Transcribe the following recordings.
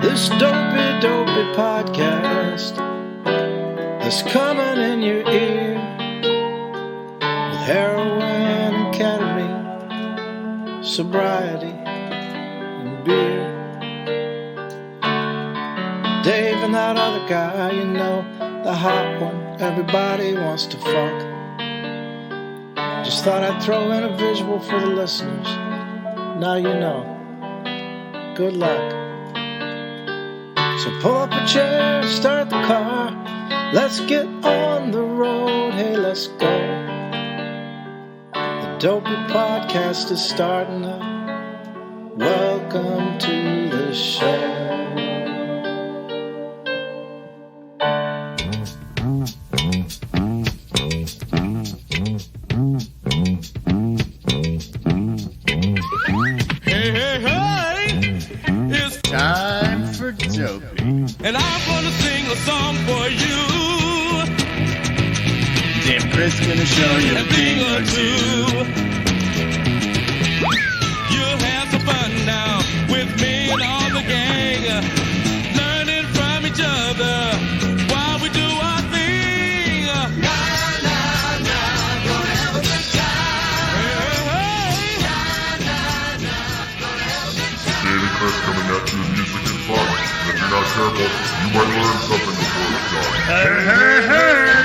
This Dopey Podcast is coming in your ear with heroin and ketamine, sobriety and beer. Dave and that other guy, you know, the hot one everybody wants to fuck. Just thought I'd throw in a visual for the listeners. Now you know. Good luck. So pull up a chair, start the car. Let's get on the road. Hey, let's go. The Dopey Podcast is starting up. Welcome to the show. And I'm gonna sing a song for you. Damn, Chris gonna show you a thing or two. You'll have some fun now with me and all the gang, learning from each other while we do our thing. Na, na, na, gonna have a good time. Hey, hey. Na, na, na, gonna have a good time. Dave and Chris coming at you with music and fun. If you're not careful, you might learn something before it's done. Hey, hey, hey!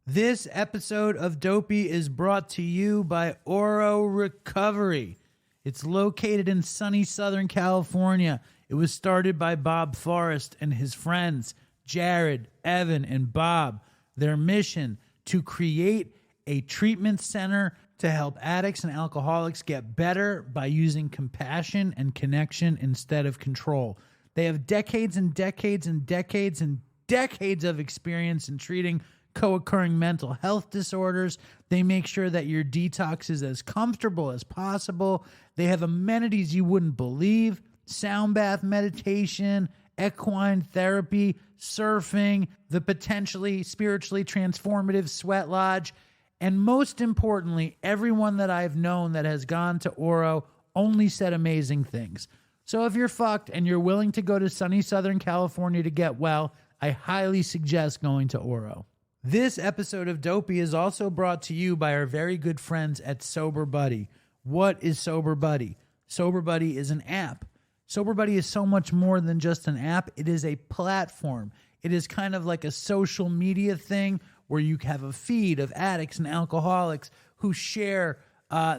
This episode of Dopey is brought to you by Oro Recovery. It's located in sunny Southern California. It was started by Bob Forrest and his friends, Jared, Evan, and Bob. Their mission to create a treatment center to help addicts and alcoholics get better by using compassion and connection instead of control. They have decades and decades and decades and decades of experience in treating co-occurring mental health disorders. They make sure that your detox is as comfortable as possible. They have amenities you wouldn't believe. Sound bath meditation, equine therapy, surfing, the potentially spiritually transformative sweat lodge, and most importantly, everyone that I've known that has gone to Oro only said amazing things. So if you're fucked and you're willing to go to sunny Southern California to get well, I highly suggest going to Oro. This episode of Dopey is also brought to you by our very good friends at Sober Buddy. What is Sober Buddy? Sober Buddy is an app. Sober Buddy is so much more than just an app. It is a platform. It is kind of like a social media thing where you have a feed of addicts and alcoholics who share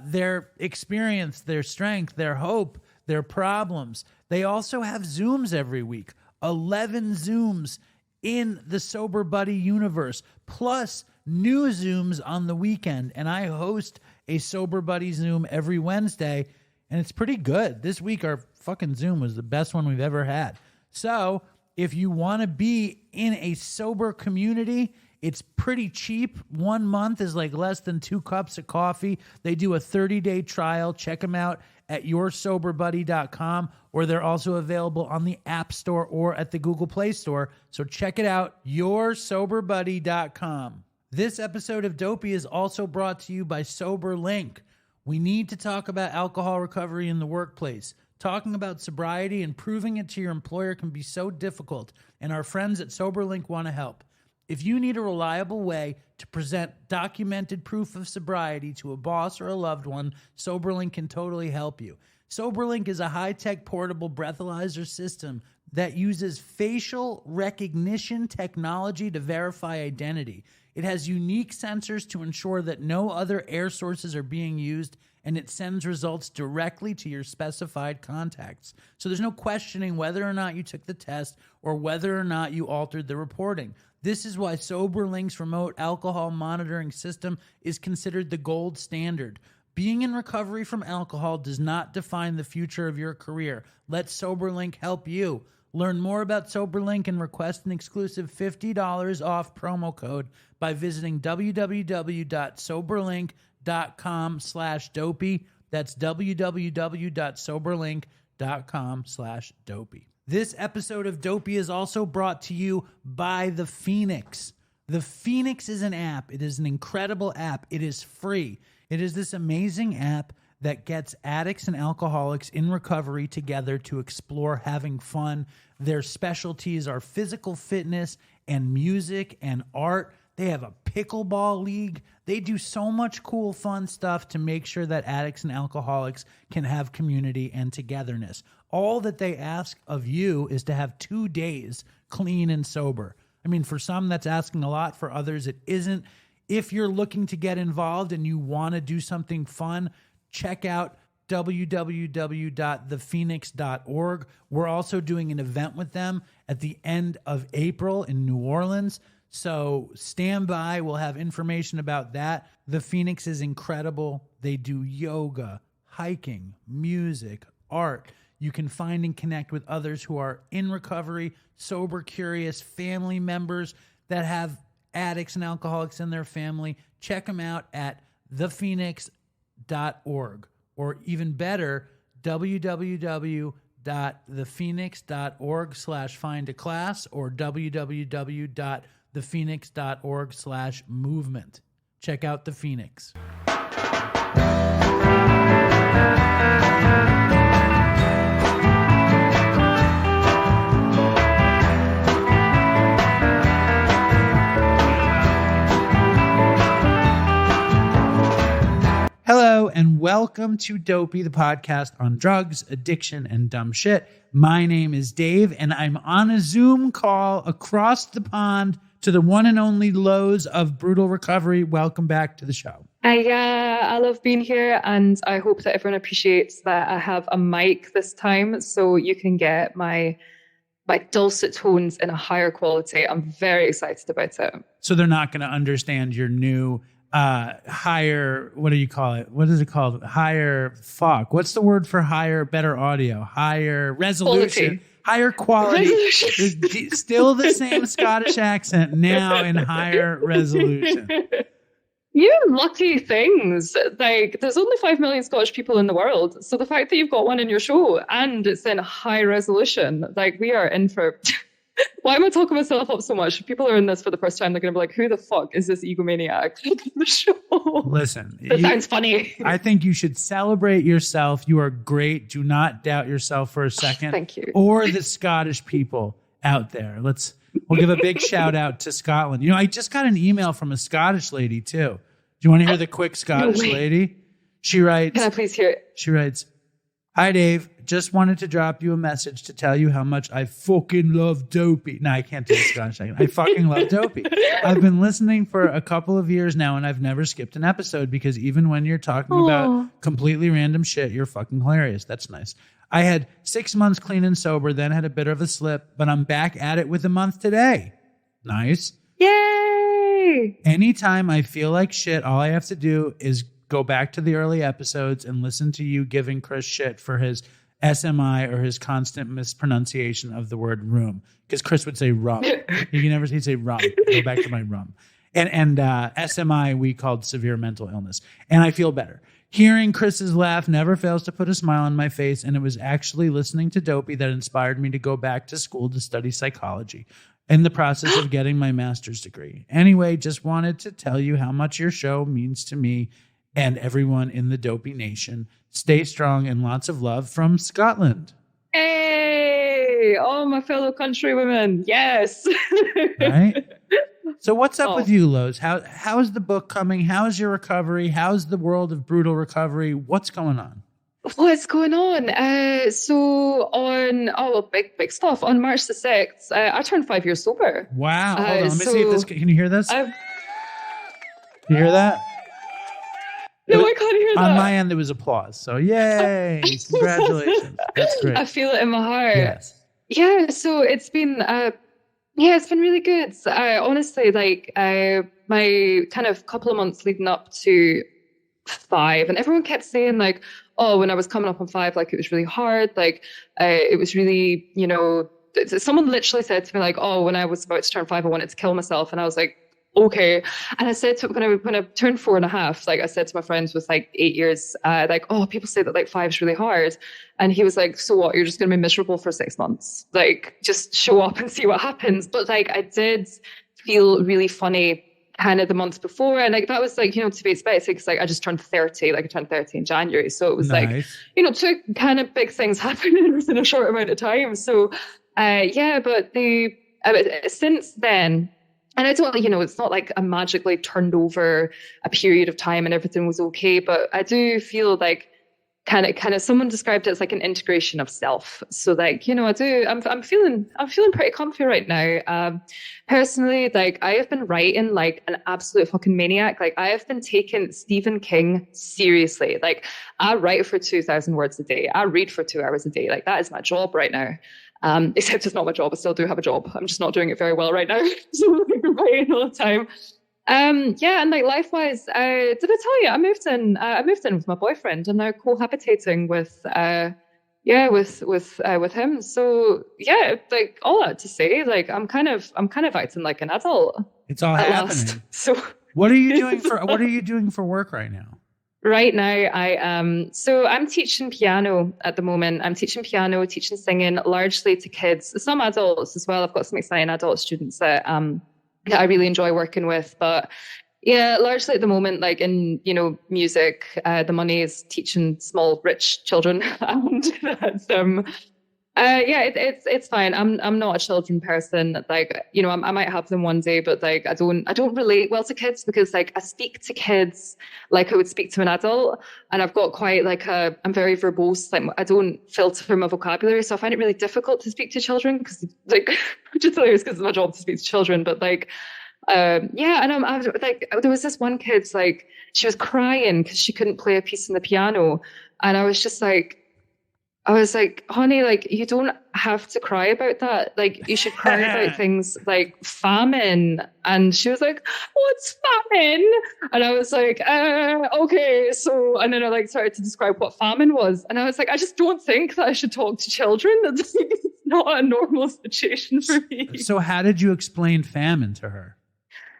their experience, their strength, their hope, their problems. They also have Zooms every week, 11 Zooms in the Sober Buddy universe, plus new Zooms on the weekend. And I host a Sober Buddy Zoom every Wednesday, and it's pretty good. This week, our fucking Zoom was the best one we've ever had. So if you want to be in a sober community, it's pretty cheap. 1 month is like less than 2 cups of coffee. They do a 30-day trial. Check them out at yoursoberbuddy.com, or they're also available on the App Store or at the Google Play Store. So check it out, yoursoberbuddy.com. This episode of Dopey is also brought to you by SoberLink. We need to talk about alcohol recovery in the workplace. Talking about sobriety and proving it to your employer can be so difficult, and our friends at SoberLink want to help. If you need a reliable way to present documented proof of sobriety to a boss or a loved one, SoberLink can totally help you. SoberLink is a high-tech portable breathalyzer system that uses facial recognition technology to verify identity. It has unique sensors to ensure that no other air sources are being used, and it sends results directly to your specified contacts. So there's no questioning whether or not you took the test or whether or not you altered the reporting. This is why SoberLink's remote alcohol monitoring system is considered the gold standard. Being in recovery from alcohol does not define the future of your career. Let SoberLink help you. Learn more about SoberLink and request an exclusive $50 off promo code by visiting www.soberlink.com/dopey. That's www.soberlink.com facebook.com/dopey. This episode of Dopey is also brought to you by The Phoenix. The Phoenix is an app. It is an incredible app. It is free. It is this amazing app that gets addicts and alcoholics in recovery together to explore having fun. Their specialties are physical fitness and music and art. They have a pickleball league. They do so much cool, fun stuff to make sure that addicts and alcoholics can have community and togetherness. All that they ask of you is to have 2 days clean and sober. I mean, for some, that's asking a lot. For others, it isn't. If you're looking to get involved and you want to do something fun, check out www.thephoenix.org. We're also doing an event with them at the end of April in New Orleans. So stand by. We'll have information about that. The Phoenix is incredible. They do yoga, hiking, music, art. You can find and connect with others who are in recovery, sober, curious, family members that have addicts and alcoholics in their family. Check them out at thephoenix.org, or even better, www.thephoenix.org/find-a-class or www.thephoenix.org/movement. Check out The Phoenix. Hello and welcome to Dopey, the podcast on drugs, addiction, and dumb shit. My name is Dave, and I'm on a Zoom call across the pond to the one and only Lowe's of Brutal Recovery. Welcome back to the show. I love being here, and I hope that everyone appreciates that I have a mic this time so you can get my dulcet tones in a higher quality. I'm very excited about it. So they're not going to understand your new higher, what do you call it? What is it called? Higher, what's the word for higher, better audio? Higher resolution. Quality. Higher quality. Still the same Scottish accent, now in higher resolution. You lucky things. Like, there's only 5 million Scottish people in the world. So the fact that you've got one in your show and it's in high resolution, like, we are in for... Why am I talking myself up so much? If people are in this for the first time, they're going to be like, who the fuck is this egomaniac on the show? Listen. That sounds funny. I think you should celebrate yourself. You are great. Do not doubt yourself for a second. Thank you. Or the Scottish people out there. We'll give a big shout out to Scotland. You know, I just got an email from a Scottish lady too. Do you want to hear the quick Scottish lady? She writes. Can I please hear it? She writes, "Hi Dave, just wanted to drop you a message to tell you how much I fucking love Dopey." No, I can't do the Scottish accent. I fucking love Dopey. I've been listening for a couple of years now, and I've never skipped an episode because even when you're talking about completely random shit, you're fucking hilarious. That's nice. I had 6 months clean and sober, then had a bit of a slip, but I'm back at it with a month today. Nice. Yay! Anytime I feel like shit, all I have to do is go back to the early episodes and listen to you giving Chris shit for his SMI or his constant mispronunciation of the word room. Because Chris would say rum. He'd say rum. Go back to my rum. And SMI we called severe mental illness. And I feel better. Hearing Chris's laugh never fails to put a smile on my face, and it was actually listening to Dopey that inspired me to go back to school to study psychology in the process of getting my master's degree. Anyway, just wanted to tell you how much your show means to me and everyone in the Dopey Nation. Stay strong and lots of love from Scotland." Hey! Oh, my fellow countrywomen. Yes. Right? So what's up with you, Lowe's? How's the book coming? How's your recovery? How's the world of brutal recovery? What's going on? What's going on? Big stuff. On March the 6th, I turned 5 years sober. Wow. Hold on. Let me see if this... Can you hear this? Can you hear that? No, I can't hear that. On my end, there was applause. So, yay. Congratulations. That's great. I feel it in my heart. Yes. Yeah, so it's been... it's been really good. Honestly, my kind of couple of months leading up to 5, and everyone kept saying like, oh, when I was coming up on 5, like it was really hard. Like it was really, someone literally said to me like, oh, when I was about to turn 5, I wanted to kill myself. And I was like, okay. And I said to when I turned 4.5, like I said to my friends with like 8 years, like, oh, people say that like 5 is really hard. And he was like, so what? You're just going to be miserable for 6 months. Like, just show up and see what happens. But like, I did feel really funny kind of the month before. And like, that was like, to be expected, because like I just turned 30, like I turned 30 in January. So it was like, two kind of big things happening within a short amount of time. So but since then, and I don't, it's not like I magically turned over a period of time and everything was okay, but I do feel like kind of someone described it as like an integration of self. So like, I'm feeling pretty comfy right now. Personally, like I have been writing like an absolute fucking maniac. Like I have been taking Stephen King seriously. Like I write for 2,000 words a day. I read for 2 hours a day. Like that is my job right now. Except it's not my job. I still do have a job. I'm just not doing it very well right now. So I'm writing all the time. And like life-wise, did I tell you I moved in with my boyfriend and now cohabitating with him. So yeah, like all that to say, like I'm kind of acting like an adult. It's all happening. Last. So what are you doing for work right now? Right now, I'm teaching piano at the moment. I'm teaching piano, teaching singing, largely to kids, some adults as well. I've got some exciting adult students that I really enjoy working with. But yeah, largely at the moment, like in, music, the money is teaching small, rich children. And that's, it's fine. I'm not a children person. Like, I might have them one day, but like, I don't relate well to kids because like I speak to kids like I would speak to an adult. And I've got quite like I'm very verbose. Like I don't filter my vocabulary. So I find it really difficult to speak to children because like, which is hilarious because it's my job to speak to children, but like, and I was like, there was this one kid, like she was crying because she couldn't play a piece on the piano. And I was like, honey, like, you don't have to cry about that. Like, you should cry about things like famine. And she was like, what's famine? And I was like, okay. So, and then I like started to describe what famine was. And I was like, I just don't think that I should talk to children. That's not a normal situation for me. So how did you explain famine to her?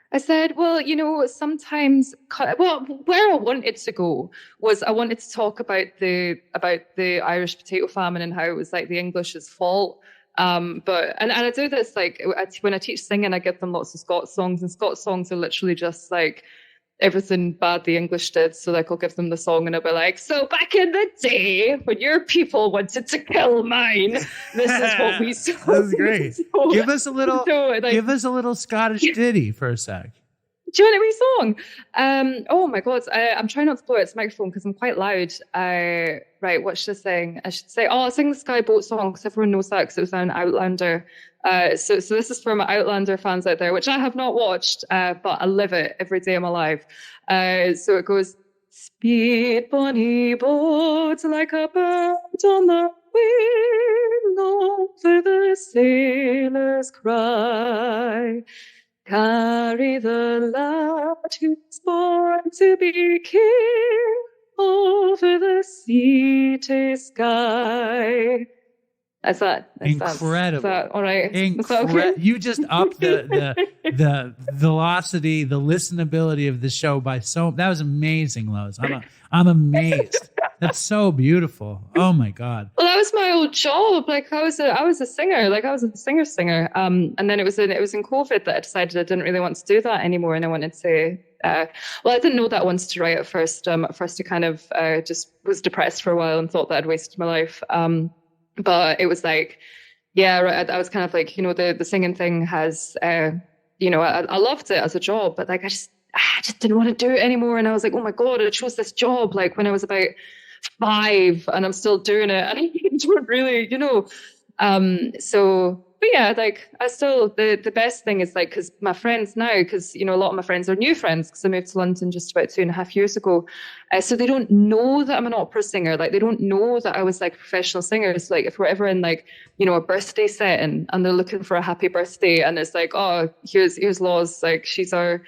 I said, well, sometimes, where I wanted to go was I wanted to talk about the Irish potato famine and how it was like the English's fault. But I do this, like when I teach singing, I give them lots of Scots songs, and Scots songs are literally just like everything bad the English did. So like I'll give them the song and I'll be like, so back in the day when your people wanted to kill mine, this is what we saw. That's great. So, give us a little Scottish ditty for a sec. Do you want a wee song? Oh my God, I'm trying not to blow out the microphone because I'm quite loud. Right, what should I sing? I should say, I'll sing the Sky Boat song because everyone knows that because it was an Outlander. So this is for my Outlander fans out there, which I have not watched, but I live it every day of my life. So it goes, speed bonny boat like a bird on the wing, over the sailors cry. Carry the lad who's born to be king over the sea sky. That's that. Incredible. Is that all right? Okay? You just upped the velocity, the listenability of the show by that was amazing, Lois. I'm amazed. That's so beautiful. Oh my God. Well, that was my old job. Like I was a singer. Like I was a singer. And then it was in COVID that I decided I didn't really want to do that anymore, and I wanted to. I didn't know that I wanted to write at first. At first, I kind of just was depressed for a while and thought that I'd wasted my life. But it was like, I was kind of like, the singing thing has, I loved it as a job, but like I just didn't want to do it anymore. And I was like, oh my God, I chose this job like when I was about 5 and I'm still doing it. And I don't really, but yeah, like I still, the best thing is like, cause my friends now, cause a lot of my friends are new friends cause I moved to London just about 2.5 years ago. So they don't know that I'm an opera singer. Like they don't know that I was like a professional singer. So like if we're ever in like, a birthday setting and they're looking for a happy birthday and it's like, oh, here's Laws. Like she's our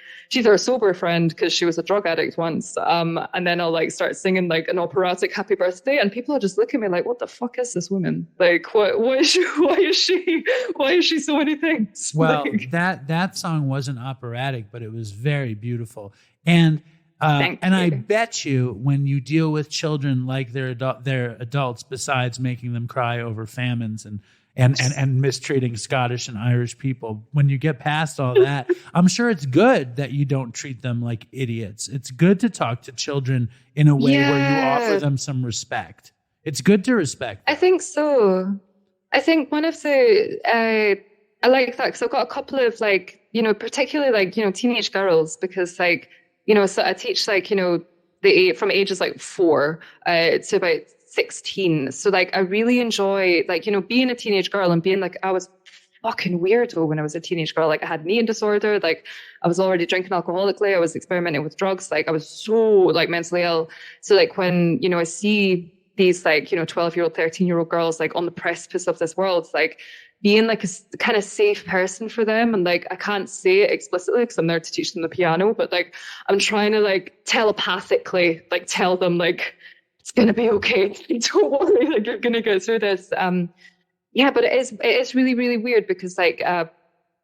sober friend because she was a drug addict once. And then I'll like start singing like an operatic happy birthday and people will just look at me like, what the fuck is this woman? Like what is she? Why is she so many things? Well, Like, that song wasn't operatic, but it was very beautiful. And Thank I you. bet you when you deal with children like they're adults, besides making them cry over famines and mistreating Scottish and Irish people, when you get past all that, I'm sure it's good that you don't treat them like idiots. It's good to talk to children in a way where you offer them some respect. It's good to respect them. I think so. I think one of the I like that because I've got a couple of like, you know, particularly like, you know, teenage girls, because like, you know, so I teach like, you know, from ages like 4 to about 16. So like I really enjoy like, you know, being a teenage girl and being like, I was fucking weirdo when I was a teenage girl. Like I had an eating disorder, like I was already drinking alcoholically, I was experimenting with drugs, like I was so like mentally ill. So like when, you know, I see these like, you know, 12-year-old, 13-year-old girls like on the precipice of this world, like being like a kind of safe person for them. And like I can't say it explicitly because I'm there to teach them the piano, but like I'm trying to like telepathically like tell them like it's gonna be okay. Don't worry, like you're gonna go through this. Yeah, but it is really, really weird because like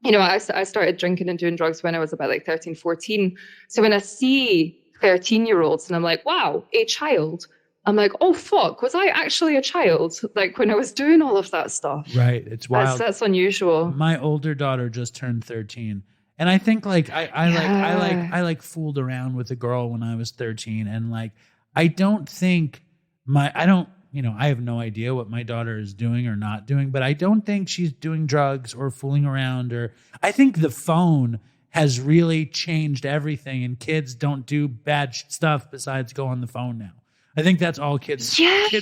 you know, I started drinking and doing drugs when I was about like 13, 14. So when I see 13-year-olds and I'm like, wow, a child, I'm like, oh, fuck, was I actually a child? Like when I was doing all of that stuff. Right. It's wild. That's unusual. My older daughter just turned 13. And I think like I fooled around with a girl when I was 13. And like, I have no idea what my daughter is doing or not doing, but I don't think she's doing drugs or fooling around. Or I think the phone has really changed everything, and kids don't do bad stuff besides go on the phone now. I think that's all kids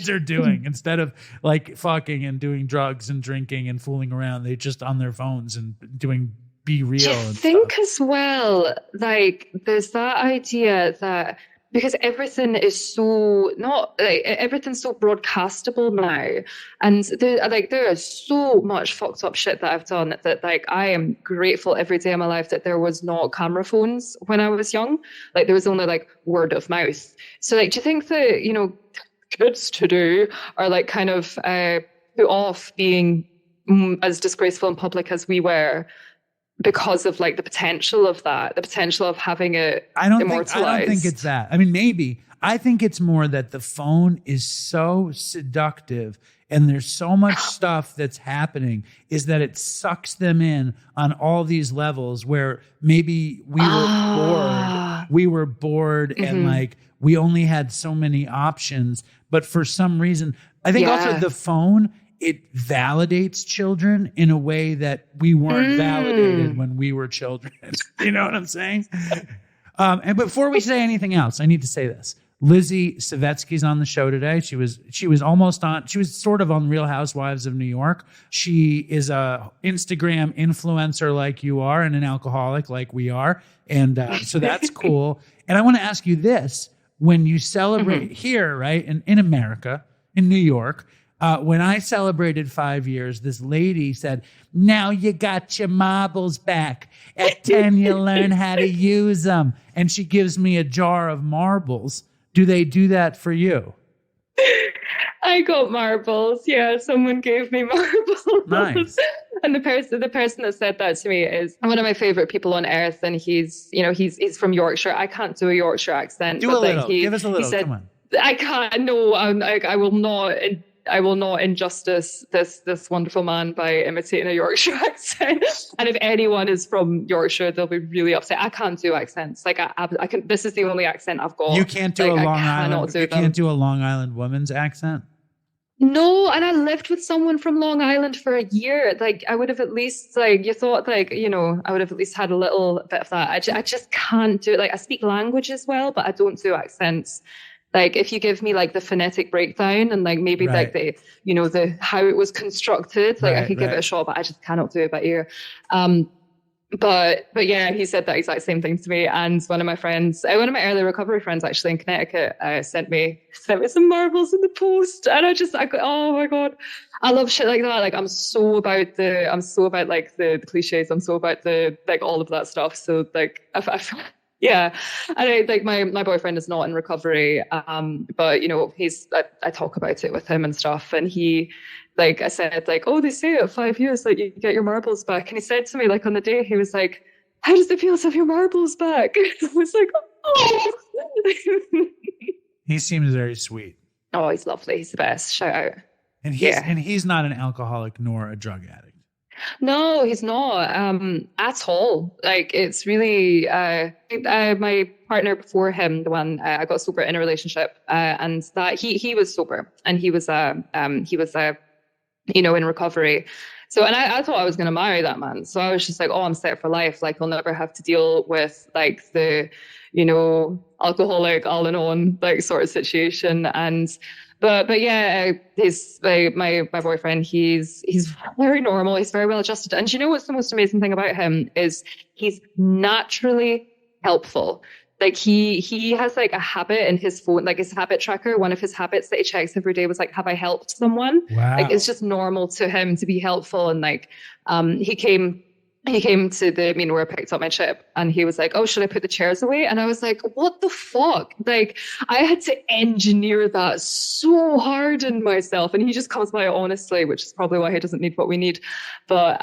are doing. Instead of like fucking and doing drugs and drinking and fooling around, they just on their phones and doing Be Real. I think as well, like there's that idea that because everything is so everything's so broadcastable now, and there is so much fucked up shit that I've done that like I am grateful every day of my life that there was not camera phones when I was young. Like there was only like word of mouth. So like, do you think that, you know, kids today are like kind of put off being as disgraceful in public as we were? Because of like the potential of that, the potential of having it immortalized. I don't think it's that. I mean, maybe. I think it's more that the phone is so seductive and there's so much stuff that's happening, is that it sucks them in on all these levels where maybe we were bored and like we only had so many options. But for some reason, I think also the phone, it validates children in a way that we weren't validated when we were children. You know what I'm saying? And before we say anything else, I need to say this. Lizzy Savetsky's on the show today. She was sort of on Real Housewives of New York. She is a Instagram influencer like you are and an alcoholic like we are. And so that's cool. And I want to ask you this. When you celebrate here, right, in America, in New York, when I celebrated 5 years, this lady said, now you got your marbles back. At 10, you learn how to use them. And she gives me a jar of marbles. Do they do that for you? I got marbles. Yeah, someone gave me marbles. Nice. And the person that said that to me is one of my favorite people on earth. And he's from Yorkshire. I can't do a Yorkshire accent. Do a little. Give us a little. Come on. I can't. No, I will not. I will not injustice this wonderful man by imitating a Yorkshire accent. And if anyone is from Yorkshire, they'll be really upset. I can't do accents. Like I can. This is the only accent I've got. You can't do a Long Island. You can't do a Long Island woman's accent. No, and I lived with someone from Long Island for a year. Like I would have at least I would have at least had a little bit of that. I just can't do it. Like I speak languages well, but I don't do accents. Like if you give me like the phonetic breakdown and like maybe like the how it was constructed, like I could give it a shot, but I just cannot do it by ear. But yeah, he said that exact same thing to me. And one of my early recovery friends actually in Connecticut sent me some marbles in the post. And I go, oh my God, I love shit like that. Like I'm so about like the cliches. I'm so about the like all of that stuff. So like yeah, and my boyfriend is not in recovery, but I talk about it with him and stuff, and he like I said, like, oh, they say at 5 years that you get your marbles back. And he said to me, like, on the day, he was like, how does it feel to have your marbles back? I was like, oh. He seems very sweet. Oh, he's lovely. He's the best. Shout out. And he's not an alcoholic nor a drug addict. No, he's not at all. Like, it's really my partner before him, the one I got sober in a relationship, and that he was sober, and he was in recovery. So, and I thought I was going to marry that man. So I was just like, oh, I'm set for life. Like, I'll never have to deal with like the, alcoholic all in on like sort of situation. But yeah, my boyfriend, he's very normal. He's very well adjusted. And you know what's the most amazing thing about him is he's naturally helpful. Like he has like a habit in his phone, like his habit tracker. One of his habits that he checks every day was like, have I helped someone? Wow. Like, it's just normal to him to be helpful. And like, he came to the meeting where I picked up my chip, and he was like, oh, should I put the chairs away? And I was like, what the fuck? Like, I had to engineer that so hard in myself. And he just comes by it honestly, which is probably why he doesn't need what we need. But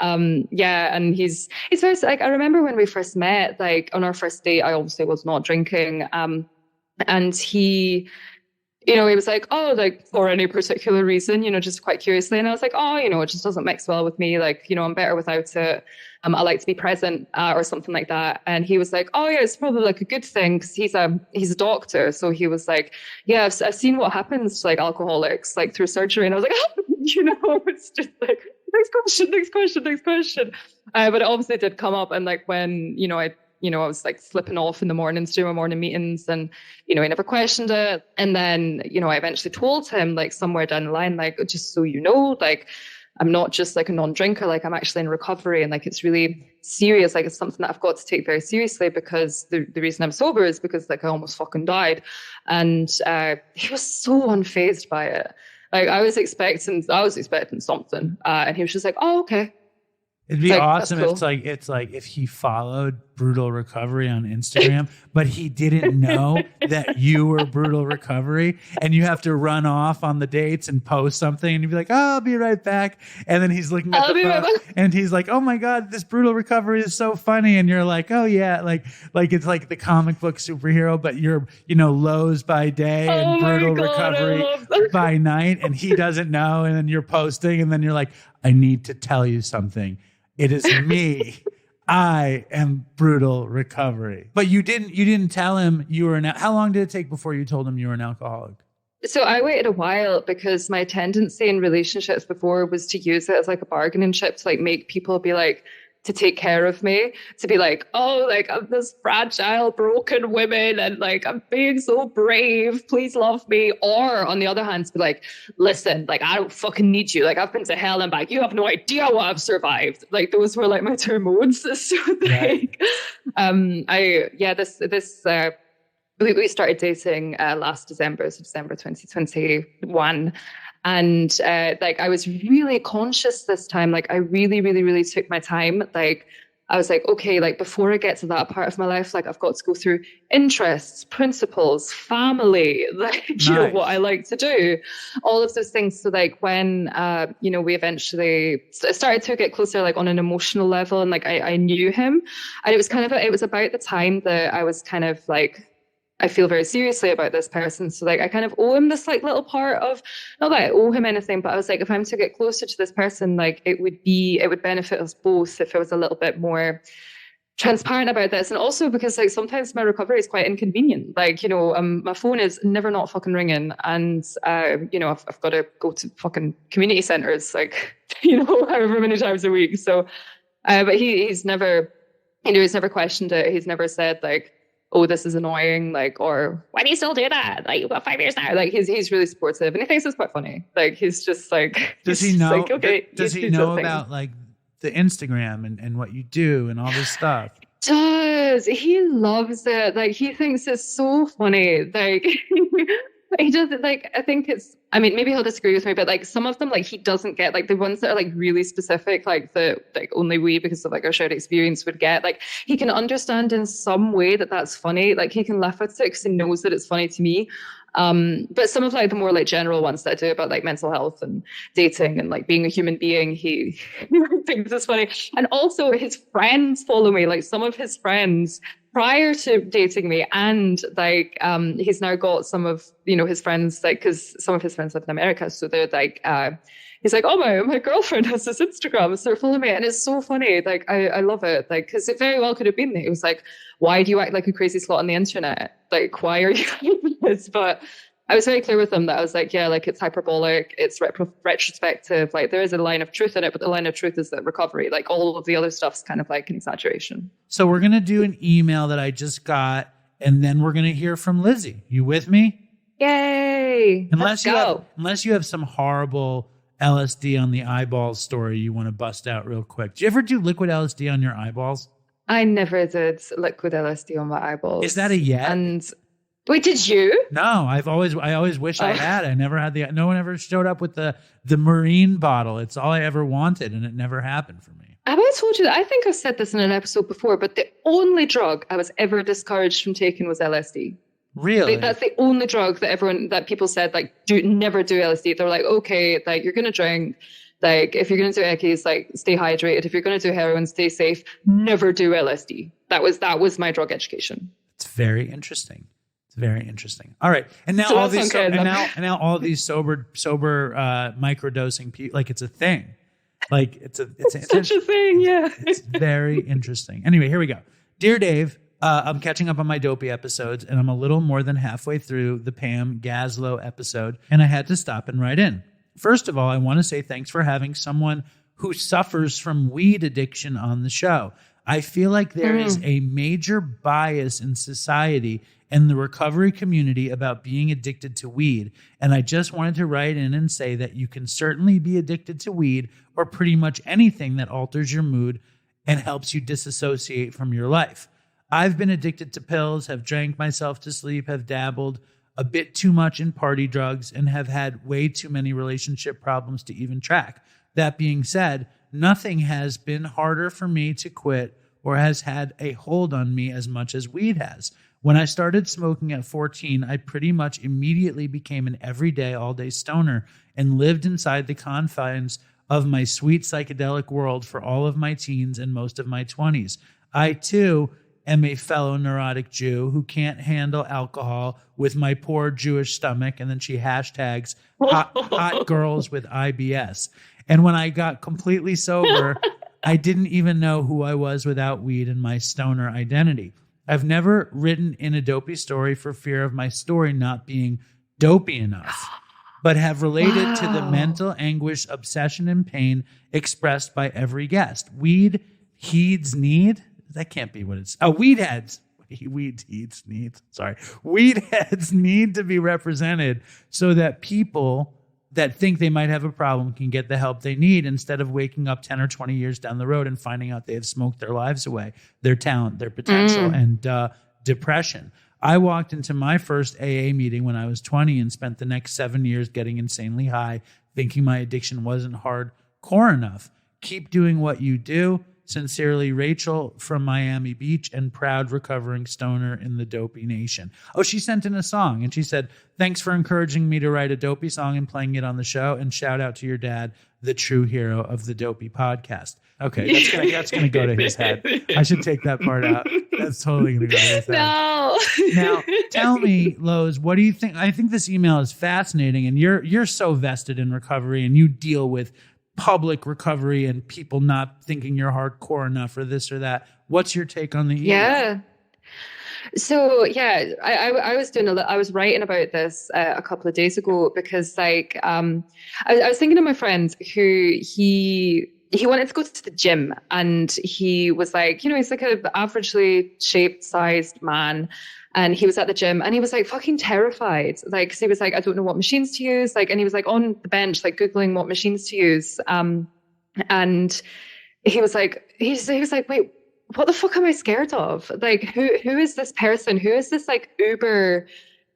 yeah, and he's very, like, I remember when we first met, like on our first date, I obviously was not drinking. And he was like, oh, like, for any particular reason, just quite curiously. And I was like, oh, it just doesn't mix well with me. Like, I'm better without it. I like to be present or something like that. And he was like, oh yeah, it's probably like a good thing because he's a doctor. So he was like, yeah, I've seen what happens to like alcoholics, like through surgery. And I was like, it's just like, next question. But it obviously did come up. And like when, I was like slipping off in the mornings, doing my morning meetings, and, he never questioned it. And then, I eventually told him, like, somewhere down the line, like, just so you know, like, I'm not just like a non-drinker, like I'm actually in recovery, and like it's really serious. Like, it's something that I've got to take very seriously, because the reason I'm sober is because like I almost fucking died. And he was so unfazed by it. Like, I was expecting something. And he was just like, oh, okay. It'd be like, awesome cool. if it's like if he followed Brutal Recovery on Instagram, but he didn't know that you were Brutal Recovery, and you have to run off on the dates and post something, and you'd be like, oh, I'll be right back. And then he's looking at the phone, and he's like, oh my God, this Brutal Recovery is so funny. And you're like, oh yeah, like it's like the comic book superhero, but you're, Lowe's by day and Brutal Recovery by night, and he doesn't know. And then you're posting, and then you're like, I need to tell you something. It is me. I am Brutal Recovery. But you didn't tell him you were how long did it take before you told him you were an alcoholic? So I waited a while, because my tendency in relationships before was to use it as like a bargaining chip to like make people be like, to take care of me, to be like, oh, like I'm this fragile, broken woman, and like I'm being so brave, please love me. Or on the other hand, to be like, listen, like I don't fucking need you. Like I've been to hell and back. You have no idea what I've survived. Like those were like my two modes. So like, we started dating last December, so December 2021. And like I was really conscious this time. Like I really, really, really took my time. Like I was like, okay, like before I get to that part of my life, like I've got to go through interests, principles, family, like, you know, what I like to do, all of those things. So like when, we eventually started to get closer, like on an emotional level, and like I knew him, and it was about the time that I was kind of like, I feel very seriously about this person. So like, I kind of owe him this like little part of, not that I owe him anything, but I was like, if I'm to get closer to this person, like it would benefit us both if I was a little bit more transparent about this. And also because like sometimes my recovery is quite inconvenient. Like, my phone is never not fucking ringing. And, I've got to go to fucking community centers, like, however many times a week. So, but he's never questioned it. He's never said like, oh, this is annoying, like, or why do you still do that? Like, you've got 5 years now. Like, he's really supportive, and he thinks it's quite funny. Like, he's just like, does he know? Like, okay, does he know about like the Instagram and what you do and all this stuff? Does he loves it? Like, he thinks it's so funny. Like, he doesn't like. I think it's. I mean, maybe he'll disagree with me, but like some of them, like he doesn't get. Like the ones that are like really specific, like only we, because of like our shared experience, would get. Like he can understand in some way that that's funny. Like he can laugh at it because he knows that it's funny to me. But some of like the more like general ones that I do about like mental health and dating and like being a human being, he thinks it's funny. And also his friends follow me, like some of his friends prior to dating me. And like, he's now got some of, his friends, like, cause some of his friends live in America. So they're like, he's like, oh, my girlfriend has this Instagram, so follow me. And it's so funny. Like, I love it. Like, because it very well could have been that. It was like, why do you act like a crazy slut on the internet? Like, why are you doing this? But I was very clear with them that I was like, yeah, like it's hyperbolic, it's retrospective. Like there is a line of truth in it, but the line of truth is that recovery, like all of the other stuff's kind of like an exaggeration. So we're going to do an email that I just got, and then we're going to hear from Lizzy. You with me? Yay. Unless you have some horrible LSD on the eyeballs story you want to bust out real quick. Do you ever do liquid LSD on your eyeballs? I never did liquid LSD on my eyeballs. Is that a yet? And wait, did you? No, I always wish I had. I never had no one ever showed up with the marine bottle. It's all I ever wanted, and it never happened for me. Have I told you that? I think I've said this in an episode before, but the only drug I was ever discouraged from taking was LSD. Really? Like, that's the only drug that people said, like, never do LSD. They're like, okay, like you're going to drink. Like, if you're going to do Eckies, like, stay hydrated. If you're going to do heroin, stay safe. Never do LSD. That was my drug education. It's very interesting. It's very interesting. All right, and now so all these now all these sober microdosing people, like it's a thing. Like it's such a thing. Yeah, it's very interesting. Anyway, here we go. Dear Dave, I'm catching up on my Dopey episodes, and I'm a little more than halfway through the Pam Gaslow episode, and I had to stop and write in. First of all, I want to say thanks for having someone who suffers from weed addiction on the show. I feel like there is a major bias in society and the recovery community about being addicted to weed. And I just wanted to write in and say that you can certainly be addicted to weed or pretty much anything that alters your mood and helps you disassociate from your life. I've been addicted to pills, have drank myself to sleep, have dabbled a bit too much in party drugs, and have had way too many relationship problems to even track. That being said, nothing has been harder for me to quit or has had a hold on me as much as weed has. When I started smoking at 14, I pretty much immediately became an everyday, all-day stoner and lived inside the confines of my sweet psychedelic world for all of my teens and most of my 20s. I, too, am a fellow neurotic Jew who can't handle alcohol with my poor Jewish stomach, and then she hashtags hot girls with IBS. And when I got completely sober, I didn't even know who I was without weed and my stoner identity. I've never written in a Dopey story for fear of my story not being dopey enough, but have related to the mental anguish, obsession, and pain expressed by every guest. Weed heeds need? That can't be what it's... Oh, weed heads. Weed heeds needs. Sorry. Weed heads need to be represented so that people that think they might have a problem can get the help they need instead of waking up 10 or 20 years down the road and finding out they have smoked their lives away, their talent, their potential, and depression. I walked into my first AA meeting when I was 20 and spent the next 7 years getting insanely high, thinking my addiction wasn't hardcore enough. Keep doing what you do. Sincerely, Rachel from Miami Beach and proud recovering stoner in the Dopey Nation. Oh, she sent in a song and she said, thanks for encouraging me to write a Dopey song and playing it on the show, and shout out to your dad, the true hero of the Dopey podcast. Okay, that's gonna go to his head. I should take that part out. That's totally gonna go to his head. No. Now, tell me, Lowe's, what do you think? I think this email is fascinating, and you're so vested in recovery, and you deal with public recovery and people not thinking you're hardcore enough or this or that. What's your take on the email? Yeah. So yeah, I was writing about this a couple of days ago because like I was thinking of my friend who he wanted to go to the gym, and he was like, he's like an averagely shaped sized man. And he was at the gym and he was like fucking terrified. Like, 'cause he was like, I don't know what machines to use. Like, and he was like on the bench, like Googling what machines to use. And he was like, wait, what the fuck am I scared of? Like, who is this person? Who is this like Uber,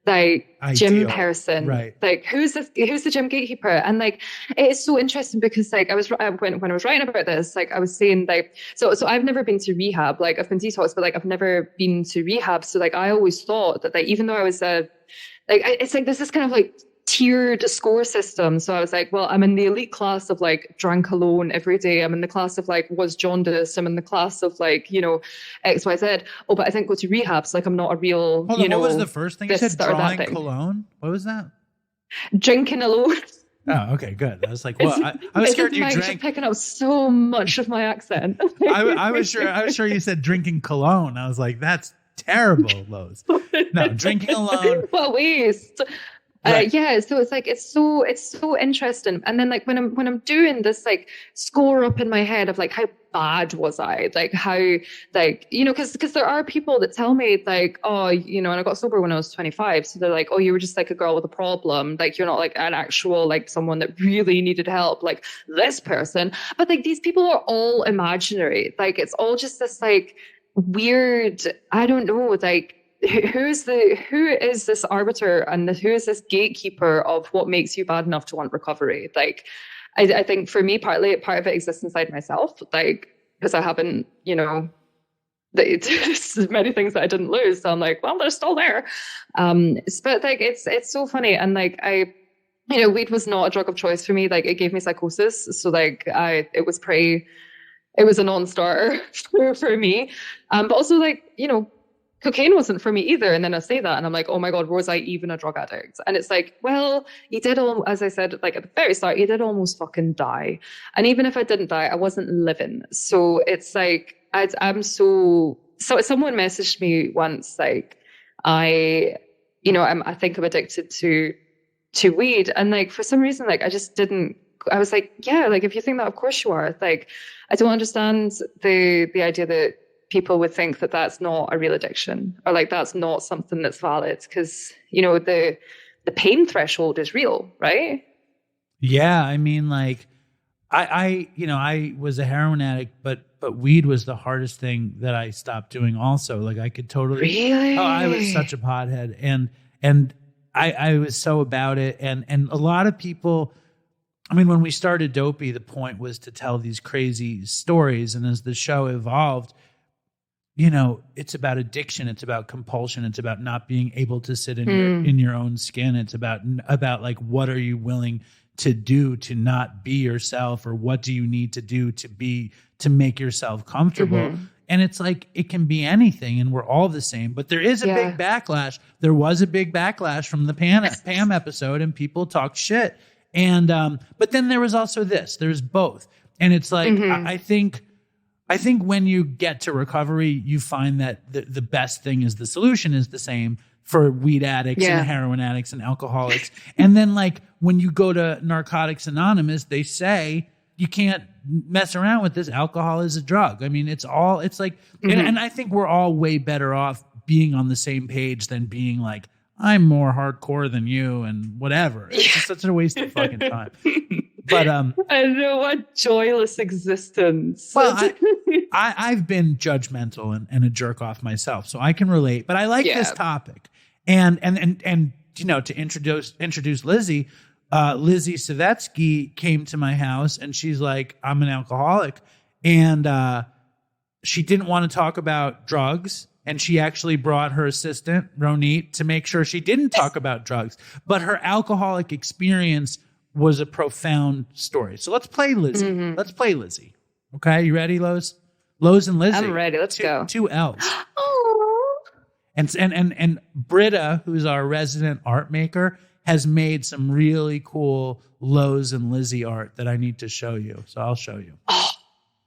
like gym person? Right. Like, who's the gym gatekeeper? And like, it is so interesting because like when I was writing about this, like I was saying like, so I've never been to rehab. Like I've been detoxed, but like I've never been to rehab. So like I always thought that like, even though I was like, it's like there's this kind of like tiered score system. So I was like, well, I'm in the elite class of like drank alone every day. I'm in the class of like was jaundiced. I'm in the class of like, you know, XYZ. Oh, but I think go to rehab. So like I'm not a real, Hold you on, know. what was the first thing you said? or that Drawing thing. cologne? What was that? Drinking alone. Oh, okay, good. I was like, well, I was scared you Just drank. picking up so much of my accent. I was sure you said drinking cologne. I was like, that's terrible, Lowe's. No, drinking alone. What a waste. Right. Yeah, so it's like it's so interesting. And then like when I'm doing this like score up in my head of like how bad was I, like how, like, you know, because there are people that tell me like, oh, you know, and I got sober when I was 25, so they're like, oh, you were just like a girl with a problem, like you're not like an actual like someone that really needed help like this person. But like these people are all imaginary, like it's all just this like weird, I don't know, like who is this arbiter and who is this gatekeeper of what makes you bad enough to want recovery? Like, I think for me, part of it exists inside myself, like, because I haven't, you know, there's many things that I didn't lose. So I'm like, well, they're still there. But like, it's so funny. And like, you know, weed was not a drug of choice for me. Like it gave me psychosis. So like it was a non-starter for me. But also like, you know, cocaine wasn't for me either. And then I say that and I'm like, oh my God, was I even a drug addict? And it's like, well, you did as I said, like at the very start, you did almost fucking die. And even if I didn't die, I wasn't living. So it's like, I'm so someone messaged me once, like, I think I'm addicted to weed. And like, for some reason, like, I was like, yeah, like, if you think that, of course you are. Like, I don't understand the idea that people would think that that's not a real addiction, or like that's not something that's valid, because, you know, the pain threshold is real, right? Yeah, I mean, like, I was a heroin addict, but weed was the hardest thing that I stopped doing also. Like, I could totally... Really? Oh, I was such a pothead, and I was so about it, and a lot of people... I mean, when we started Dopey, the point was to tell these crazy stories, and as the show evolved, you know, it's about addiction. It's about compulsion. It's about not being able to sit in your own skin. It's about like, what are you willing to do to not be yourself, or what do you need to do to make yourself comfortable? Mm-hmm. And it's like, it can be anything, and we're all the same, but there is a big backlash. There was a big backlash from the Pam episode, and people talk shit. And, but then there was also this, there's both. And it's like, I think when you get to recovery, you find that the best thing is the solution is the same for weed addicts and heroin addicts and alcoholics. And then like when you go to Narcotics Anonymous, they say you can't mess around with this. Alcohol is a drug. I mean, it's like, and I think we're all way better off being on the same page than being like, I'm more hardcore than you and whatever. It's just such a waste of fucking time. But I know, what joyless existence. Well, I've been judgmental and a jerk off myself, so I can relate. But I like this topic, and you know, to introduce Lizzy. Lizzy Savetsky came to my house, and she's like, I'm an alcoholic, and she didn't want to talk about drugs. And she actually brought her assistant, Ronit, to make sure she didn't talk about drugs. But her alcoholic experience was a profound story. So let's play Lizzy. Mm-hmm. Let's play Lizzy. Okay, you ready, Lowe's? Lowe's and Lizzy. I'm ready. Let's go. 2 L's. And Britta, who's our resident art maker, has made some really cool Lowe's and Lizzy art that I need to show you. So I'll show you. Oh,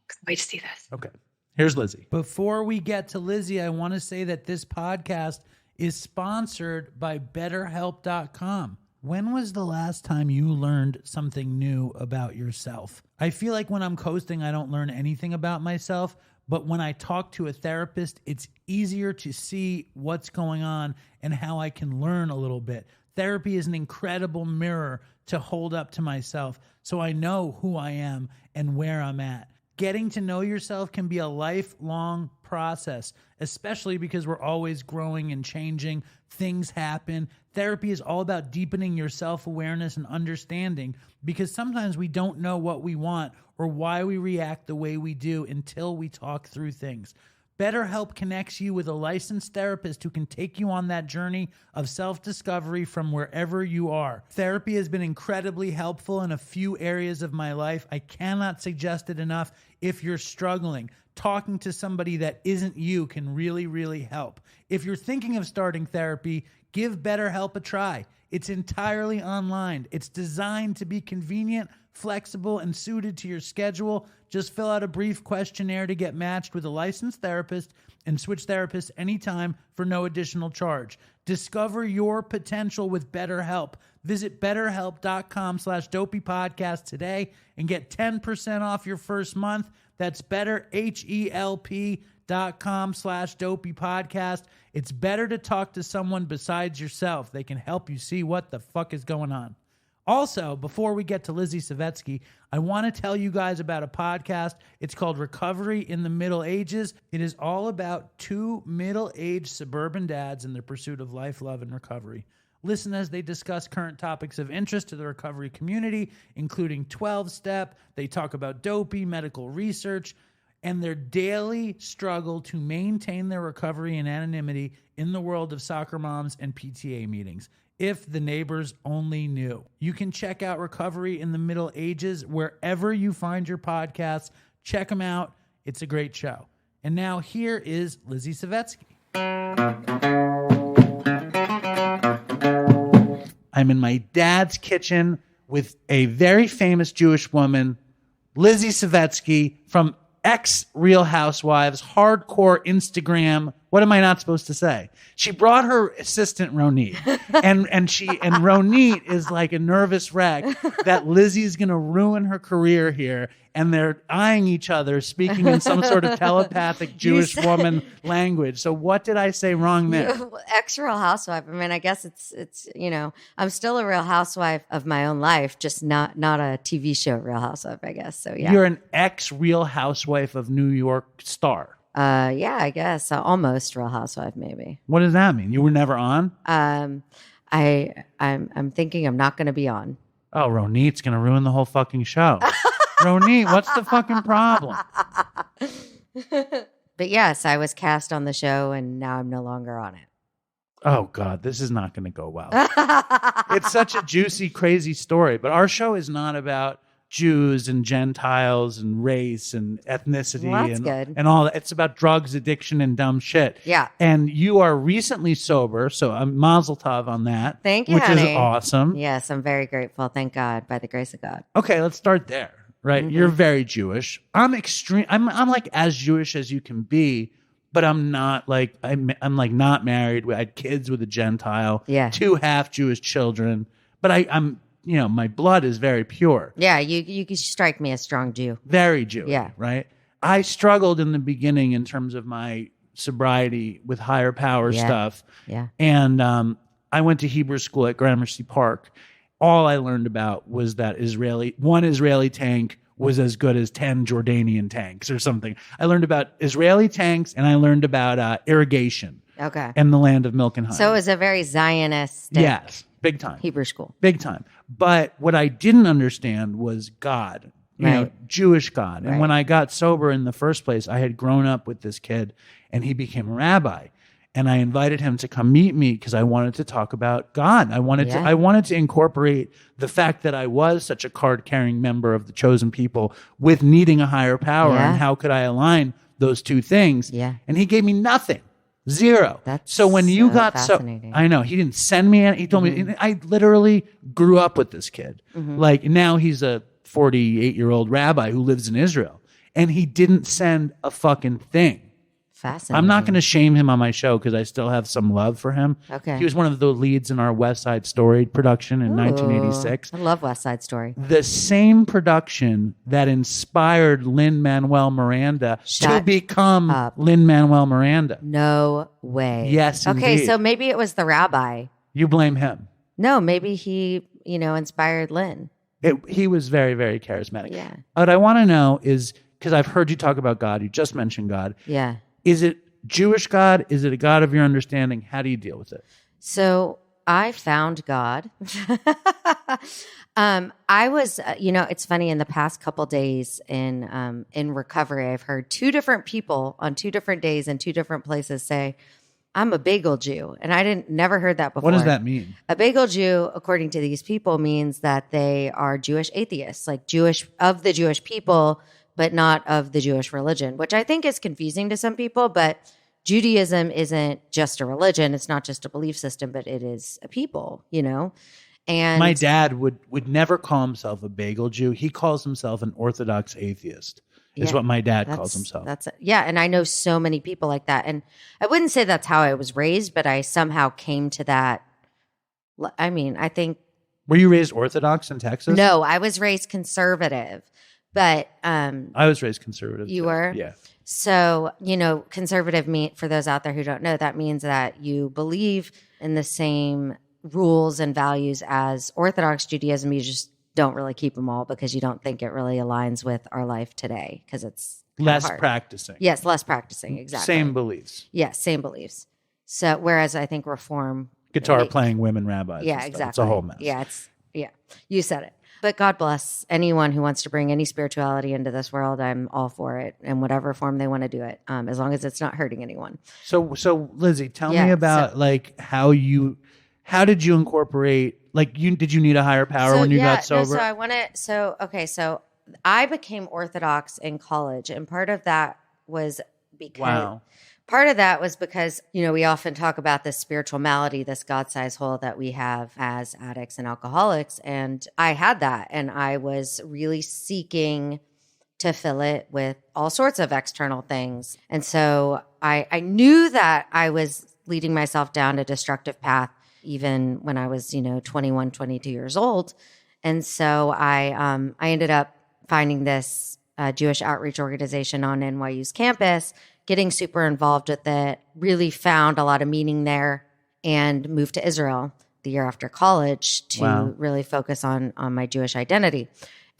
can't wait to see this. Okay. Here's Lizzy. Before we get to Lizzy, I want to say that this podcast is sponsored by BetterHelp.com. When was the last time you learned something new about yourself? I feel like when I'm coasting, I don't learn anything about myself, but when I talk to a therapist, it's easier to see what's going on and how I can learn a little bit. Therapy is an incredible mirror to hold up to myself so I know who I am and where I'm at. Getting to know yourself can be a lifelong process, especially because we're always growing and changing. Things happen. Therapy is all about deepening your self-awareness and understanding, because sometimes we don't know what we want or why we react the way we do until we talk through things. BetterHelp connects you with a licensed therapist who can take you on that journey of self-discovery from wherever you are. Therapy has been incredibly helpful in a few areas of my life. I cannot suggest it enough. If you're struggling, talking to somebody that isn't you can really, really help. If you're thinking of starting therapy, give BetterHelp a try. It's entirely online. It's designed to be convenient, flexible, and suited to your schedule. Just fill out a brief questionnaire to get matched with a licensed therapist and switch therapists anytime for no additional charge. Discover your potential with BetterHelp. Visit betterhelp.com/dopeypodcast today and get 10% off your first month. That's betterhelp.com/dopeypodcast. It's better to talk to someone besides yourself. They can help you see what the fuck is going on. Also, before we get to Lizzy Savetsky, I want to tell you guys about a podcast. It's called Recovery in the Middle Ages. It is all about two middle-aged suburban dads in their pursuit of life, love, and recovery. Listen as they discuss current topics of interest to the recovery community, including 12-step. They talk about dopey, medical research, and their daily struggle to maintain their recovery and anonymity in the world of soccer moms and PTA meetings. If the neighbors only knew. You can check out Recovery in the Middle Ages wherever you find your podcasts. Check them out. It's a great show. And now here is Lizzy Savetsky. I'm in my dad's kitchen with a very famous Jewish woman, Lizzy Savetsky, from ex-Real Housewives, hardcore Instagram. What am I not supposed to say? She brought her assistant Ronit, and Ronit is like a nervous wreck that Lizzie's gonna ruin her career here, and they're eyeing each other, speaking in some sort of telepathic Jewish woman language. So what did I say wrong there? Ex-Real Housewife. I mean, I guess it's I'm still a Real Housewife of my own life, just not a TV show Real Housewife, I guess. So yeah, you're an ex-Real Housewife of New York star. Yeah, I guess almost Real Housewife, maybe. What does that mean? You were never on? I'm thinking I'm not going to be on. Oh, Ronit's going to ruin the whole fucking show. Ronit, what's the fucking problem? But yes, I was cast on the show, and now I'm no longer on it. Oh God, this is not going to go well. It's such a juicy, crazy story, but our show is not about Jews and Gentiles and race and ethnicity and all that. It's about drugs, addiction, and dumb shit. Yeah. And you are recently sober, so I'm mazel tov on that. Thank you, which honey. is awesome. Yes, I'm very grateful. Thank God, by the grace of God. Okay, let's start there. Right, You're very Jewish. I'm extreme. I'm like as Jewish as you can be, but I'm not like I'm like not married. I had kids with a Gentile. Yeah. 2 half Jewish children, but I'm. My blood is very pure. Yeah, you strike me as strong Jew. Very Jewish, yeah. Right? I struggled in the beginning in terms of my sobriety with higher power stuff. Yeah. And I went to Hebrew school at Gramercy Park. All I learned about was that one Israeli tank was as good as 10 Jordanian tanks or something. I learned about Israeli tanks, and I learned about irrigation. Okay. And the land of milk and honey. So it was a very Zionist. Yes. Big time. Hebrew school. Big time. But what I didn't understand was God, Jewish God. And when I got sober in the first place, I had grown up with this kid and he became a rabbi. And I invited him to come meet me because I wanted to talk about God. I wanted to incorporate the fact that I was such a card-carrying member of the chosen people with needing a higher power. And how could I align those two things? Yeah. And he gave me nothing. Zero. That's so when you got fascinating. I know he didn't send me any. He told me I literally grew up with this kid. Like now he's a 48-year-old rabbi who lives in Israel, and he didn't send a fucking thing. Fascinating. I'm not going to shame him on my show because I still have some love for him. Okay. He was one of the leads in our West Side Story production in 1986. I love West Side Story. The same production that inspired Lin-Manuel Miranda to become Lin-Manuel Miranda. No way. Yes, okay, indeed. so maybe it was the rabbi. You blame him. No, maybe he, inspired Lin. He was very, very charismatic. Yeah. What I want to know is, because I've heard you talk about God, you just mentioned God. Yeah. Is it Jewish God? Is it a God of your understanding? How do you deal with it? So I found God. I was, it's funny, in the past couple days in recovery, I've heard two different people on 2 different days in 2 different places say, I'm a bagel Jew. And I never heard that before. What does that mean? A bagel Jew, according to these people, means that they are Jewish atheists, like Jewish of the Jewish people, but not of the Jewish religion, which I think is confusing to some people. But Judaism isn't just a religion. It's not just a belief system, but it is a people, And my dad would never call himself a bagel Jew. He calls himself an Orthodox atheist. Is what my dad calls himself. And I know so many people like that. And I wouldn't say that's how I was raised, but I somehow came to that. I mean, I think. Were you raised Orthodox in Texas? No, I was raised conservative, but I was raised conservative. You were? Yeah. So, conservative for those out there who don't know, that means that you believe in the same rules and values as Orthodox Judaism. You just don't really keep them all because you don't think it really aligns with our life today because it's less hard. practicing. Yes, less practicing. Exactly. Same beliefs. Yes, same beliefs. So, whereas I think Reform. Guitar playing women rabbis. Yeah, exactly. It's a whole mess. Yeah, you said it. But God bless anyone who wants to bring any spirituality into this world. I'm all for it in whatever form they want to do it, as long as it's not hurting anyone. So Lizzy, tell me about how did you incorporate, did you need a higher power when you got sober? So I became Orthodox in college, and part of that was because we often talk about this spiritual malady, this God-sized hole that we have as addicts and alcoholics. And I had that, and I was really seeking to fill it with all sorts of external things. And so I knew that I was leading myself down a destructive path even when I was, 21, 22 years old. And so I ended up finding this Jewish outreach organization on NYU's campus, getting super involved with it, really found a lot of meaning there, and moved to Israel the year after college to really focus on my Jewish identity.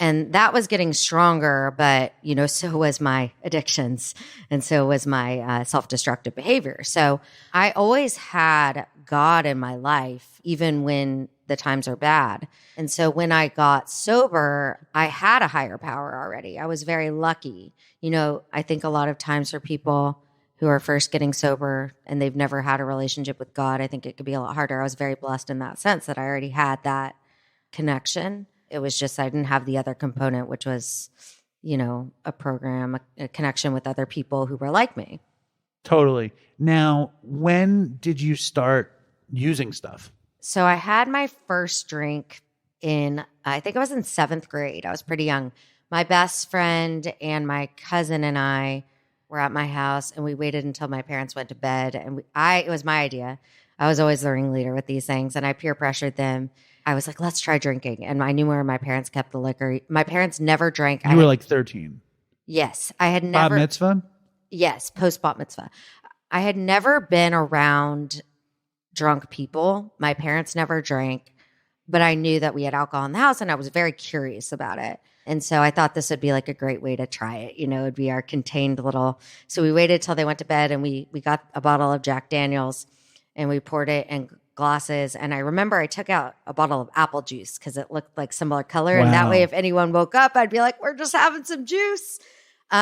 And that was getting stronger, but, so was my addictions, and so was my self-destructive behavior. So I always had God in my life, even when the times are bad. And so when I got sober, I had a higher power already. I was very lucky. I think a lot of times for people who are first getting sober and they've never had a relationship with God, I think it could be a lot harder. I was very blessed in that sense that I already had that connection. It was just I didn't have the other component, which was, a program, a connection with other people who were like me. Totally. Now, when did you start using stuff? So I had my first drink I think I was in 7th grade. I was pretty young. My best friend and my cousin and I were at my house, and we waited until my parents went to bed. And it was my idea. I was always the ringleader with these things, and I peer pressured them. I was like, let's try drinking. And I knew where my parents kept the liquor. My parents never drank. You were like 13. Yes. I had never. Bat mitzvah? Yes, post bat mitzvah. I had never been around drunk people. My parents never drank, but I knew that we had alcohol in the house, and I was very curious about it. And so I thought this would be like a great way to try it. It would be our contained little. So we waited till they went to bed, and we got a bottle of Jack Daniels, and we poured it in glasses. And I remember I took out a bottle of apple juice because it looked like similar color. Wow. And that way, if anyone woke up, I'd be like, we're just having some juice.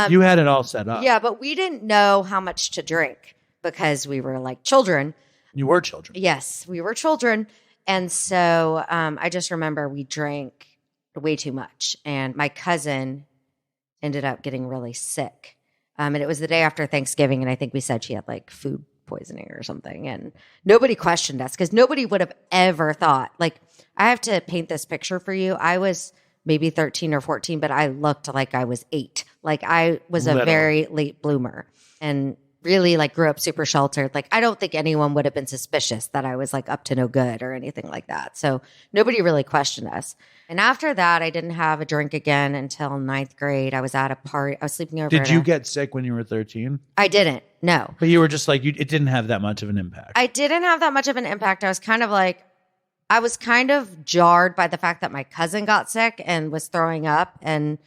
You had it all set up. Yeah, but we didn't know how much to drink because we were like children. You were children. Yes, we were children. And so I just remember we drank way too much. And my cousin ended up getting really sick. And it was the day after Thanksgiving. And I think we said she had like food poisoning or something. And nobody questioned us because nobody would have ever thought. Like, I have to paint this picture for you. I was maybe 13 or 14, but I looked like I was 8. Like, I was a very late bloomer and really like grew up super sheltered. Like, I don't think anyone would have been suspicious that I was like up to no good or anything like that. So nobody really questioned us. And after that, I didn't have a drink again until 9th grade. I was at a party. I was sleeping over. Did you get sick when you were 13? I didn't. No. But you were just like, it didn't have that much of an impact. I didn't have that much of an impact. I was kind of jarred by the fact that my cousin got sick and was throwing up. And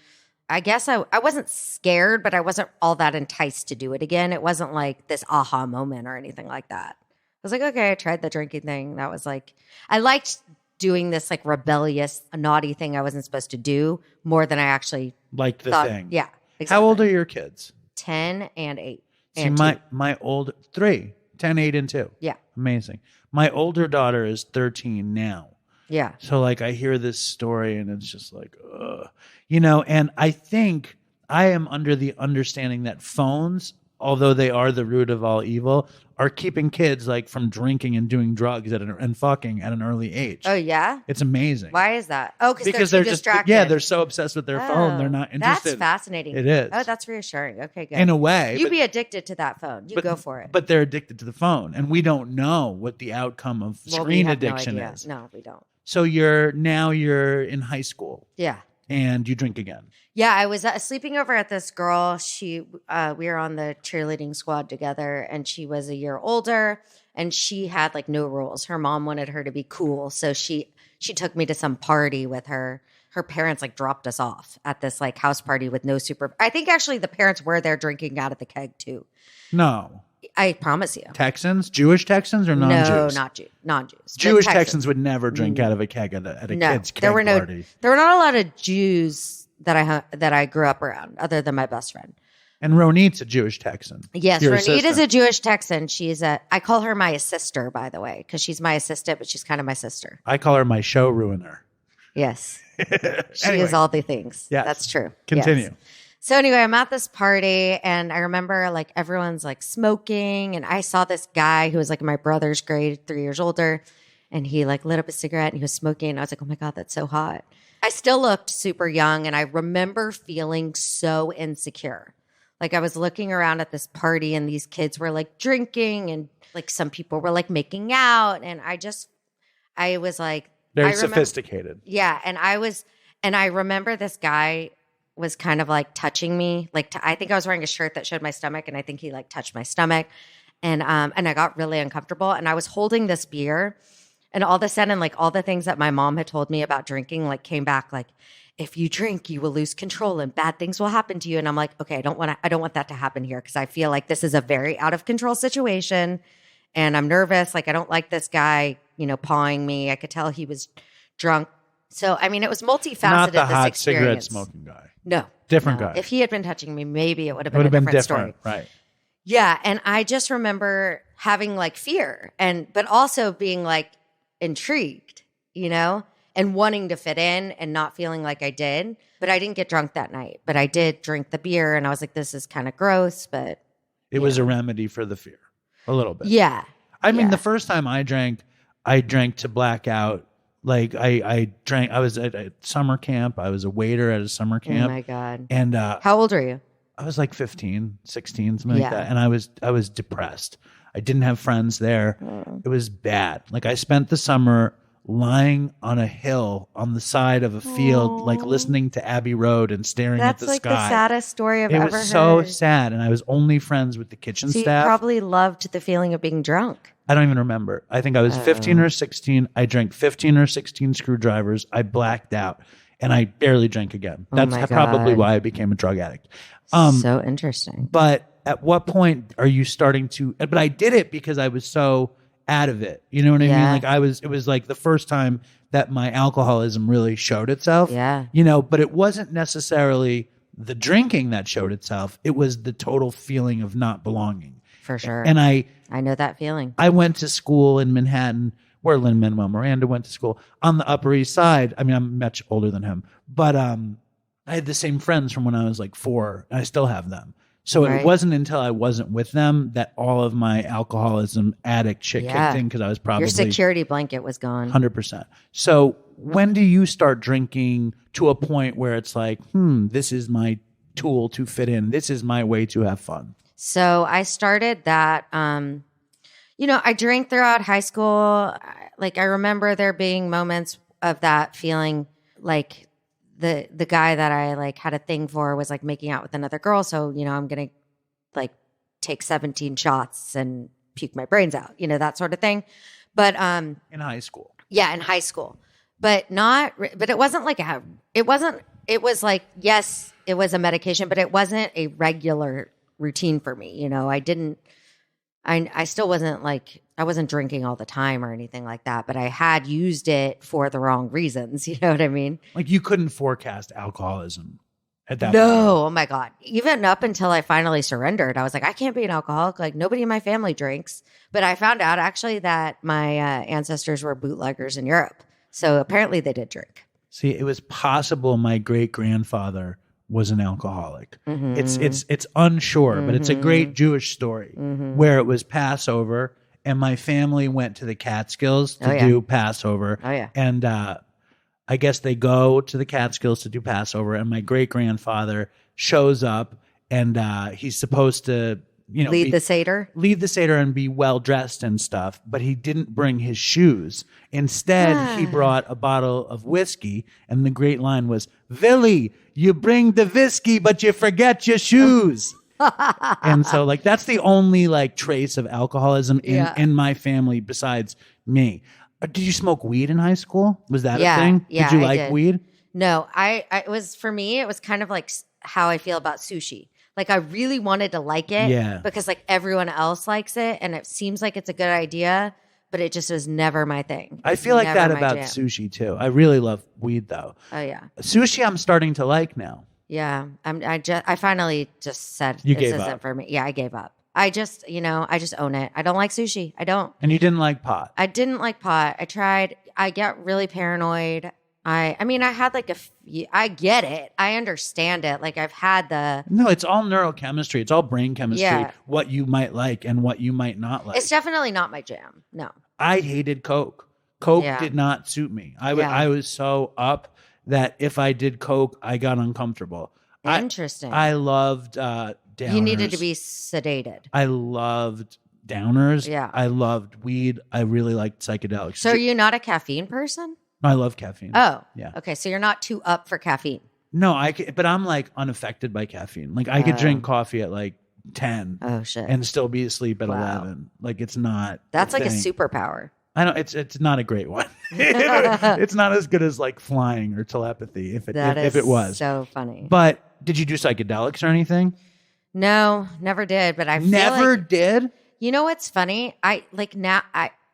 I guess I wasn't scared, but I wasn't all that enticed to do it again. It wasn't like this aha moment or anything like that. was like, okay, I tried the drinking thing. That was like, I liked doing this like rebellious, naughty thing I wasn't supposed to do more than I actually Liked the thought. thing. Yeah. Exactly. How old are your kids? 10 and 8. See, and my old 3, 10, 8, and 2. Yeah. Amazing. My older daughter is 13 now. Yeah. So like I hear this story and it's just like, ugh. You know, and I think I am under the understanding that phones, although they are the root of all evil, are keeping kids like from drinking and doing drugs and fucking at an early age. Oh, yeah? It's amazing. Why is that? Oh, because they're just distracted. yeah, they're so obsessed with their phone, they're not interested. That's fascinating. It is. Oh, that's reassuring. Okay, good. In a way. You be addicted to that phone. You go for it. But they're addicted to the phone, and we don't know what the outcome of screen addiction is. No, we don't. So you're in high school. Yeah. And you drink again. Yeah, I was sleeping over at this girl. We were on the cheerleading squad together, and she was a year older, and she had like no rules. Her mom wanted her to be cool, so she took me to some party with her. Her parents like dropped us off at this like house party with no super. I think actually the parents were there drinking out of the keg too. No. I promise you. Texans? Jewish Texans or non-Jews? No, non-Jews. Jewish Texans would never drink out of a keg at a kid's keg party. There were not a lot of Jews that I grew up around, other than my best friend. And Ronit's a Jewish Texan. Yes, Ronit is a Jewish Texan. I call her my sister, by the way, because she's my assistant, but she's kind of my sister. I call her my show ruiner. Yes. She is all the things. Yes. That's true. Continue. Yes. So anyway, I'm at this party, and I remember like everyone's like smoking, and I saw this guy who was like in my brother's grade, 3 years older, and he like lit up a cigarette and he was smoking. And I was like, oh my God, that's so hot. I still looked super young, and I remember feeling so insecure. Like I was looking around at this party, and these kids were like drinking, and like some people were like making out, and I was like very sophisticated. Yeah, and I remember this guy was kind of like touching me. Like I think I was wearing a shirt that showed my stomach, and I think he like touched my stomach, and I got really uncomfortable. And I was holding this beer, and all of a sudden, like all the things that my mom had told me about drinking, like came back. Like if you drink, you will lose control, and bad things will happen to you. And I'm like, okay, I don't want that to happen here, because I feel like this is a very out of control situation, and I'm nervous. Like I don't like this guy, pawing me. I could tell he was drunk. So I mean, it was multifaceted. Not the hot experience. cigarette smoking guy. No. Different guy. If he had been touching me, maybe it would have been a different story. Right. Yeah. And I just remember having like fear, but also being like intrigued, and wanting to fit in and not feeling like I did. But I didn't get drunk that night. But I did drink the beer, and I was like, this is kind of gross, but. It was a remedy for the fear. A little bit. Yeah. I mean, the first time I drank to black out. Like I drank, I was at a summer camp. I was a waiter at a summer camp. Oh my God. And how old are you? I was like 15, 16, something like that. And I was depressed. I didn't have friends there. It was bad. Like I spent the summer lying on a hill on the side of a field, like listening to Abbey Road and staring at the sky. That's like the saddest story I've ever heard. It was so sad. And I was only friends with the kitchen staff. You probably loved the feeling of being drunk. I don't even remember. I think I was 15 or 16. I drank 15 or 16 screwdrivers. I blacked out, and I barely drank again. That's probably why I became a drug addict. So interesting. But at what point are you starting to? But I did it because I was so out of it. You know what I mean? Like it was like the first time that my alcoholism really showed itself. Yeah. But it wasn't necessarily the drinking that showed itself. It was the total feeling of not belonging. For sure. And I know that feeling. I went to school in Manhattan, where Lin-Manuel Miranda went to school, on the Upper East Side. I mean, I'm much older than him, but I had the same friends from when I was like 4, and I still have them. So it wasn't until I wasn't with them that all of my alcoholism addict shit kicked in, because I was probably... Your security blanket was gone. 100%. So when do you start drinking to a point where it's like, this is my tool to fit in. This is my way to have fun? So I started that, I drank throughout high school. Like I remember there being moments of that feeling like the guy that I like had a thing for was like making out with another girl. So, I'm going to like take 17 shots and puke my brains out, that sort of thing. But, in high school. Yeah, in high school. But it wasn't like it was like, yes, it was a medication, but it wasn't a regular routine for me. I didn't I still wasn't like, I wasn't drinking all the time or anything like that, but I had used it for the wrong reasons. You know what I mean? Like you couldn't forecast alcoholism at that point. No, oh my God. Even up until I finally surrendered, I was like, I can't be an alcoholic. Like nobody in my family drinks. But I found out actually that my ancestors were bootleggers in Europe. So apparently they did drink. See, it was possible my great-grandfather was an alcoholic. It's unsure, but it's a great Jewish story where it was Passover and my family went to the Catskills to do Passover. Oh, yeah. And I guess they go to the Catskills to do Passover and my great-grandfather shows up and he's supposed to, you know, lead the Seder and be well dressed and stuff, but he didn't bring his shoes. Instead, he brought a bottle of whiskey, and the great line was, "Villy, you bring the whiskey, but you forget your shoes." And so, like, that's the only like trace of alcoholism in my family besides me. Did you smoke weed in high school? Was that a thing? Yeah, did you I like did. weed? No, it was, for me, it was kind of like how I feel about sushi. Like I really wanted to like it because like everyone else likes it and it seems like it's a good idea, but it just was never my thing. I feel like that about sushi too. I really love weed though. Oh yeah. Sushi I'm starting to like now. Yeah. I finally just said you this gave isn't up. for me. Yeah, I gave up. I just own it. I don't like sushi. I don't. And you didn't like pot? I didn't like pot. I tried. I get really paranoid. I mean, I had like I get it. I understand it. Like I've had No, it's all neurochemistry. It's all brain chemistry. Yeah. What you might like and what you might not like. It's definitely not my jam. No. I hated Coke. Coke did not suit me. I was so up that if I did Coke, I got uncomfortable. Interesting. I loved downers. You needed to be sedated. I loved downers. Yeah. I loved weed. I really liked psychedelics. So are you not a caffeine person? I love caffeine. Oh, yeah. Okay, so you're not too up for caffeine. No, but I'm like unaffected by caffeine. Like I could drink coffee at like 10. Oh shit. And still be asleep at 11. Like it's not. That's like a superpower. I know it's not a great one. It's not as good as like flying or telepathy if it was. So funny. But did you do psychedelics or anything? No, never did. But I feel never like, did. You know what's funny?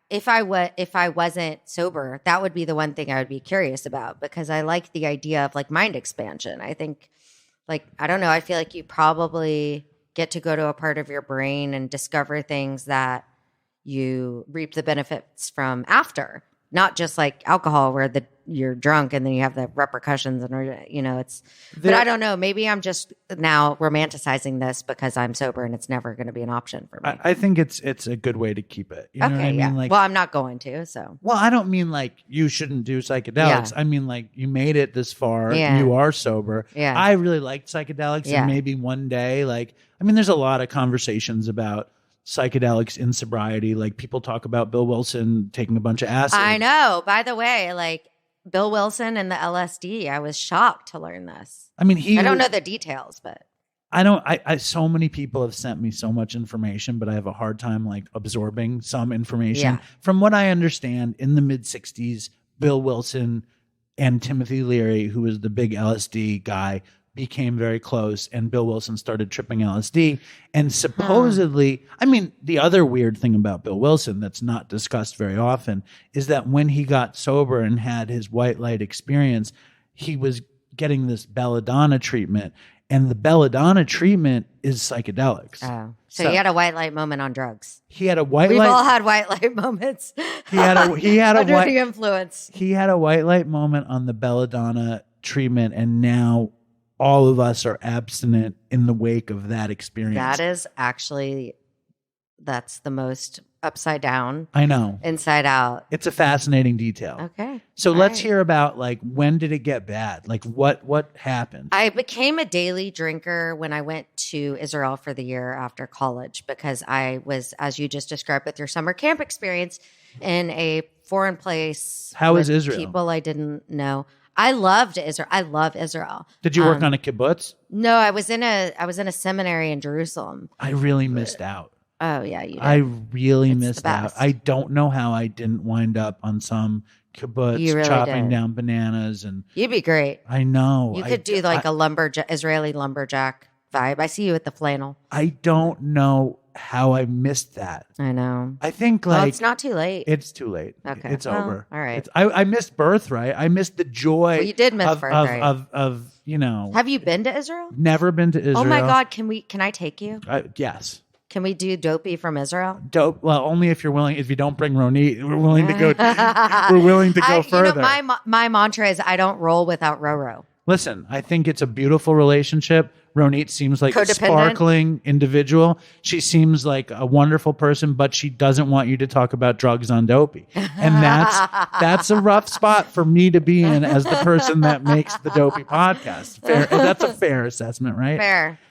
If I wasn't sober, that would be the one thing I would be curious about because I like the idea of like mind expansion. I think like, I don't know, I feel like you probably get to go to a part of your brain and discover things that you reap the benefits from after, not just like alcohol where you're drunk and then you have the repercussions and, you know, but I don't know. Maybe I'm just now romanticizing this because I'm sober and it's never going to be an option for me. I think it's a good way to keep it. You know what I mean? Like, well, I'm not going to, so. Well, I don't mean like you shouldn't do psychedelics. I mean like you made it this far. Yeah. You are sober. Yeah. I really liked psychedelics and maybe one day, like, I mean, there's a lot of conversations about psychedelics in sobriety. Like people talk about Bill Wilson taking a bunch of acid. I know. By the way, like Bill Wilson and the LSD, I was shocked to learn this. I mean, I don't know the details, but I so many people have sent me so much information, but I have a hard time like absorbing some information. Yeah. From what I understand, in the mid 60s, Bill Wilson and Timothy Leary, who was the big LSD guy, became very close, and Bill Wilson started tripping LSD. And supposedly, I mean, the other weird thing about Bill Wilson that's not discussed very often is that when he got sober and had his white light experience, he was getting this belladonna treatment, and the belladonna treatment is psychedelics. Oh. So he had a white light moment on drugs. He had a white We've light. We've all had white light moments. He had a under white the influence. He had a white light moment on the belladonna treatment, and now all of us are abstinent in the wake of that experience. That is actually, that's the most upside down. I know. Inside out. It's a fascinating detail. Okay. So let's hear about like, when did it get bad? Like what happened? I became a daily drinker when I went to Israel for the year after college because I was, as you just described with your summer camp experience, in a foreign place. How was Israel? People I didn't know. I loved Israel. I love Israel. Did you work on a kibbutz? No, I was in a seminary in Jerusalem. I really missed out. Oh yeah, you did. I really missed out. I don't know how I didn't wind up on some kibbutz really chopping down bananas, and you'd be great. I know. You could do like a Israeli lumberjack vibe. I see you with the flannel. I don't know how I missed that. I know. I think Well, it's not too late. It's too late. Okay. It's Well, over. all right. I missed Birthright. I missed the joy. Well, you did miss of, Birthright. Of you know. Have you been to Israel? Never been to Israel. Oh my God. Can I take you? Yes. Can we do Dopey from Israel? Dope. Well, only if you're willing. If you don't bring Ronit, we're willing to go. We're willing to go further. You know, my mantra is I don't roll without Roro. Listen, I think it's a beautiful relationship. Ronit seems like a Codependent? sparkling individual. She seems like a wonderful person, but she doesn't want you to talk about drugs on Dopey. And that's a rough spot for me to be in as the person that makes the Dopey podcast. Fair. That's a fair assessment, right?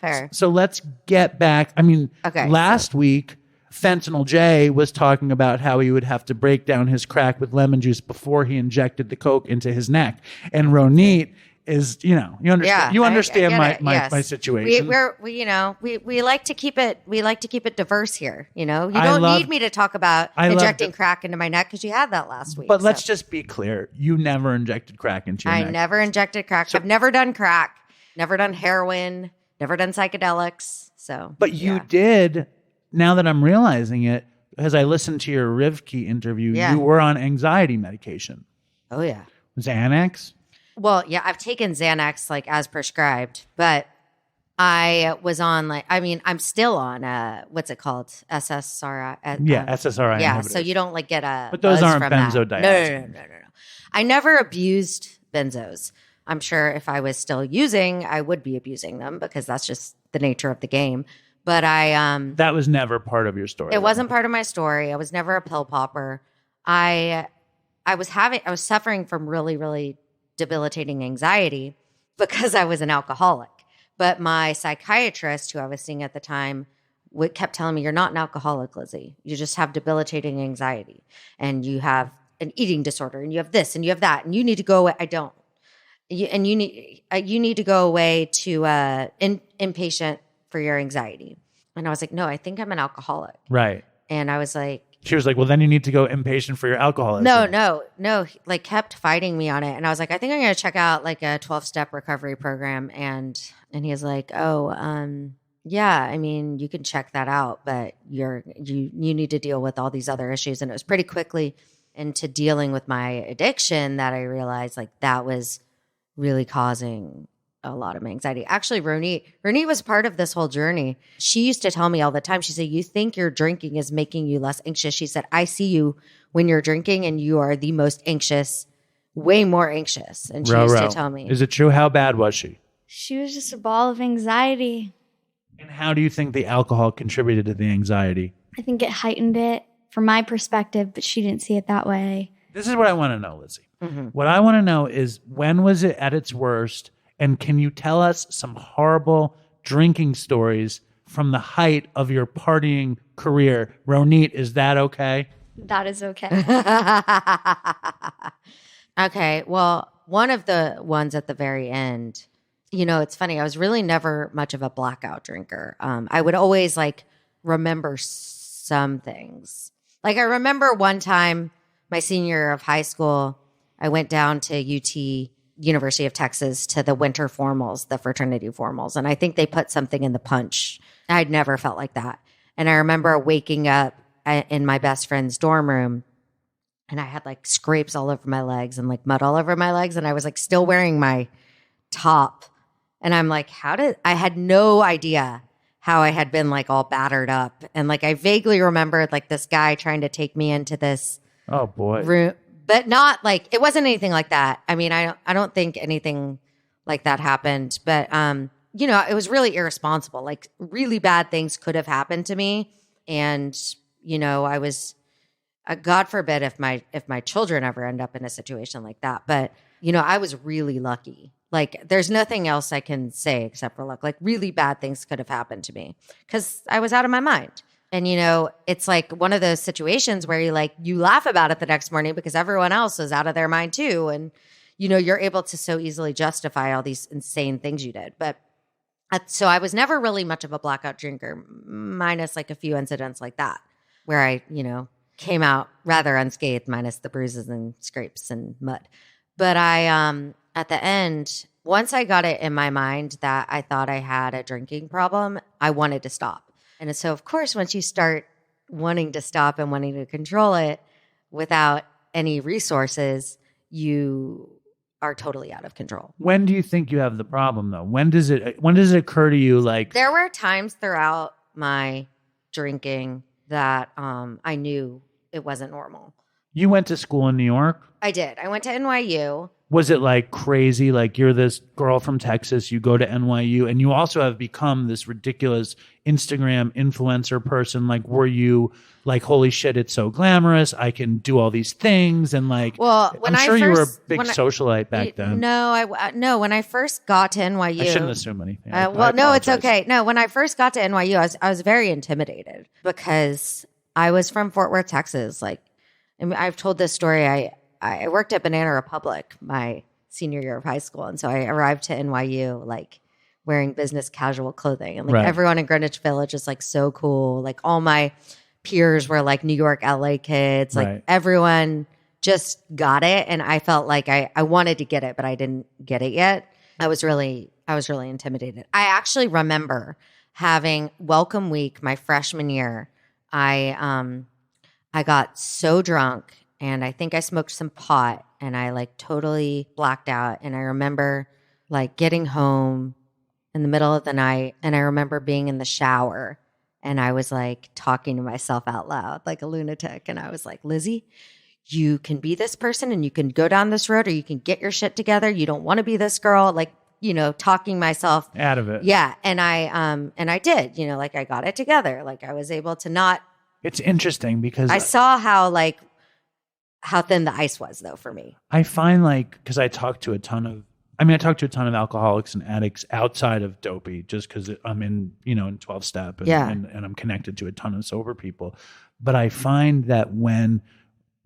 Fair. So let's get back. I mean, last week, Fentanyl J was talking about how he would have to break down his crack with lemon juice before he injected the coke into his neck. And Ronit is, you understand. Yeah, you understand yes. my situation. We like to keep it diverse here. You don't need me to talk about injecting crack into my neck because you had that last week. But let's just be clear: you never injected crack into your neck. I never injected crack. I've never done crack. Never done heroin. Never done psychedelics. So, but you did. Now that I'm realizing it, as I listened to your Rivki interview, you were on anxiety medication. Oh yeah, Xanax. Well, yeah, I've taken Xanax like as prescribed, but I was on I'm still on what's it called? SSRI. SSRI. Yeah, inhibitors. so you don't get a But those aren't from benzodiazepines. No. I never abused benzos. I'm sure if I was still using, I would be abusing them because that's just the nature of the game. But that was never part of your story. It wasn't part of my story. I was never a pill popper. I was suffering from really, really debilitating anxiety because I was an alcoholic. But my psychiatrist, who I was seeing at the time, kept telling me, you're not an alcoholic, Lizzy. You just have debilitating anxiety. And you have an eating disorder. And you have this and you have that. And you need to go away. I don't. You need to go away to inpatient for your anxiety. And I was like, no, I think I'm an alcoholic. Right. And I was like, she was like, well, then you need to go inpatient for your alcoholism. No. He like kept fighting me on it. And I was like, I think I'm going to check out like a 12-step recovery program. And he was like, yeah, I mean, you can check that out, but you need to deal with all these other issues. And it was pretty quickly into dealing with my addiction that I realized like that was really causing a lot of anxiety. Actually, Ronit was part of this whole journey. She used to tell me all the time, she said, you think your drinking is making you less anxious. She said, I see you when you're drinking and you are the most anxious, way more anxious. And she used to tell me. Is it true? How bad was she? She was just a ball of anxiety. And how do you think the alcohol contributed to the anxiety? I think it heightened it from my perspective, but she didn't see it that way. This is what I want to know, Lizzy. Mm-hmm. What I want to know is, when was it at its worst? And can you tell us some horrible drinking stories from the height of your partying career? Ronit, is that okay? That is okay. Okay. Well, one of the ones at the very end, it's funny. I was really never much of a blackout drinker. I would always like remember some things. Like I remember one time, my senior year of high school, I went down to UT, University of Texas, to the winter formals, the fraternity formals. And I think they put something in the punch. I'd never felt like that. And I remember waking up in my best friend's dorm room and I had like scrapes all over my legs and like mud all over my legs. And I was like still wearing my top. And I'm like, I had no idea how I had been like all battered up. And like, I vaguely remembered like this guy trying to take me into this room. But not like, it wasn't anything like that. I mean, I don't think anything like that happened. But, it was really irresponsible. Like really bad things could have happened to me. And, God forbid if my children ever end up in a situation like that. But, I was really lucky. Like there's nothing else I can say except for luck. Like really bad things could have happened to me because I was out of my mind. And, it's like one of those situations where you laugh about it the next morning because everyone else is out of their mind too. And, you're able to so easily justify all these insane things you did. But so I was never really much of a blackout drinker, minus like a few incidents like that where I, came out rather unscathed, minus the bruises and scrapes and mud. But I, at the end, once I got it in my mind that I thought I had a drinking problem, I wanted to stop. And so, of course, once you start wanting to stop and wanting to control it without any resources, you are totally out of control. When do you think you have the problem, though? When does it occur to you, like... There were times throughout my drinking that I knew it wasn't normal. You went to school in New York? I did. I went to NYU. Was it like crazy? Like you're this girl from Texas, you go to NYU, and you also have become this ridiculous Instagram influencer person. Like, were you like, holy shit, it's so glamorous, I can do all these things, and like, well, when I'm sure you were a big socialite back then. No, when I first got to NYU, I shouldn't assume anything. No, it's okay. No, when I first got to NYU, I was very intimidated because I was from Fort Worth, Texas. Like, I mean, I've told this story. I worked at Banana Republic my senior year of high school. And so I arrived to NYU, like wearing business casual clothing. And like everyone in Greenwich Village is like so cool. Like all my peers were like New York, LA kids. Like everyone just got it. And I felt like I wanted to get it, but I didn't get it yet. I was really intimidated. I actually remember having welcome week my freshman year. I got so drunk. And I think I smoked some pot and I like totally blacked out. And I remember like getting home in the middle of the night and I remember being in the shower and I was like talking to myself out loud like a lunatic. And I was like, Lizzy, you can be this person and you can go down this road or you can get your shit together. You don't want to be this girl. Like, you know, talking myself out of it. Yeah. And I did, you know, like I got it together. Like I was able to not. It's interesting because I saw how thin the ice was, though, for me. I find like, because I talk to a ton of alcoholics and addicts outside of Dopey, just because I'm in 12-step and I'm connected to a ton of sober people. But I find that when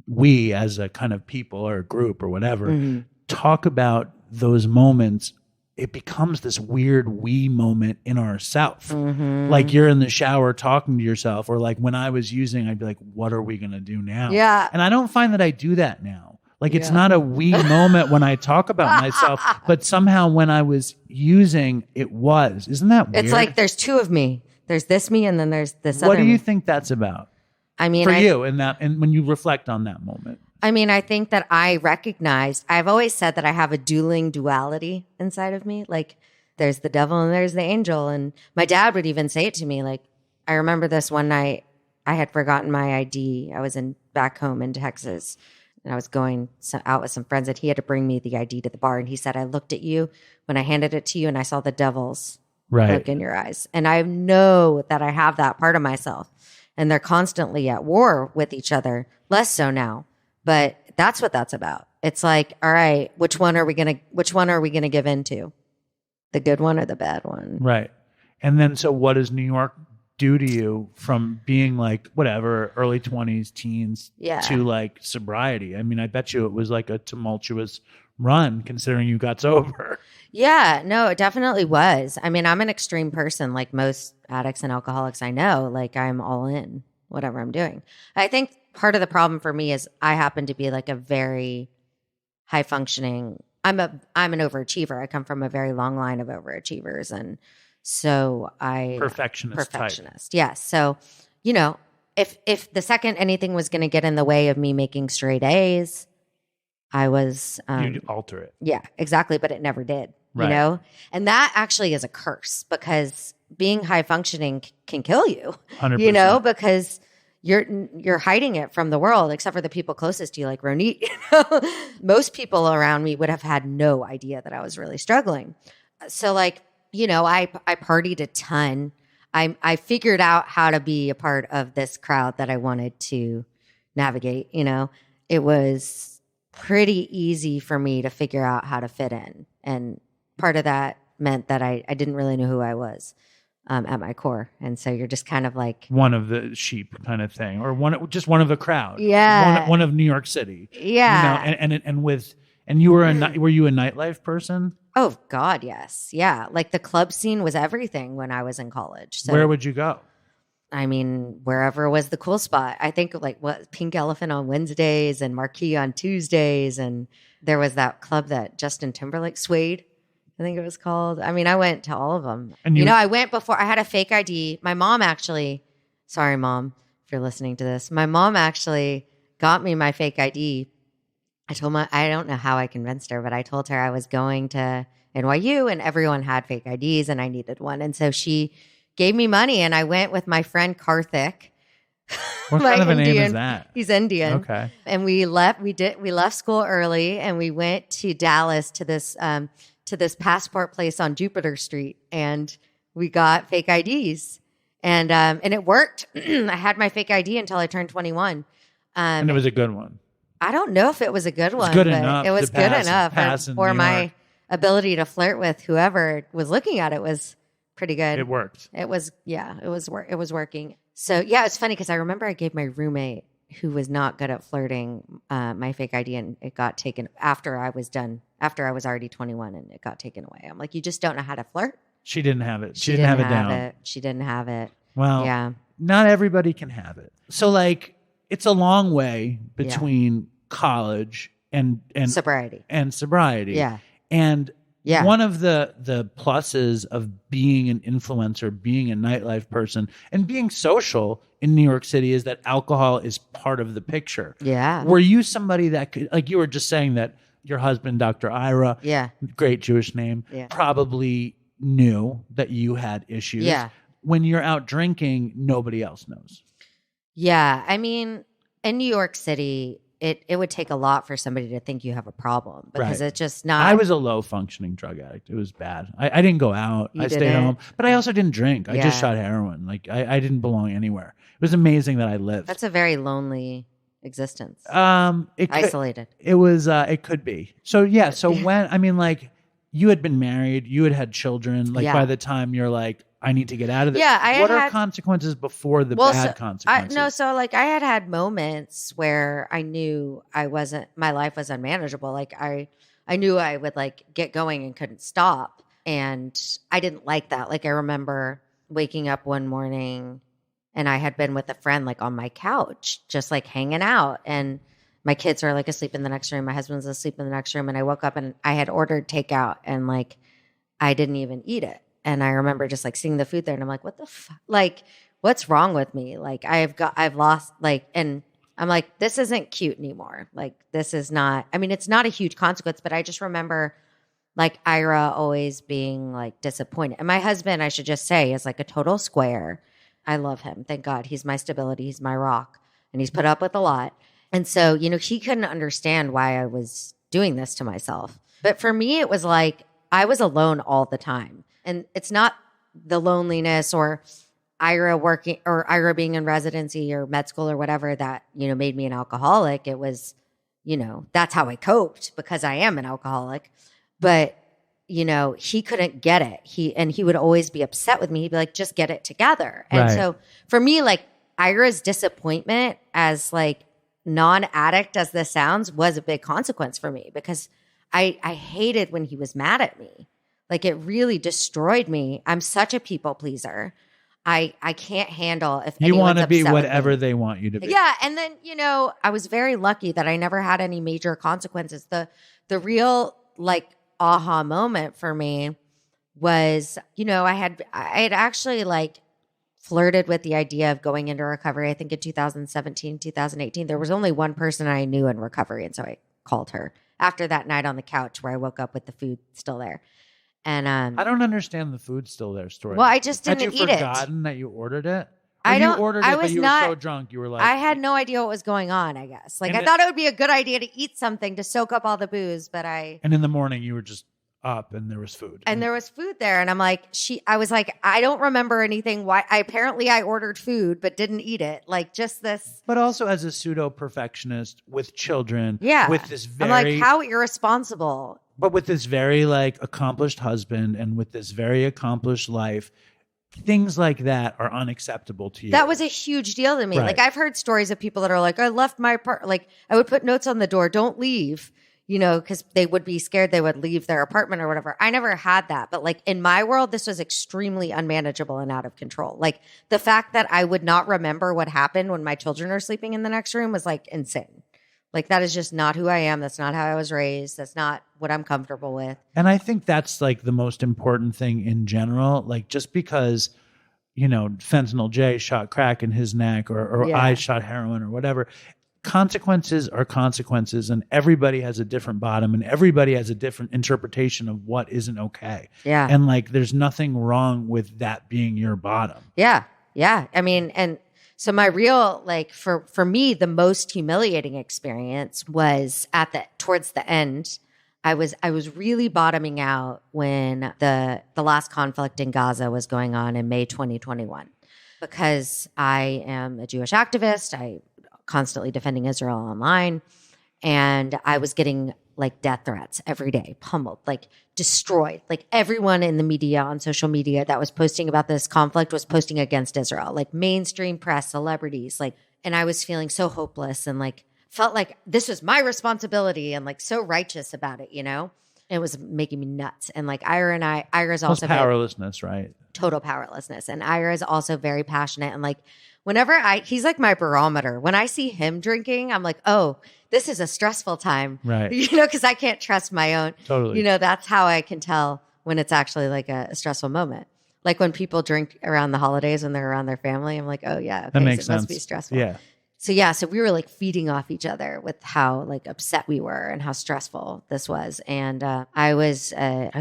we as a kind of people or a group or whatever talk about those moments, it becomes this weird we moment in ourself. Like you're in the shower talking to yourself, or like when I was using, I'd be like, what are we going to do now? Yeah. And I don't find that I do that now. Like it's not a we moment when I talk about myself, but somehow when I was using, it was. Isn't that weird? It's like there's two of me. There's this me and then there's this other What do you me. think that's about? I mean, for you and when you reflect on that moment. I mean, I think that I've always said that I have a duality inside of me. Like there's the devil and there's the angel. And my dad would even say it to me. Like, I remember this one night I had forgotten my ID. I was back home in Texas and I was going out with some friends and he had to bring me the ID to the bar. And he said, I looked at you when I handed it to you and I saw the devil's look in your eyes. And I know that I have that part of myself and they're constantly at war with each other, less so now. But that's what that's about. It's like, all right, which one are we gonna give into? The good one or the bad one? Right. And then so what does New York do to you from being like whatever, early 20s, teens to like sobriety? I mean, I bet you it was like a tumultuous run considering you got sober. Yeah, no, it definitely was. I mean, I'm an extreme person like most addicts and alcoholics I know. Like I'm all in whatever I'm doing. I think part of the problem for me is I happen to be like a very high functioning. I'm an overachiever. I come from a very long line of overachievers, and so perfectionist. Yes. So, you know, if the second anything was going to get in the way of me making straight A's, I was you'd alter it. Yeah, exactly. But it never did. Right. You know, and that actually is a curse because being high functioning can kill you. 100%. You know, because you're hiding it from the world, except for the people closest to you, like Ronit. Most people around me would have had no idea that I was really struggling. So, like, you know, I partied a ton. I figured out how to be a part of this crowd that I wanted to navigate. You know, it was pretty easy for me to figure out how to fit in, and part of that meant that I didn't really know who I was. At my core. And so you're just kind of like one of the sheep kind of thing, or one of the crowd. Yeah. One of New York City. Yeah. You know, and you were were you a nightlife person? Oh God, yes. Yeah. Like the club scene was everything when I was in college. So, where would you go? I mean, wherever was the cool spot. I think like Pink Elephant on Wednesdays and Marquee on Tuesdays. And there was that club that Justin Timberlake swayed. I think it was called. I mean, I went to all of them. And I went before. I had a fake ID. My mom actually, sorry, Mom, if you're listening to this, my mom actually got me my fake ID. I told I don't know how I convinced her, but I told her I was going to NYU and everyone had fake IDs and I needed one. And so she gave me money and I went with my friend Karthik. What kind of a name is that? He's Indian. Okay. And we left school early and we went to Dallas to this passport place on Jupiter Street and we got fake IDs and it worked. I had my fake ID until I turned 21. And it was a good one. I don't know if it was a good one. Good enough. It was good enough for my York. ability to flirt with whoever was looking at it was pretty good. It worked. It was working. So yeah, it's funny because I remember I gave my roommate who was not good at flirting my fake ID and it got taken after I was already 21 and it got taken away. I'm like, you just don't know how to flirt. She didn't have it. She didn't have it down. She didn't have it. Well, yeah. Not everybody can have it. So like, it's a long way between college and sobriety. Yeah. And one of the pluses of being an influencer, being a nightlife person, and being social in New York City is that alcohol is part of the picture. Yeah. Were you somebody that could, like you were just saying that your husband, Dr. Ira, great Jewish name, probably knew that you had issues. Yeah. When you're out drinking, nobody else knows. Yeah. I mean, in New York City, it would take a lot for somebody to think you have a problem because it's just not. I was a low functioning drug addict. It was bad. I didn't go out. I stayed home, but I also didn't drink. I just shot heroin. Like I didn't belong anywhere. It was amazing that I lived. That's a very lonely existence. Isolated. It was, it could be. So yeah. So when, I mean, like you had been married, you had children, like by the time you're like, I need to get out of this. Yeah. What are consequences before the bad consequences? So like I had moments where I knew my life was unmanageable. Like I knew I would like get going and couldn't stop. And I didn't like that. Like I remember waking up one morning and I had been with a friend like on my couch, just like hanging out. And my kids are like asleep in the next room. My husband's asleep in the next room. And I woke up and I had ordered takeout and like I didn't even eat it. And I remember just like seeing the food there and I'm like, what the fuck? Like, what's wrong with me? Like I've lost like, and I'm like, this isn't cute anymore. Like this is not, I mean, it's not a huge consequence, but I just remember like Ira always being like disappointed. And my husband, I should just say, is like a total square. I love him. Thank God. He's my stability. He's my rock. And he's put up with a lot. And so, he couldn't understand why I was doing this to myself. But for me, it was like I was alone all the time. And it's not the loneliness or Ira working or Ira being in residency or med school or whatever that, made me an alcoholic. It was, that's how I coped because I am an alcoholic. But, he couldn't get it. He would always be upset with me. He'd be like, just get it together. And so for me, like Ira's disappointment as like non-addict as this sounds was a big consequence for me because I hated when he was mad at me. Like it really destroyed me. I'm such a people pleaser. I can't handle if you want to be upset whatever they want you to be. Yeah, and then I was very lucky that I never had any major consequences. The real like aha moment for me was I had actually like flirted with the idea of going into recovery. I think in 2017, 2018, there was only one person I knew in recovery, and so I called her after that night on the couch where I woke up with the food still there. And I don't understand the food still there story. Well, I just didn't eat it. Had you forgotten that you ordered it? You ordered it, but you were so drunk you were like, I had no idea what was going on. I guess I thought it would be a good idea to eat something to soak up all the booze, but And in the morning you were just up and there was food. And there was food there, and I'm like, I was like, I don't remember anything. Why? I ordered food but didn't eat it. Like just this. But also as a pseudo perfectionist with children. Yeah. With this I'm like, how irresponsible. But with this very like accomplished husband and with this very accomplished life, things like that are unacceptable to you. That was a huge deal to me. Right. Like I've heard stories of people that are like, I left my apartment. Like I would put notes on the door, don't leave, because they would be scared they would leave their apartment or whatever. I never had that. But like in my world, this was extremely unmanageable and out of control. Like the fact that I would not remember what happened when my children are sleeping in the next room was like insane. Like, that is just not who I am. That's not how I was raised. That's not what I'm comfortable with. And I think that's like the most important thing in general. Like, just because, you know, Fentanyl J shot crack in his neck or I shot heroin or whatever, consequences are consequences, and everybody has a different bottom and everybody has a different interpretation of what isn't okay. Yeah. And like, there's nothing wrong with that being your bottom. Yeah. Yeah. I mean, and so my real, like, for me, the most humiliating experience was towards the end. I was really bottoming out when the last conflict in Gaza was going on in May 2021, because I am a Jewish activist. I constantly defending Israel online, and I was getting like death threats every day, pummeled, like destroyed. Like, everyone in the media, on social media, that was posting about this conflict was posting against Israel, like mainstream press, celebrities, like, and I was feeling so hopeless and like felt like this was my responsibility and like so righteous about it, you know? It was making me nuts. And like Ira's also powerlessness, right? Total powerlessness. And Ira is also very passionate. And like, whenever he's like my barometer. When I see him drinking, I'm like, oh, this is a stressful time. Right. You know, because I can't trust my own. Totally. You know, that's how I can tell when it's actually like a stressful moment. Like when people drink around the holidays when they're around their family, I'm like, oh yeah, okay, that makes so it sense. must be stressful. Yeah. So we were like feeding off each other with how like upset we were and how stressful this was. And I was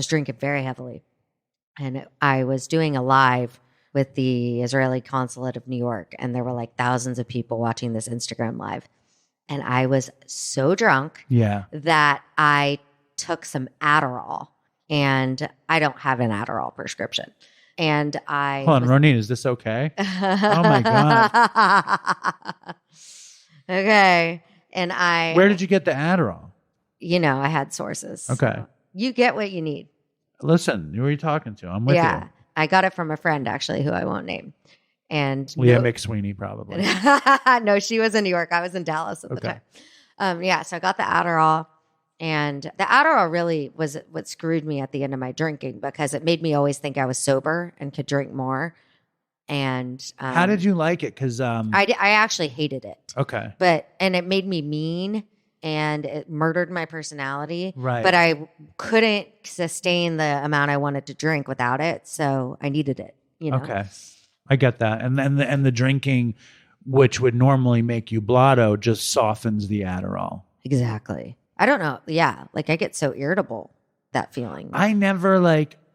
drinking very heavily, and I was doing a live with the Israeli consulate of New York, and there were like thousands of people watching this Instagram live. And I was so drunk that I took some Adderall, and I don't have an Adderall prescription. And I hold on, Ronine, is this okay? Oh my God. Okay. And where did you get the Adderall? You know, I had sources. Okay. So you get what you need. Listen, who are you talking to? I'm with you. I got it from a friend, actually, who I won't name. And Leah McSweeney, probably. No, she was in New York. I was in Dallas at the time. So I got the Adderall. And the Adderall really was what screwed me at the end of my drinking, because it made me always think I was sober and could drink more. And how did you like it? Because I actually hated it. Okay. And it made me mean, and it murdered my personality. Right. But I couldn't sustain the amount I wanted to drink without it, so I needed it. You know. Okay, I get that. And then the drinking, which would normally make you blotto, just softens the Adderall. Exactly. I don't know. Yeah, like I get so irritable, that feeling. I never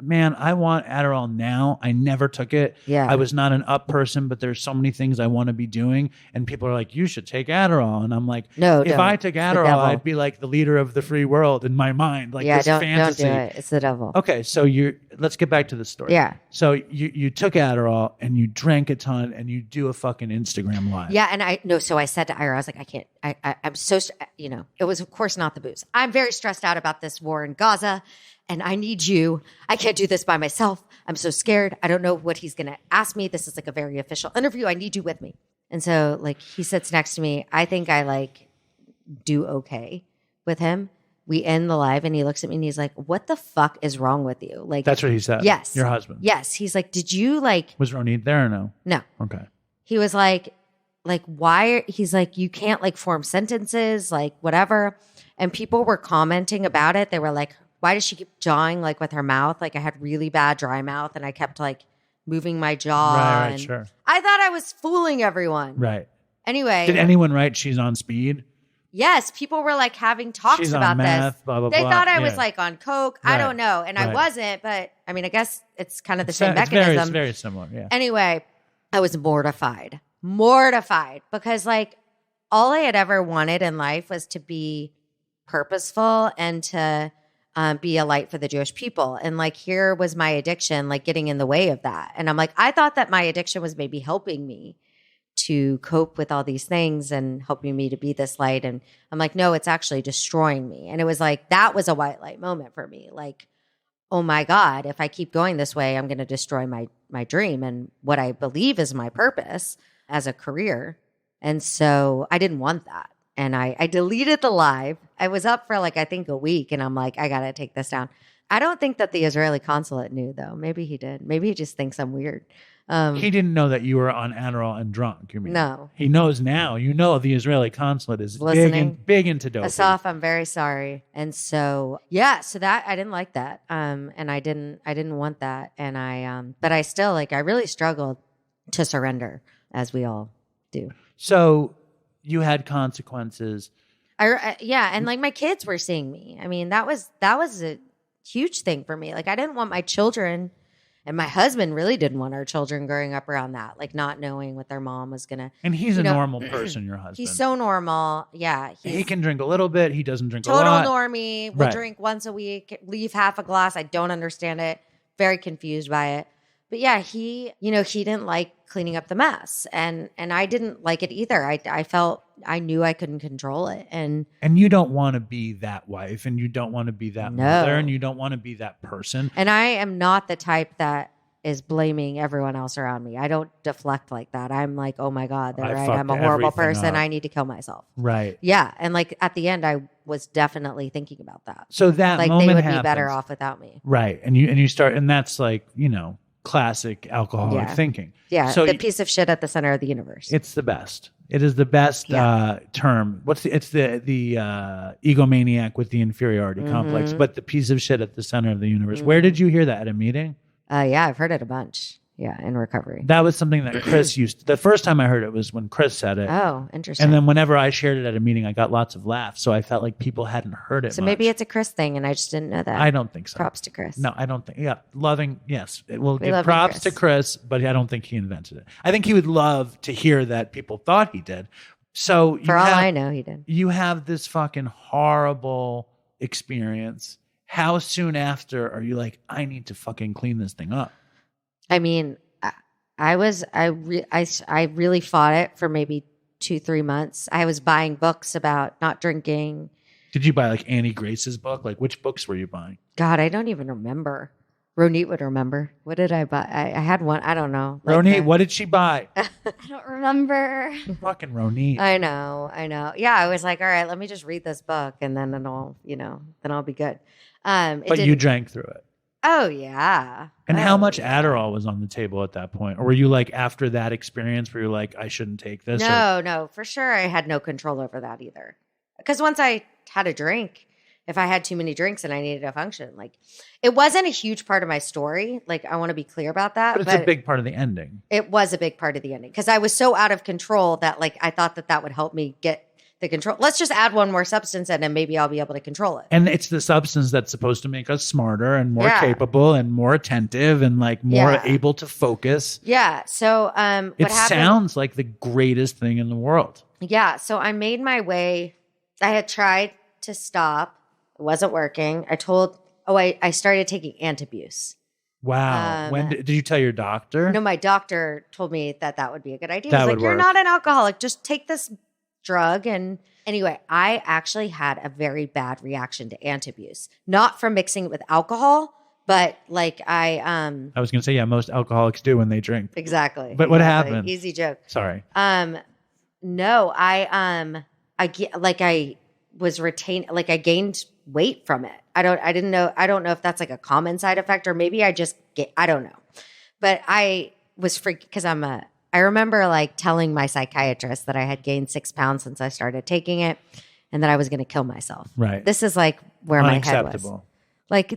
man, I want Adderall now. I never took it. Yeah. I was not an up person, but there's so many things I want to be doing. And people are like, you should take Adderall. And I'm like, no, if I took Adderall, I'd be like the leader of the free world in my mind. Like, this fantasy. Don't do it. It's the devil. Okay. So let's get back to the story. Yeah. So you took Adderall and you drank a ton and you do a fucking Instagram live. Yeah. And so I said to Ira, I was like, I can't, I'm so, you know, it was of course not the booze. I'm very stressed out about this war in Gaza. And I need you. I can't do this by myself. I'm so scared. I don't know what he's going to ask me. This is like a very official interview. I need you with me. And so like he sits next to me. I think I like do okay with him. We end the live and he looks at me and he's like, what the fuck is wrong with you? Like, that's what he said. Yes. Your husband. Yes. He's like, did you like. Was Ronit there or no? No. Okay. He was like, why? He's like, you can't like form sentences, like whatever. And people were commenting about it. They were like, why does she keep jawing like with her mouth? Like I had really bad dry mouth and I kept like moving my jaw. Right, and sure. I thought I was fooling everyone. Right. Anyway. Did anyone write she's on speed? Yes. People were like having talks she's about on meth, this. Blah, blah, they blah. thought I was like on coke. Right. I don't know. And I wasn't, but I mean, I guess it's kind of the same it's mechanism. very similar. Yeah. Anyway, I was mortified because like all I had ever wanted in life was to be purposeful and to be a light for the Jewish people. And like, here was my addiction, like getting in the way of that. And I'm like, I thought that my addiction was maybe helping me to cope with all these things and helping me to be this light. And I'm like, no, it's actually destroying me. And it was like, that was a white light moment for me. Like, oh my God, if I keep going this way, I'm going to destroy my dream and what I believe is my purpose as a career. And so I didn't want that. And I deleted the live. I was up for like, I think a week. And I'm like, I got to take this down. I don't think that the Israeli consulate knew though. Maybe he did. Maybe he just thinks I'm weird. He didn't know that you were on Adderall and drunk. You mean? No. He knows now. You know the Israeli consulate is Listening. big into dopey. Asaf, I'm very sorry. And so so that I didn't like that. And I didn't want that. And but I still I really struggled to surrender, as we all do. So you had consequences. And my kids were seeing me. I mean, that was a huge thing for me. I didn't want my children. And my husband really didn't want our children growing up around that, not knowing what their mom was going to. And he's a normal person, your husband. He's so normal. Yeah. He can drink a little bit. He doesn't drink a lot. Total normie. Will drink once a week, leave half a glass. I don't understand it. Very confused by it. But yeah, he didn't like cleaning up the mess. And I didn't like it either. I knew I couldn't control it. And you don't want to be that wife, and you don't want to be that mother, and you don't want to be that person. And I am not the type that is blaming everyone else around me. I don't deflect like that. I'm like, oh my God, they're right. I'm a horrible person. Up. I need to kill myself. Right. Yeah. And at the end, I was definitely thinking about that. So that moment they would happens. Be better off without me. Right. And you start, and that's classic alcoholic thinking. Yeah. So the piece of shit at the center of the universe. It's the best. It is the best term. It's the egomaniac with the inferiority complex, but the piece of shit at the center of the universe. Where did you hear that? At a meeting? Yeah, I've heard it a bunch. Yeah, in recovery. That was something that Chris used. The first time I heard it was when Chris said it. Oh, interesting. And then whenever I shared it at a meeting, I got lots of laughs. So I felt like people hadn't heard it. So maybe it's a Chris thing, and I just didn't know that. I don't think so. Props to Chris. No, I don't think. Yeah, loving. Yes, we'll We give love props Chris. to Chris, but I don't think he invented it. I think he would love to hear that people thought he did. So for all I know, he did. You have this fucking horrible experience. How soon after are you like, I need to fucking clean this thing up? I mean, I really fought it for maybe 2-3 months. I was buying books about not drinking. Did you buy Annie Grace's book? Which books were you buying? God, I don't even remember. Ronit would remember. What did I buy? I had one. I don't know. Ronit, what did she buy? I don't remember. Fucking Ronit. I know. Yeah, I was like, all right, let me just read this book, and then it'll, then I'll be good. But you drank through it. Oh yeah. And how much Adderall was on the table at that point? Or were you after that experience where you're like, I shouldn't take this? No, for sure. I had no control over that either. Because once I had a drink, if I had too many drinks and I needed to function, it wasn't a huge part of my story. I want to be clear about that. But it's a big part of the ending. It was a big part of the ending because I was so out of control that I thought that would help me get the control. Let's just add one more substance in and maybe I'll be able to control it. And it's the substance that's supposed to make us smarter and more capable and more attentive and more able to focus. Yeah. So it sounds like the greatest thing in the world. Yeah. So I made my way. I had tried to stop. It wasn't working. I started taking antabuse. Wow. When did you tell your doctor? No, my doctor told me that would be a good idea. That He's would like, you're work. not an alcoholic. Just take this drug. And anyway, I actually had a very bad reaction to antabuse, not from mixing it with alcohol, but I was going to say, yeah, most alcoholics do when they drink. Exactly. But what happened? Easy joke. Sorry. No, I was retained, I gained weight from it. I don't know if that's a common side effect or maybe I don't know. But I was freaked because I remember telling my psychiatrist that I had gained 6 pounds since I started taking it and that I was going to kill myself. Right. This is where my head was.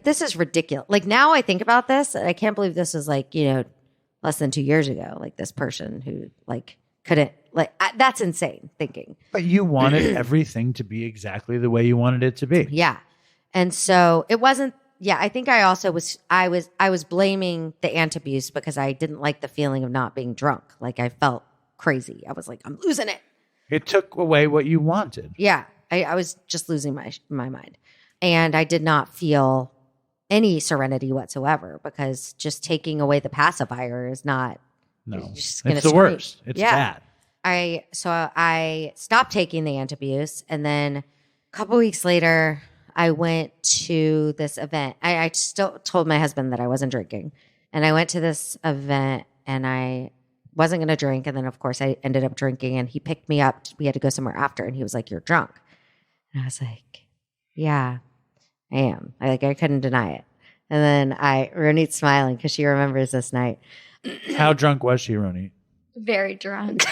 This is ridiculous. Now I think about this, I can't believe this was less than 2 years ago. This person who couldn't, that's insane thinking. But you wanted everything to be exactly the way you wanted it to be. Yeah. And so it wasn't, I think I also I was blaming the antabuse because I didn't like the feeling of not being drunk. I felt crazy. I was I'm losing it. It took away what you wanted. Yeah. I was just losing my mind. And I did not feel any serenity whatsoever because just taking away the pacifier is not. No, it's the worst. It's bad. So I stopped taking the antabuse, and then a couple weeks later, I went to this event. I still told my husband that I wasn't drinking, and I went to this event, and I wasn't going to drink, and then of course I ended up drinking, and he picked me up. We had to go somewhere after, and he was like, "You're drunk," and I was like, "Yeah, I am." I couldn't deny it. And then Ronit's smiling because she remembers this night. How drunk was she, Ronit? Very drunk.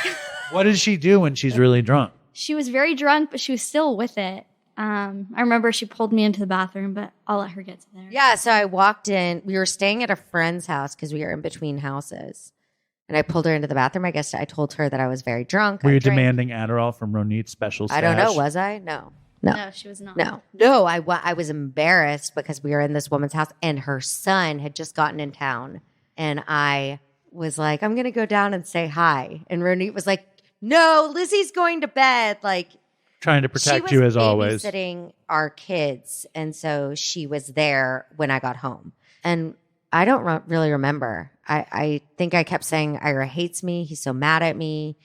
What does she do when she's really drunk? She was very drunk, but she was still with it. I remember she pulled me into the bathroom, but I'll let her get to there. Yeah, so I walked in. We were staying at a friend's house because we were in between houses. And I pulled her into the bathroom. I guess I told her that I was very drunk. Were you demanding Adderall from Ronit's special stash? I don't know. Was I? No. No, she was not. No, I was embarrassed because we were in this woman's house and her son had just gotten in town. And I was like, I'm going to go down and say hi. And Ronit was like, no, Lizzie's going to bed. Like, trying to protect you as always. She was babysitting our kids. And so she was there when I got home. And I don't really remember. I think I kept saying Ira hates me. He's so mad at me.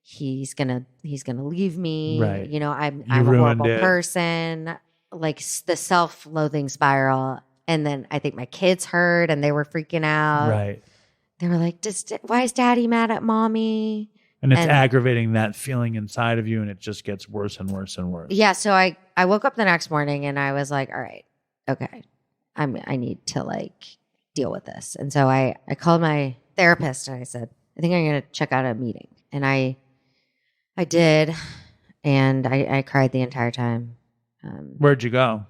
He's gonna leave me. Right. You know, I'm a horrible person. Like the self-loathing spiral. And then I think my kids heard and they were freaking out. Right. They were like, why is Daddy mad at Mommy? And it's aggravating that feeling inside of you, and it just gets worse and worse and worse. Yeah. So I woke up the next morning and I was like, all right, okay, I need to like deal with this. And so I called my therapist and I said, I think I'm going to check out a meeting. And I did. And I cried the entire time. Where'd you go?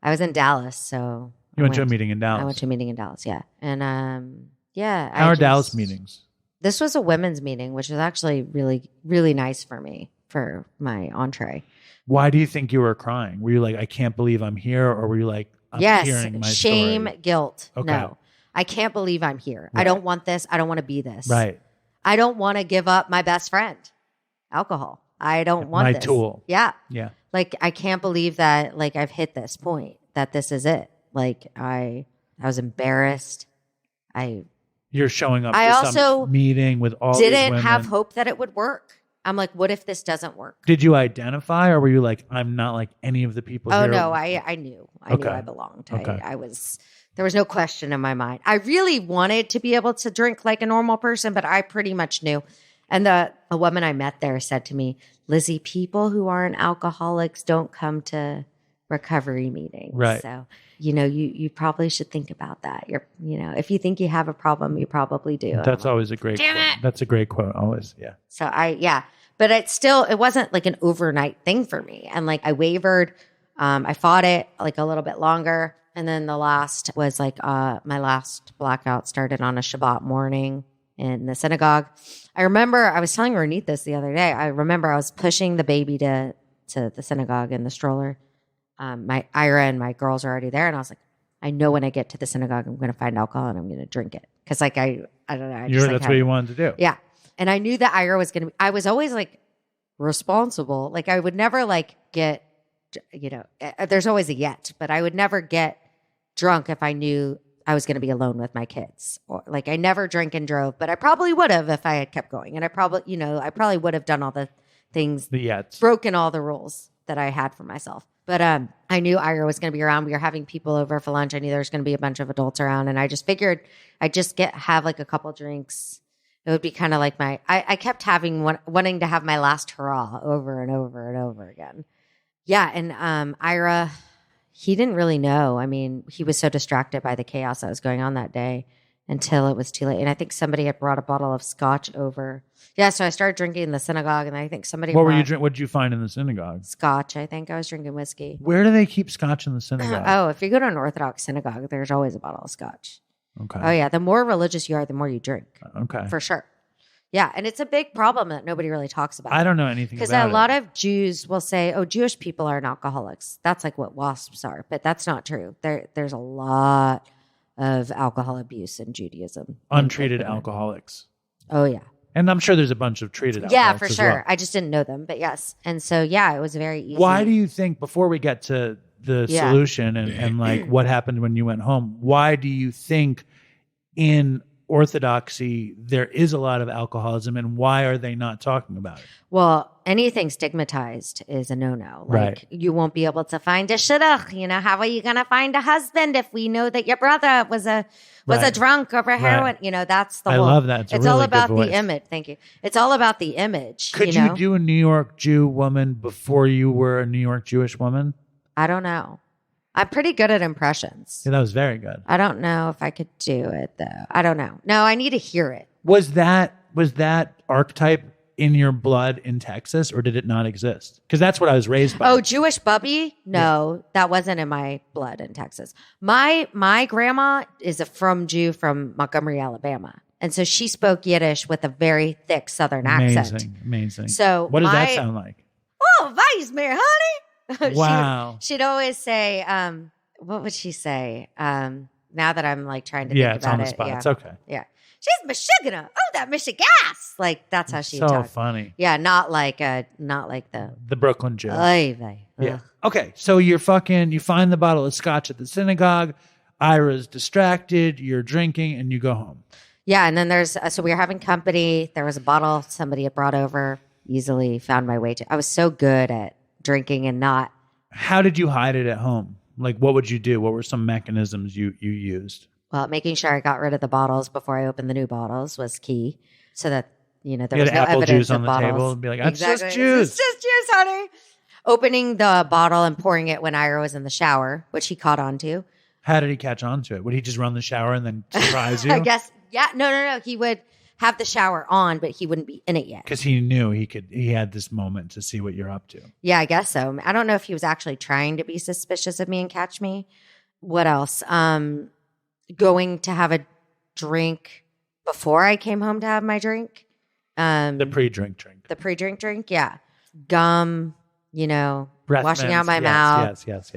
I was in Dallas. So you went to a meeting in Dallas. I went to a meeting in Dallas. Yeah. And yeah. How are Dallas meetings? This was a women's meeting, which was actually really, really nice for me, for my entree. Why do you think you were crying? Were you like, I can't believe I'm here? Or were you like, I'm hearing my shame, story? Guilt. Okay. No, I can't believe I'm here. Right. I don't want this. I don't want to be this. Right. I don't want to give up my best friend, alcohol. I don't want my this. tool. Yeah. Yeah. Like, I can't believe that, like, I've hit this point, that this is it. Like, I was embarrassed. You're showing up I to also some meeting with all these didn't women. have hope that it would work. I'm like, what if this doesn't work? Did you identify, or were you like, I'm not like any of the people here? Oh, no, I knew. I knew I belonged. Okay. There was no question in my mind. I really wanted to be able to drink like a normal person, but I pretty much knew. And a woman I met there said to me, Lizzy, people who aren't alcoholics don't come to recovery meetings. Right. So, you probably should think about that. If you think you have a problem, you probably do. That's always a great quote. That's a great quote, always. Yeah. So but it wasn't like an overnight thing for me. And like I wavered, I fought it like a little bit longer. And then the last was like my last blackout started on a Shabbat morning in the synagogue. I remember I was telling Ronit this the other day. I remember I was pushing the baby to the synagogue in the stroller. My Ira and my girls are already there. And I was like, I know when I get to the synagogue, I'm going to find alcohol and I'm going to drink it. Cause like, I don't know. That's what you wanted to do. Yeah. And I knew that Ira was going to be, I was always like responsible. Like I would never like get, there's always a yet, but I would never get drunk if I knew I was going to be alone with my kids. Or like I never drank and drove, but I probably would have if I had kept going. And I probably would have done all the things, broken all the rules that I had for myself. But I knew Ira was going to be around. We were having people over for lunch. I knew there was going to be a bunch of adults around. And I just figured I'd just have like a couple drinks. It would be kind of like I kept wanting to have my last hurrah over and over and over again. Yeah. And Ira, he didn't really know. I mean, he was so distracted by the chaos that was going on that day until it was too late. And I think somebody had brought a bottle of scotch over. Yeah, so I started drinking in the synagogue, and I think somebody. What were you drinking? What did you find in the synagogue? Scotch. I think I was drinking whiskey. Where do they keep scotch in the synagogue? Oh, if you go to an Orthodox synagogue, there's always a bottle of scotch. Okay. Oh yeah, the more religious you are, the more you drink. Okay. For sure. Yeah, and it's a big problem that nobody really talks about. I don't know anything about it. Because a lot of Jews will say, oh, Jewish people aren't alcoholics. That's like what WASPs are, but that's not true. There's a lot of alcohol abuse in Judaism. Untreated alcoholics. Oh, yeah. And I'm sure there's a bunch of treated alcoholics. Yeah, for sure. Well. I just didn't know them, but yes. And so, yeah, it was very easy. Why do you think, before we get to the solution and like what happened when you went home, why do you think in Orthodoxy there is a lot of alcoholism, and why are they not talking about it? Well, anything stigmatized is a no-no. Like you won't be able to find a shidduch. How are you going to find a husband if we know that your brother was a drunk over heroin? That's the whole. I love that. It's all about the image. Thank you. It's all about the image. Could you do a New York Jew woman before you were a New York Jewish woman? I don't know. I'm pretty good at impressions. Yeah, that was very good. I don't know if I could do it though. I don't know. No, I need to hear it. Was that archetype in your blood in Texas, or did it not exist? Because that's what I was raised by. Oh, Jewish bubby? No, that wasn't in my blood in Texas. My grandma is a Jew from Montgomery, Alabama. And so she spoke Yiddish with a very thick Southern accent. Amazing. So what does that sound like? Oh, vice mayor, honey. Wow. She'd always say, what would she say? Now that I'm like trying to think about it. Yeah, it's on the spot. Yeah. It's okay. Yeah. She's Michigana. Oh, that Michigas. Like that's how she so talked. Funny. Yeah, not like the Brooklyn Jew. Yeah. Okay, so you find the bottle of scotch at the synagogue. Ira's distracted. You're drinking, and you go home. Yeah, and then so we were having company. There was a bottle somebody had brought over. Easily found my way to. I was so good at drinking and not. How did you hide it at home? Like, what would you do? What were some mechanisms you used? Well, making sure I got rid of the bottles before I opened the new bottles was key, so that there was no apple evidence juice on of the bottles. table and be like, "That's exactly. just juice. It's just juice, honey." Opening the bottle and pouring it when Ira was in the shower, which he caught on to. How did he catch on to it? Would he just run the shower and then surprise you? I guess. Yeah. No. He would have the shower on, but he wouldn't be in it yet. Because he knew he had this moment to see what you're up to. Yeah, I guess so. I don't know if he was actually trying to be suspicious of me and catch me. What else? Going to have a drink before I came home to have my drink. The pre-drink drink. The pre-drink drink, yeah. Gum, Breath washing mints. out my mouth. Yes.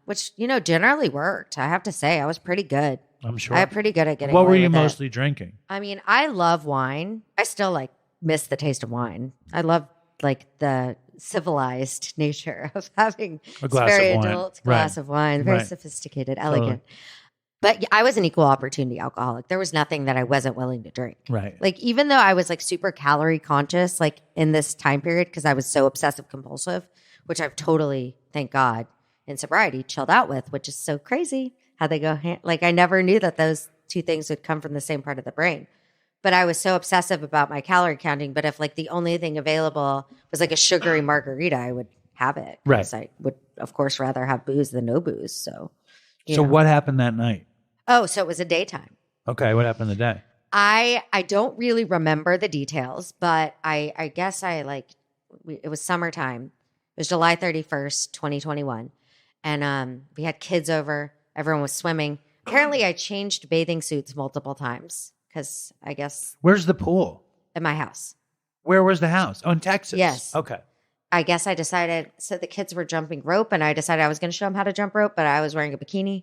Which, generally worked. I have to say, I was pretty good. I'm sure. I'm pretty good at getting What were away you with it. mostly drinking? I mean, I love wine. I still miss the taste of wine. I love the civilized nature of having A glass very of wine. adult glass Right. of wine, very Right. sophisticated, elegant. But I was an equal opportunity alcoholic. There was nothing that I wasn't willing to drink. Right. Even though I was super calorie conscious, in this time period, because I was so obsessive compulsive, which I've totally, thank God, in sobriety chilled out with, which is so crazy how they go hand. I never knew that those two things would come from the same part of the brain. But I was so obsessive about my calorie counting. But if the only thing available was a sugary margarita, I would have it. Right. I would, of course, rather have booze than no booze. So what happened that night? Oh, so it was a daytime. Okay, what happened the day? I don't really remember the details, but I guess it was summertime. It was July 31st, 2021. And we had kids over. Everyone was swimming. Apparently, I changed bathing suits multiple times because I guess. Where's the pool? At my house. Where was the house? Oh, in Texas. Yes. Okay. I guess I decided. So the kids were jumping rope, and I decided I was going to show them how to jump rope, but I was wearing a bikini.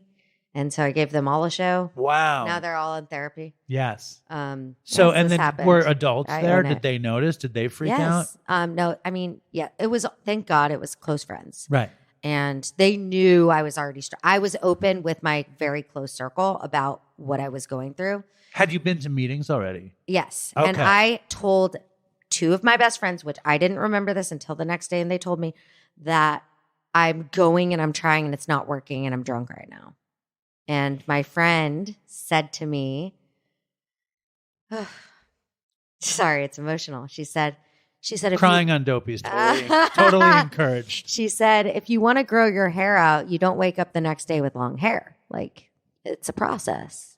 And so I gave them all a show. Wow. Now they're all in therapy. Yes. And then happened. were adults I there? own Did it. they notice? Did they freak out? Yes. No, I mean, yeah, it was, thank God it was close friends. Right. And they knew I was already, I was open with my very close circle about what I was going through. Had you been to meetings already? Yes. Okay. And I told two of my best friends, which I didn't remember this until the next day, and they told me that I'm going and I'm trying and it's not working and I'm drunk right now. And my friend said to me, sorry, it's emotional. She said, Crying on Dopey's totally encouraged. She said, if you want to grow your hair out, you don't wake up the next day with long hair. It's a process.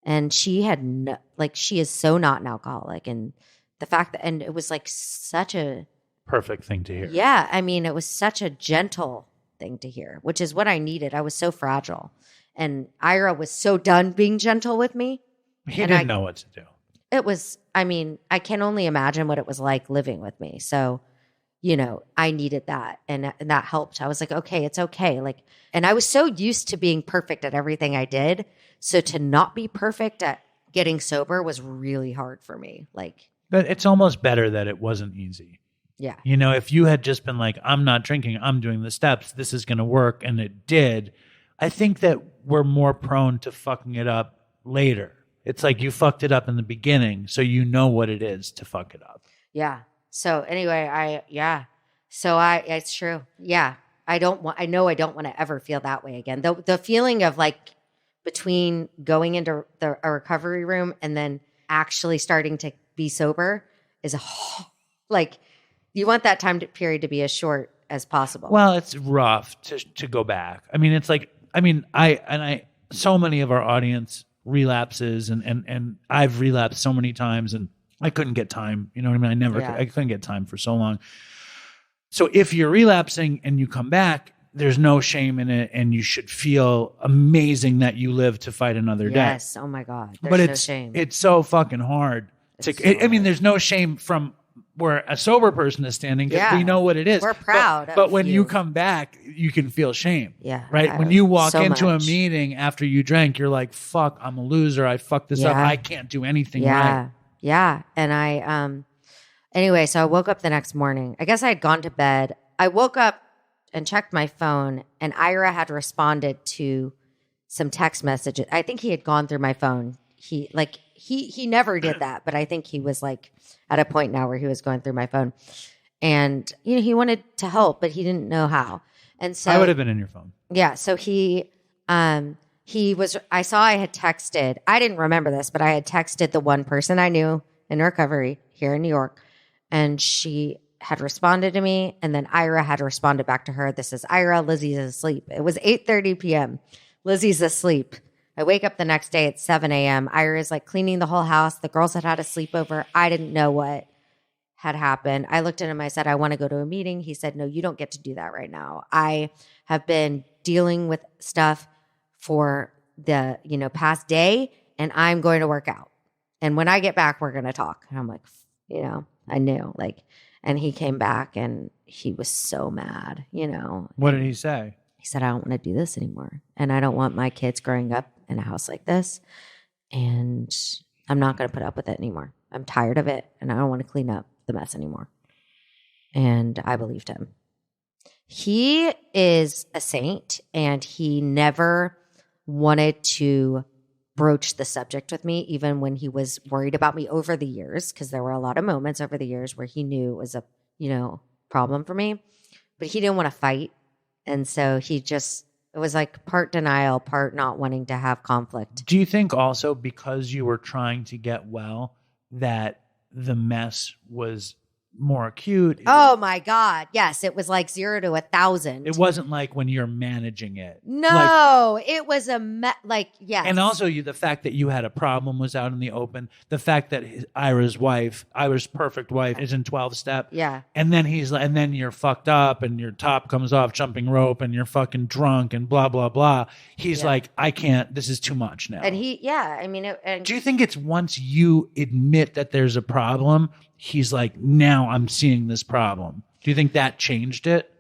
And she had she is so not an alcoholic. And the fact that, and it was such a perfect thing to hear. Yeah. I mean, it was such a gentle thing to hear, which is what I needed. I was so fragile. And Ira was so done being gentle with me. He didn't know what to do. It was, I mean, I can only imagine what it was like living with me. So, I needed that. And that helped. I was like, okay, it's okay. And I was so used to being perfect at everything I did. So to not be perfect at getting sober was really hard for me. But it's almost better that it wasn't easy. Yeah. If you had just been I'm not drinking, I'm doing the steps, this is going to work, and it did, I think that we're more prone to fucking it up later. It's you fucked it up in the beginning, so you know what it is to fuck it up. Yeah. So anyway, it's true. Yeah. I know I don't want to ever feel that way again. The feeling of between going into a recovery room and then actually starting to be sober is you want that time period to be as short as possible. Well, it's rough to go back. I mean, it's like, so many of our audience relapses and I've relapsed so many times and I couldn't get time. You know what I mean? I couldn't get time for so long. So if you're relapsing and you come back, there's no shame in it, and you should feel amazing that you live to fight another day. Yes. Oh my God. There's no shame. It's so fucking hard. I mean, there's no shame from where a sober person is standing because we know what it is. We're proud. But when you come back, you can feel shame. Yeah. Right. When you walk into a meeting after you drank, you're like, fuck, I'm a loser. I fucked this up. I can't do anything right. Yeah. And anyway, so I woke up the next morning. I guess I had gone to bed. I woke up and checked my phone, and Ira had responded to some text messages. I think he had gone through my phone. He never did that, but I think he was like at a point now where he was going through my phone, and he wanted to help, but he didn't know how. And so I would have been in your phone. Yeah. So he was. I saw I had texted. I didn't remember this, but I had texted the one person I knew in recovery here in New York, and she had responded to me, and then Ira had responded back to her. This is Ira. Lizzy's asleep. It was 8:30 p.m. Lizzy's asleep. I wake up the next day at 7 a.m. Ira's like cleaning the whole house. The girls had a sleepover. I didn't know what had happened. I looked at him. I said, I want to go to a meeting. He said, no, you don't get to do that right now. I have been dealing with stuff for the past day, and I'm going to work out. And when I get back, we're going to talk. And I'm like, I knew and he came back and he was so mad, What did he say? He said, I don't want to do this anymore. And I don't want my kids growing up in a house like this. And I'm not going to put up with it anymore. I'm tired of it. And I don't want to clean up the mess anymore. And I believed him. He is a saint, and he never wanted to broach the subject with me, even when he was worried about me over the years, because there were a lot of moments over the years where he knew it was a problem for me, but he didn't want to fight. And so it was like part denial, part not wanting to have conflict. Do you think also because you were trying to get well that the mess was more acute? Oh my God. Yes. It was like 0 to 1,000. It wasn't like when you're managing it. No, it was yes. And also the fact that you had a problem was out in the open. The fact that Ira's perfect wife is in 12-step. Yeah. And then and then you're fucked up and your top comes off jumping rope and you're fucking drunk and blah, blah, blah. He's like, I can't, this is too much now. And do you think it's once you admit that there's a problem, he's like, now I'm seeing this problem? Do you think that changed it?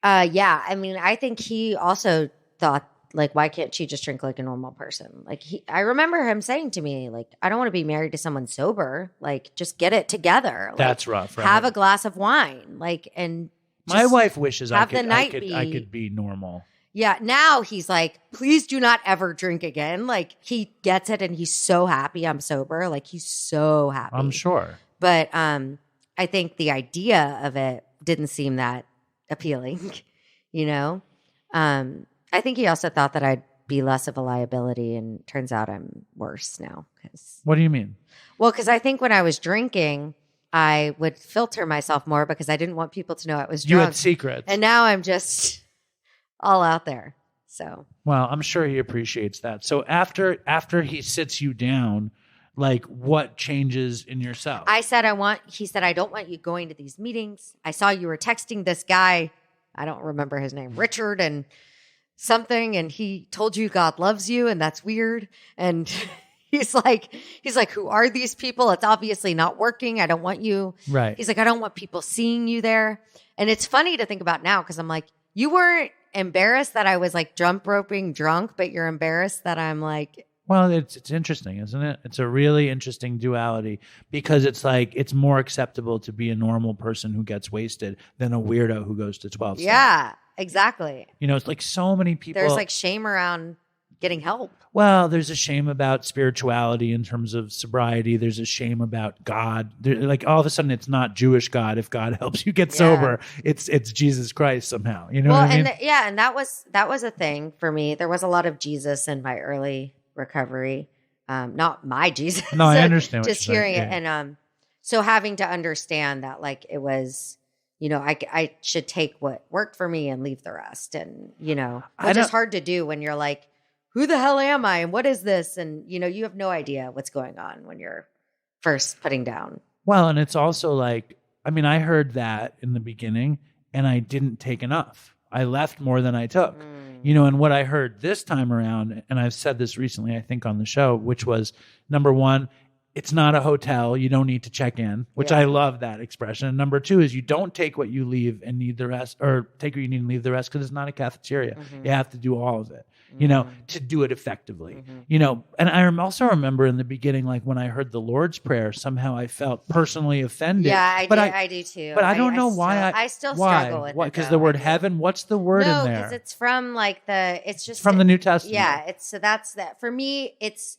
Yeah. I mean, I think he also thought, why can't she just drink like a normal person? I remember him saying to me, I don't want to be married to someone sober. Just get it together. That's rough, right? Have a glass of wine. And my wife wishes I could be normal. Yeah. Now he's like, please do not ever drink again. He gets it, and he's so happy I'm sober. He's so happy. I'm sure. But I think the idea of it didn't seem that appealing, I think he also thought that I'd be less of a liability, and turns out I'm worse now. What do you mean? Well, because I think when I was drinking, I would filter myself more because I didn't want people to know I was drunk. You had secrets. And now I'm just all out there. So. Well, I'm sure he appreciates that. So after he sits you down, what changes in yourself? He said, I don't want you going to these meetings. I saw you were texting this guy. I don't remember his name, Richard and something. And he told you God loves you, and that's weird. And he's like, who are these people? It's obviously not working. I don't want you. Right. He's like, I don't want people seeing you there. And it's funny to think about now, because I'm like, you weren't embarrassed that I was jump roping drunk, but you're embarrassed that I'm Well, it's interesting, isn't it? It's a really interesting duality, because it's it's more acceptable to be a normal person who gets wasted than a weirdo who goes to 12 step. Yeah, exactly. It's so many people. There's shame around getting help. Well, there's a shame about spirituality in terms of sobriety. There's a shame about God. All of a sudden, it's not Jewish God. If God helps you get sober, it's Jesus Christ somehow. You know what I mean? And that was a thing for me. There was a lot of Jesus in my early recovery, not my Jesus. No, I understand. Just hearing it, and so having to understand that it was I should take what worked for me and leave the rest. And, which is hard to do when you're like, who the hell am I? And what is this? And, you have no idea what's going on when you're first putting down. Well, and it's also like, I heard that in the beginning and I didn't take enough. I left more than I took, and what I heard this time around, and I've said this recently, I think on the show, which was number one, it's not a hotel. You don't need to check in, which I love that expression. And number two is you don't take what you leave and need the rest, or take what you need and leave the rest, because it's not a cafeteria. You have to do all of it, to do it effectively, And I also remember in the beginning, like when I heard the Lord's Prayer, somehow I felt personally offended. Yeah, I do too. But I don't know why. I still struggle with it. Because the word heaven, what's the word in there? No, because it's from it's from the New Testament. Yeah, so that's that. For me, it's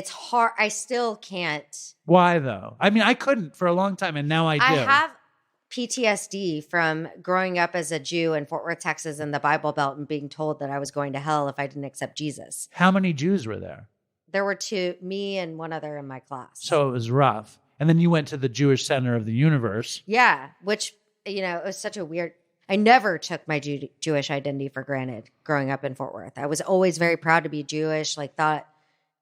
hard. I still can't. Why though? I couldn't for a long time, and now I do. I have PTSD from growing up as a Jew in Fort Worth, Texas, in the Bible Belt, and being told that I was going to hell if I didn't accept Jesus. How many Jews were there? There were two, me and one other in my class. So it was rough. And then you went to the Jewish Center of the Universe. Yeah, which, it was such a weird... I never took my Jewish identity for granted growing up in Fort Worth. I was always very proud to be Jewish, thought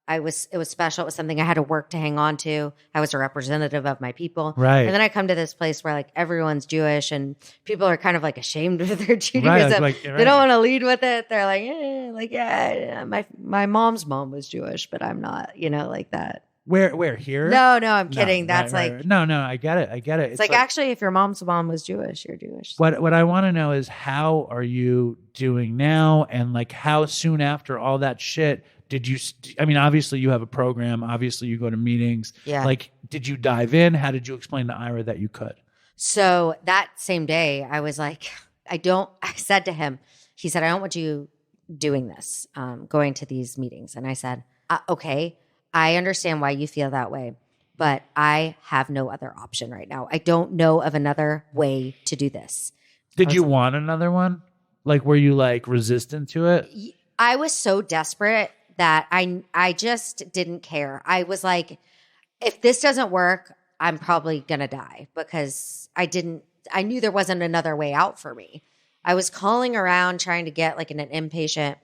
it was special. It was something I had to work to hang on to. I was a representative of my people. Right. And then I come to this place where everyone's Jewish and people are kind of ashamed of their Judaism. Right. They don't want to lead with it. They're like, my mom's mom was Jewish, but I'm not, like that. Where here? No, I'm kidding. That's right. No, I get it. It's like actually, if your mom's mom was Jewish, you're Jewish. What I want to know is how are you doing now, and how soon after all that shit did you? Obviously you have a program. Obviously you go to meetings. Yeah. Did you dive in? How did you explain to Ira that you could? So that same day, I was like, I said to him, he said, I don't want you doing this, going to these meetings, and I said, okay. I understand why you feel that way, but I have no other option right now. I don't know of another way to do this. Did you want another one? Were you resistant to it? I was so desperate that I just didn't care. I was like, if this doesn't work, I'm probably going to die, because I knew there wasn't another way out for me. I was calling around trying to get an inpatient,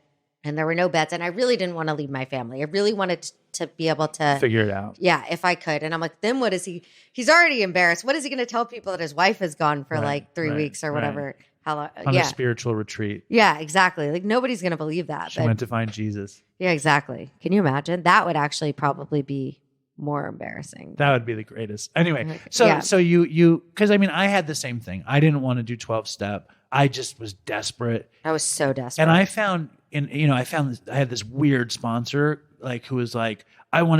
and there were no beds, and I really didn't want to leave my family. I really wanted to be able to figure it out. Yeah, if I could. And I'm like, then what is he's already embarrassed. What is he going to tell people that his wife is gone for 3 weeks or whatever? Right. How long? On a spiritual retreat. Yeah, exactly. Nobody's going to believe that. She went to find Jesus. Yeah, exactly. Can you imagine? That would actually probably be more embarrassing. That would be the greatest. Anyway, so you because I had the same thing. I didn't want to do 12-step. I just was desperate. I was so desperate. And I found I had this weird sponsor who was like,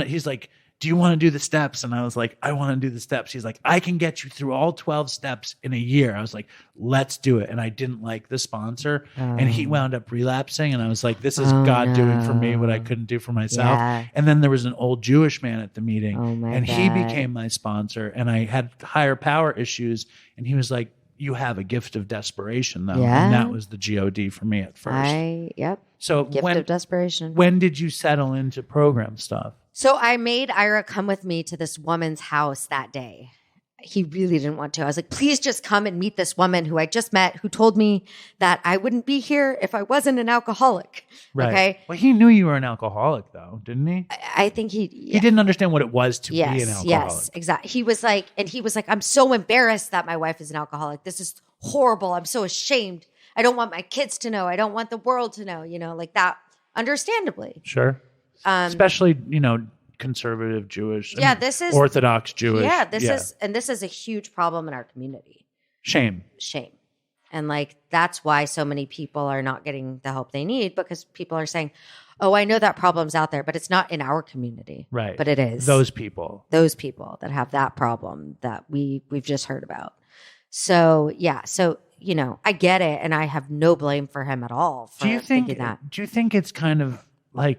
he's like, do you want to do the steps? And I was like, I want to do the steps. He's like, I can get you through all 12 steps in a year. I was like, let's do it. And I didn't like the sponsor, and he wound up relapsing. And I was like, this is God doing for me what I couldn't do for myself. Yeah. And then there was an old Jewish man at the meeting, and he became my sponsor, and I had higher power issues. And he was like, you have a gift of desperation, though. Yeah. And that was the GOD for me at first. So gift of desperation. When did you settle into program stuff? So I made Ira come with me to this woman's house that day. He really didn't want to. I was like, please just come and meet this woman who I just met, who told me that I wouldn't be here if I wasn't an alcoholic. Right. Okay. Well, he knew you were an alcoholic, though, didn't he? I think he didn't understand what it was to be an alcoholic. Yes, exactly. He was like, I'm so embarrassed that my wife is an alcoholic. This is horrible. I'm so ashamed. I don't want my kids to know. I don't want the world to know, that, understandably. Sure. Especially, conservative Jewish. This is Orthodox Jewish. Yeah, this is a huge problem in our community. Shame. And that's why so many people are not getting the help they need, because people are saying, oh, I know that problem's out there, but it's not in our community. Right. But it is. Those people that have that problem that we've just heard about. So, I get it, and I have no blame for him at all for thinking that. Do you think it's kind of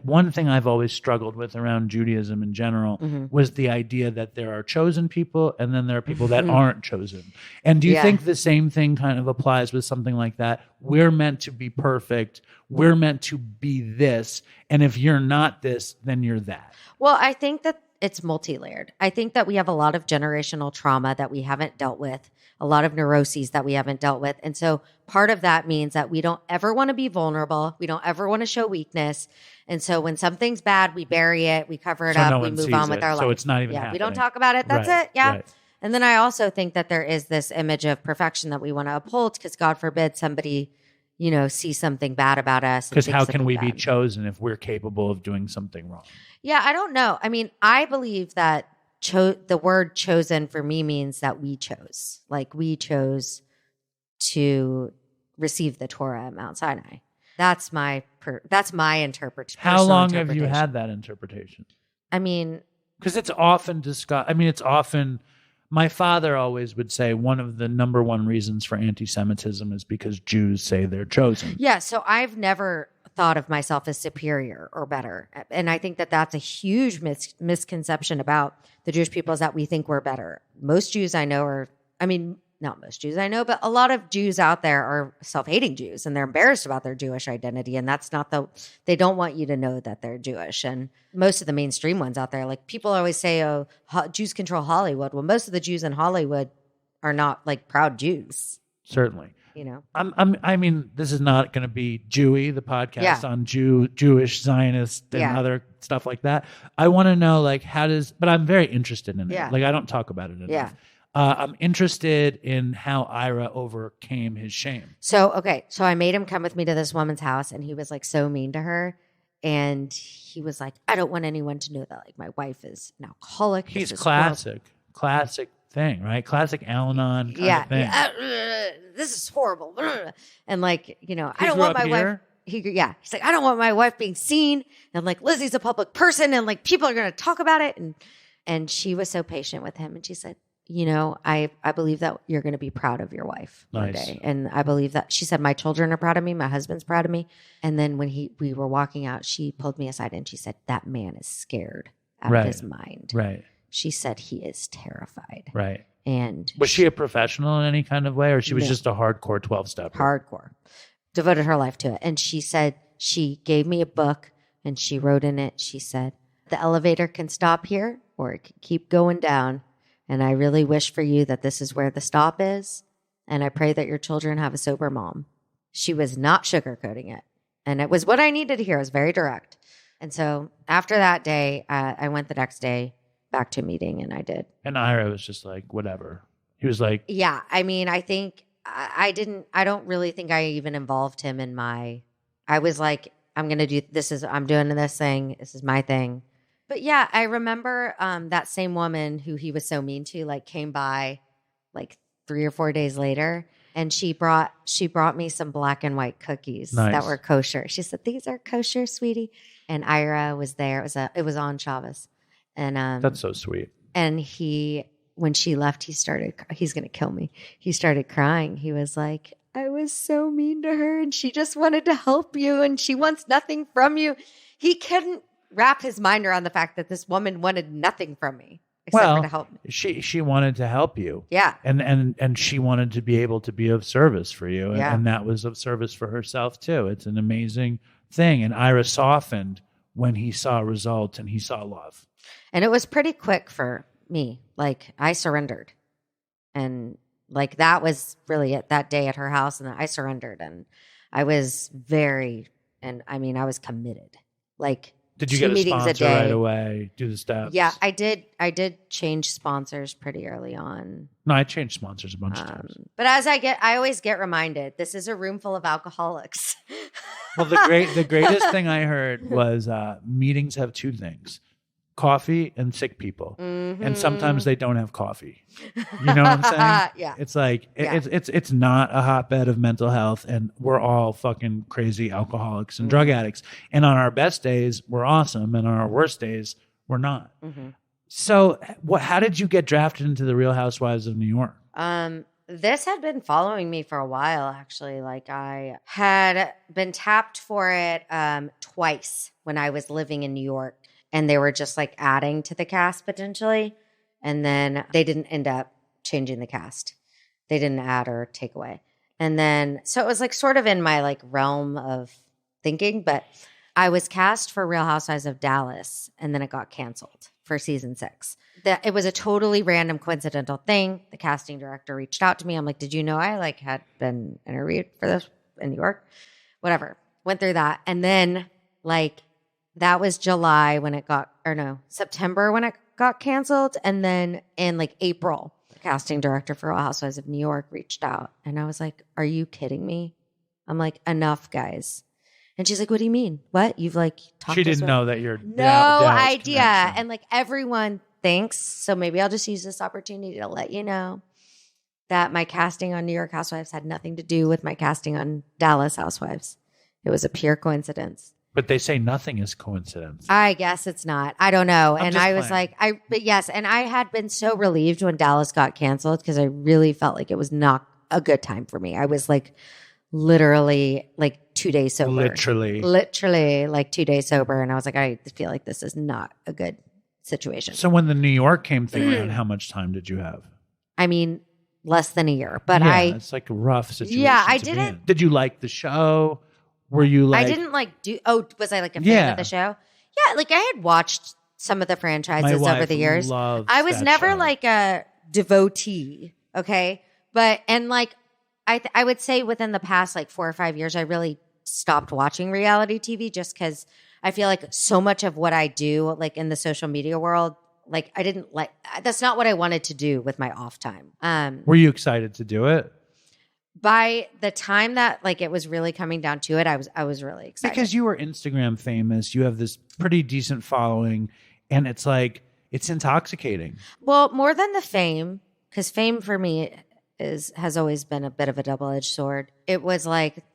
one thing I've always struggled with around Judaism in general was the idea that there are chosen people and then there are people that aren't chosen. And do you think the same thing kind of applies with something like that? We're meant to be perfect. We're meant to be this. And if you're not this, then you're that. Well, I think that it's multi-layered. I think that we have a lot of generational trauma that we haven't dealt with, a lot of neuroses that we haven't dealt with. And so part of that means that we don't ever want to be vulnerable. We don't ever want to show weakness. And so when something's bad, we bury it, we cover it up, we move on with our life. So it's not even happening. happening. We don't talk about it. That's it. Yeah. Right. And then I also think that there is this image of perfection that we want to uphold because God forbid somebody, see something bad about us. Because how can we be chosen if we're capable of doing something wrong? Yeah, I don't know. I mean, I believe that the word chosen for me means that we chose. Like we chose to receive the Torah at Mount Sinai. That's my interpretation. How long have you had that interpretation? I mean, because it's often discussed. I mean, it's often. My father always would say one of the number one reasons for anti-Semitism is because Jews say they're chosen. Yeah, so I've never thought of myself as superior or better. And I think that that's a huge misconception about the Jewish people is that we think we're better. Most Jews I know not most Jews I know, but a lot of Jews out there are self-hating Jews and they're embarrassed about their Jewish identity. And that's not they don't want you to know that they're Jewish. And most of the mainstream ones out there, like people always say, oh, Jews control Hollywood. Well, most of the Jews in Hollywood are not like proud Jews. Certainly. I mean, this is not going to be Jewy, the podcast on Jewish Zionist and other stuff like that. I want to know but I'm very interested in it. Like I don't talk about it enough. Yeah. I'm interested in how Ira overcame his shame. So I made him come with me to this woman's house and he was like so mean to her. And he was like, I don't want anyone to know that like my wife is an alcoholic. He's classic thing, right? Classic Al-Anon kind of thing. This is horrible. And I don't want my wife. He's like, I don't want my wife being seen. And I'm like, Lizzy's a public person and like people are going to talk about it. And she was so patient with him. And she said, I believe that you're going to be proud of your wife one day. And I believe that she said, my children are proud of me. My husband's proud of me. And then when we were walking out, she pulled me aside and she said, that man is scared out of his mind. Right. She said, he is terrified. Right. And was she a professional in any kind of way or she was just a hardcore 12-stepper? Hardcore. Devoted her life to it. And she said, she gave me a book and she wrote in it, she said, the elevator can stop here or it can keep going down. And I really wish for you that this is where the stop is. And I pray that your children have a sober mom. She was not sugarcoating it. And it was what I needed to hear. It was very direct. And so after that day, I went the next day back to a meeting and I did. And Ira was just like, whatever. He was like. Yeah. I mean, I think I don't really think I even involved him in I was like, I'm doing this thing. This is my thing. But yeah, I remember that same woman who he was so mean to, like came by like 3 or 4 days later, and she brought me some black and white cookies that were kosher. She said, "These are kosher, sweetie." And Ira was there. It was on Shabbos, and that's so sweet. And when she left, he's gonna kill me. He started crying. He was like, "I was so mean to her, and she just wanted to help you, and she wants nothing from you." He couldn't wrap his mind around the fact that this woman wanted nothing from me except for to help me. She wanted to help you. Yeah. And she wanted to be able to be of service for you. Yeah. And that was of service for herself too. It's an amazing thing. And Ira softened when he saw results and he saw love. And it was pretty quick for me. Like I surrendered. And like that was really it that day at her house. And I surrendered and I was I was committed. Like, did you get a sponsor right away? Do the steps? Yeah, I did. I did change sponsors pretty early on. No, I changed sponsors a bunch of times. But I always get reminded, this is a room full of alcoholics. Well, the greatest thing I heard was meetings have two things: coffee and sick people. Mm-hmm. And sometimes they don't have coffee. You know what I'm saying? Yeah. It's like it's not a hotbed of mental health, and we're all fucking crazy alcoholics and drug addicts. And on our best days, we're awesome, and on our worst days, we're not. Mm-hmm. So, how did you get drafted into the Real Housewives of New York? This had been following me for a while, actually. Like I had been tapped for it twice when I was living in New York. And they were just like adding to the cast potentially. And then they didn't end up changing the cast. They didn't add or take away. And then, so it was like sort of in my like realm of thinking, but I was cast for Real Housewives of Dallas and then it got canceled. for season 6. It was a totally random coincidental thing. The casting director reached out to me. I'm like, did you know I like had been interviewed for this in New York? Whatever. Went through that. And then like that was July when it got, or no, September when it got canceled. And then in like April, the casting director for Real Housewives of New York reached out. And I was like, are you kidding me? I'm like, enough, guys. And she's like, what do you mean? What? You've like talked She to didn't know that you're no idea. Connection. And like everyone thinks, so maybe I'll just use this opportunity to let you know that my casting on New York Housewives had nothing to do with my casting on Dallas Housewives. It was a pure coincidence. But they say nothing is coincidence. I guess it's not. I don't know. I'm and just I was playing. like, but yes. And I had been so relieved when Dallas got canceled because I really felt like it was not a good time for me. I was like literally like 2 days sober. Literally like 2 days sober. And I was like, I feel like this is not a good situation. So when the New York came thing around, how much time did you have? I mean, less than a year. But it's like a rough situation. Yeah, I to be didn't. in. Did you like the show? Were you like? I didn't like do. Oh, was I like a fan of the show? Yeah, like I had watched some of the franchises over the years. I was never show. like a devotee. Okay, but and like I would say within the past like 4 or 5 years, I really stopped watching reality TV just because I feel like so much of what I do, like in the social media world, like I didn't like. That's not what I wanted to do with my off time. Were you excited to do it? By the time that like it was really coming down to it, I was really excited. Because you were Instagram famous. You have this pretty decent following, and it's like it's intoxicating. Well, more than the fame, because fame for me has always been a bit of a double-edged sword. It was like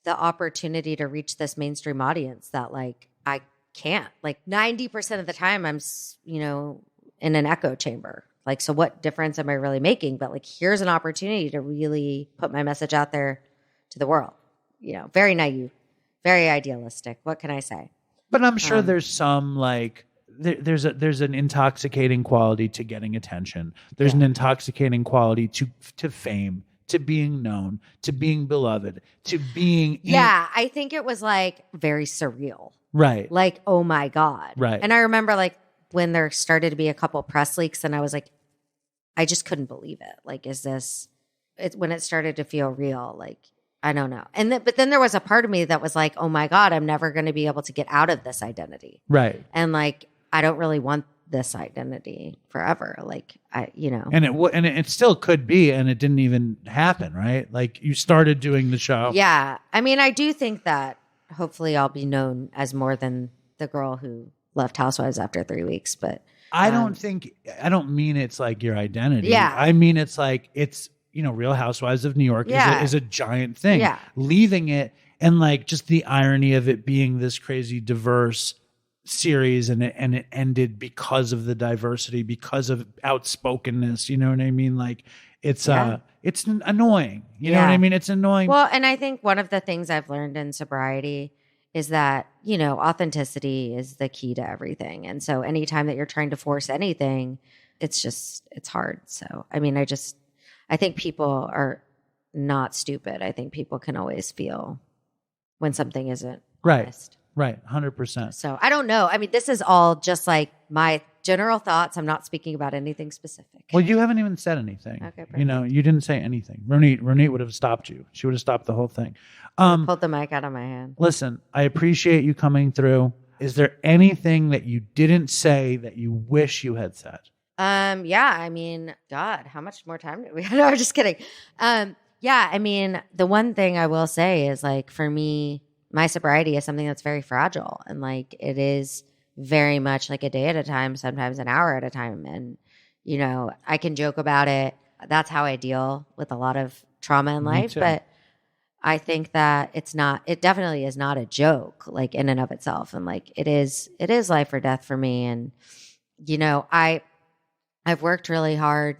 the opportunity to reach this mainstream audience that like I can't. Like 90% of the time I'm, in an echo chamber. Like, so what difference am I really making? But like, here's an opportunity to really put my message out there to the world. Very naive, very idealistic. What can I say? But I'm sure there's some like there's an intoxicating quality to getting attention. There's an intoxicating quality to fame, to being known, to being beloved, to being. I think it was like very surreal. Right. Like, oh my God. Right. And I remember like when there started to be a couple press leaks and I was like, I just couldn't believe it. Like, is this when it started to feel real? Like, I don't know. But then there was a part of me that was like, oh my God, I'm never going to be able to get out of this identity. Right. And like, I don't really want this identity forever. Like, And it still could be, and it didn't even happen, right? Like you started doing the show. Yeah. I mean, I do think that hopefully I'll be known as more than the girl who left Housewives after 3 weeks, but I don't mean it's like your identity. Yeah. I mean, it's like, it's, Real Housewives of New York is a giant thing. Yeah. Leaving it and like just the irony of it being this crazy diverse series and it ended because of the diversity, because of outspokenness. You know what I mean? Like it's annoying. You know what I mean? It's annoying. Well, and I think one of the things I've learned in sobriety is that, authenticity is the key to everything. And so anytime that you're trying to force anything, it's hard. So, I mean, I think people are not stupid. I think people can always feel when something isn't honest. Right. 100%. So I don't know. I mean, this is all just like my general thoughts. I'm not speaking about anything specific. Well, you haven't even said anything. Okay, perfect. You didn't say anything. Ronit would have stopped you. She would have stopped the whole thing. Pulled the mic out of my hand. Listen, I appreciate you coming through. Is there anything that you didn't say that you wish you had said? Yeah, I mean, God, how much more time do we have? No, I'm just kidding. Yeah, I mean, the one thing I will say is like, for me, my sobriety is something that's very fragile. And like, it is very much like a day at a time, sometimes an hour at a time. And, I can joke about it. That's how I deal with a lot of trauma in life. But I think that it definitely is not a joke, like in and of itself. And like, it is life or death for me. And, I've worked really hard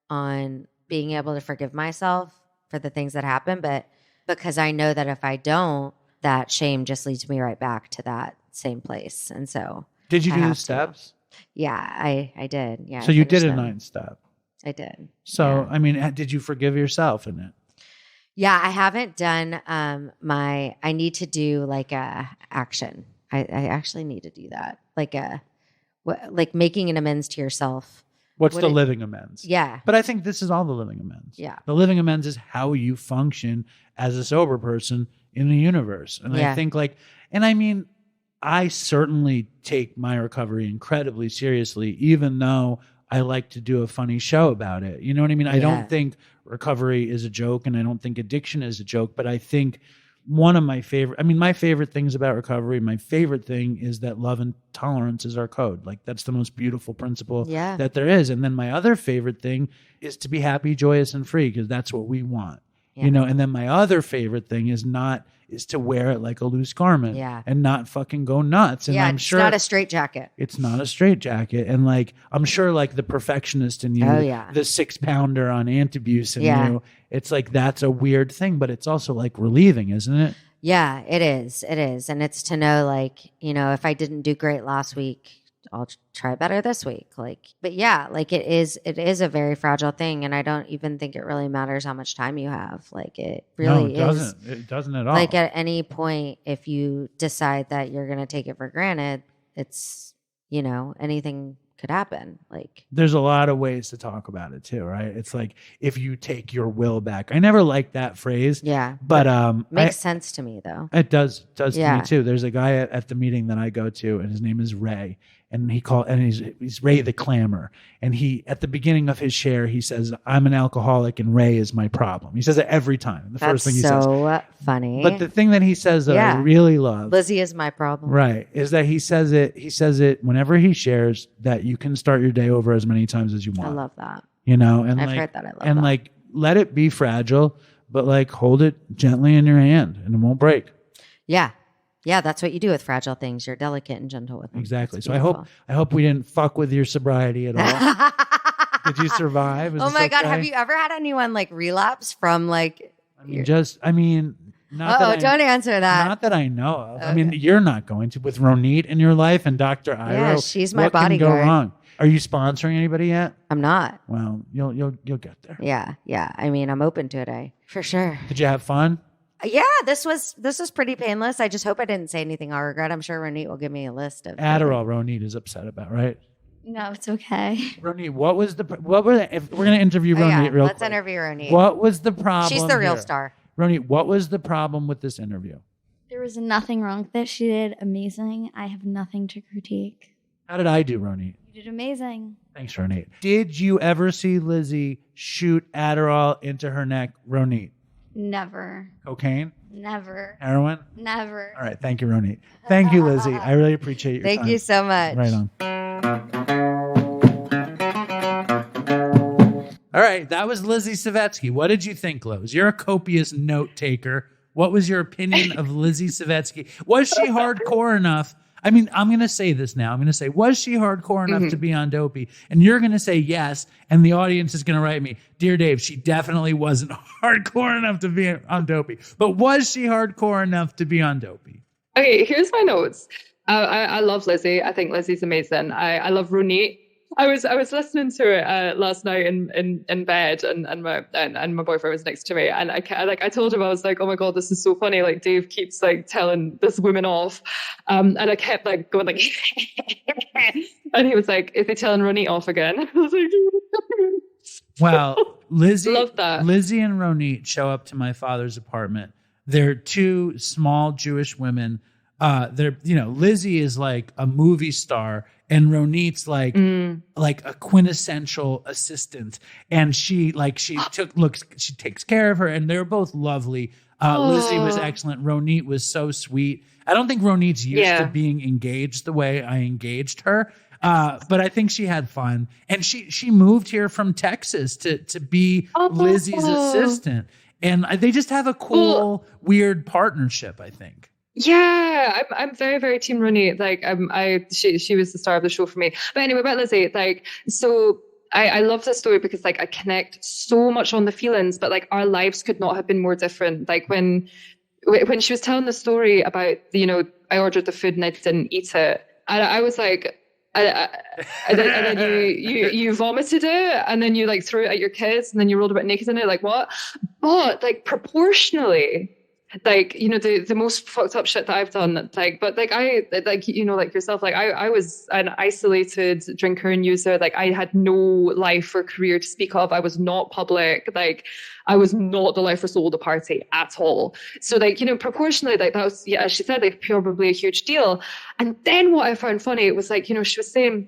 on being able to forgive myself for the things that happen, but because I know that if I don't, that shame just leads me right back to that same place. And so did you do the steps? Yeah, I did. Yeah. So you did a 9-step. I did. So, I mean, did you forgive yourself in it? Yeah, I haven't done I need to do like a action. I actually need to do that. Like like making an amends to yourself. What's the living amends? Yeah. But I think this is all the living amends. Yeah. The living amends is how you function as a sober person in the universe. And I think like, and I mean, I certainly take my recovery incredibly seriously, even though I like to do a funny show about it. You know what I mean? I don't think recovery is a joke, and I don't think addiction is a joke, but I think one of my favorite things about recovery, my favorite thing is that love and tolerance is our code. Like that's the most beautiful principle that there is. And then my other favorite thing is to be happy, joyous, and free, because that's what we want. You know, and then my other favorite thing is to wear it like a loose garment and not fucking go nuts. And I'm sure it's not a straitjacket. It's not a straitjacket. And like, I'm sure like the perfectionist in you, the 6-pounder on antabuse in you, it's like, that's a weird thing, but it's also like relieving, isn't it? Yeah, it is. It is. And it's to know like, you know, if I didn't do great last week, I'll try better this week. Like, but yeah, like it is a very fragile thing. And I don't even think it really matters how much time you have. Like it really is. It doesn't at all. Like at any point, if you decide that you're going to take it for granted, it's, you know, anything could happen. Like there's a lot of ways to talk about it too, right? It's like, if you take your will back. I never liked that phrase. Yeah. But makes sense to me though. It does to me too. There's a guy at the meeting that I go to, and his name is Ray. And he's Ray the Clamor. And he, at the beginning of his share, he says, "I'm an alcoholic and Ray is my problem." He says it every time. First thing he says. So funny. But the thing that he says that I really love, Lizzy is my problem. Right, is that he says it whenever he shares, that you can start your day over as many times as you want. I love that. You know, and I've heard that. I love and that. like, let it be fragile, but like hold it gently in your hand and it won't break. Yeah. Yeah, that's what you do with fragile things. You're delicate and gentle with them. Exactly. So I hope we didn't fuck with your sobriety at all. Did you survive? Oh my God. Have you ever had anyone like relapse from like... don't answer that. Not that I know of. Okay. I mean, you're not going to. With Ronit in your life and Dr. Iro, yeah, she's my bodyguard. What can go wrong? Are you sponsoring anybody yet? I'm not. Well, you'll get there. Yeah. Yeah. I mean, I'm open to it. For sure. Did you have fun? Yeah, this was pretty painless. I just hope I didn't say anything I'll regret. I'm sure Ronit will give me a list of Adderall. Ronit is upset about, right? No, it's okay. Ronit, if we're gonna interview Ronit real let's quick. Interview Ronit. What was the problem? She's the real star. Ronit, what was the problem with this interview? There was nothing wrong with it. She did amazing. I have nothing to critique. How did I do, Ronit? You did amazing. Thanks, Ronit. Did you ever see Lizzy shoot Adderall into her neck, Ronit? Never. Cocaine? Never. Heroin? Never. All right. Thank you, Ronit. Thank you, Lizzy. I really appreciate your Thank time. you so much. Right on. All right. That was Lizzy Savetsky. What did you think, Lowe's? You're a copious note taker. What was your opinion of Lizzy Savetsky? Was she hardcore enough? I mean, I'm going to say this now. I'm going to say, was she hardcore enough to be on Dopey? And you're going to say yes. And the audience is going to write me, "Dear Dave, she definitely wasn't hardcore enough to be on Dopey." But was she hardcore enough to be on Dopey? Okay, here's my notes. I love Lizzy. I think Lizzy's amazing. I love Ronit. I was listening to it last night in bed, and my boyfriend was next to me, and I told him, I was like, "Oh my God, this is so funny! Like Dave keeps like telling this woman off," and I kept like going like, and he was like, "Is he telling Ronit off again?" I was like, Well, Lizzy, love that. Lizzy and Ronit show up to my father's apartment. They're two small Jewish women. Lizzy is like a movie star, and Ronit's like a quintessential assistant. And she takes care of her, and they're both lovely. Lizzy was excellent. Ronit was so sweet. I don't think Ronit's used to being engaged the way I engaged her. But I think she had fun. And she moved here from Texas to be Lizzy's assistant. And they just have a cool, weird partnership, I think. Yeah, I'm very, very team Ronit. Like, she was the star of the show for me. But anyway, about Lizzy, like, so I love this story because like I connect so much on the feelings, but like our lives could not have been more different. Like when she was telling the story about, I ordered the food and I didn't eat it, and I was like, and then you vomited it, and then you like threw it at your kids, and then you rolled about naked in it. Like what? But like proportionally, like, you know, the most fucked up shit that I've done, like, but like I, like, you know, like yourself, like I was an isolated drinker and user. Like I had no life or career to speak of. I was not public. Like I was not the life or soul of the party at all. So like, you know, proportionally, like that was, yeah, as she said, like probably a huge deal. And then what I found funny, it was like, you know, she was saying,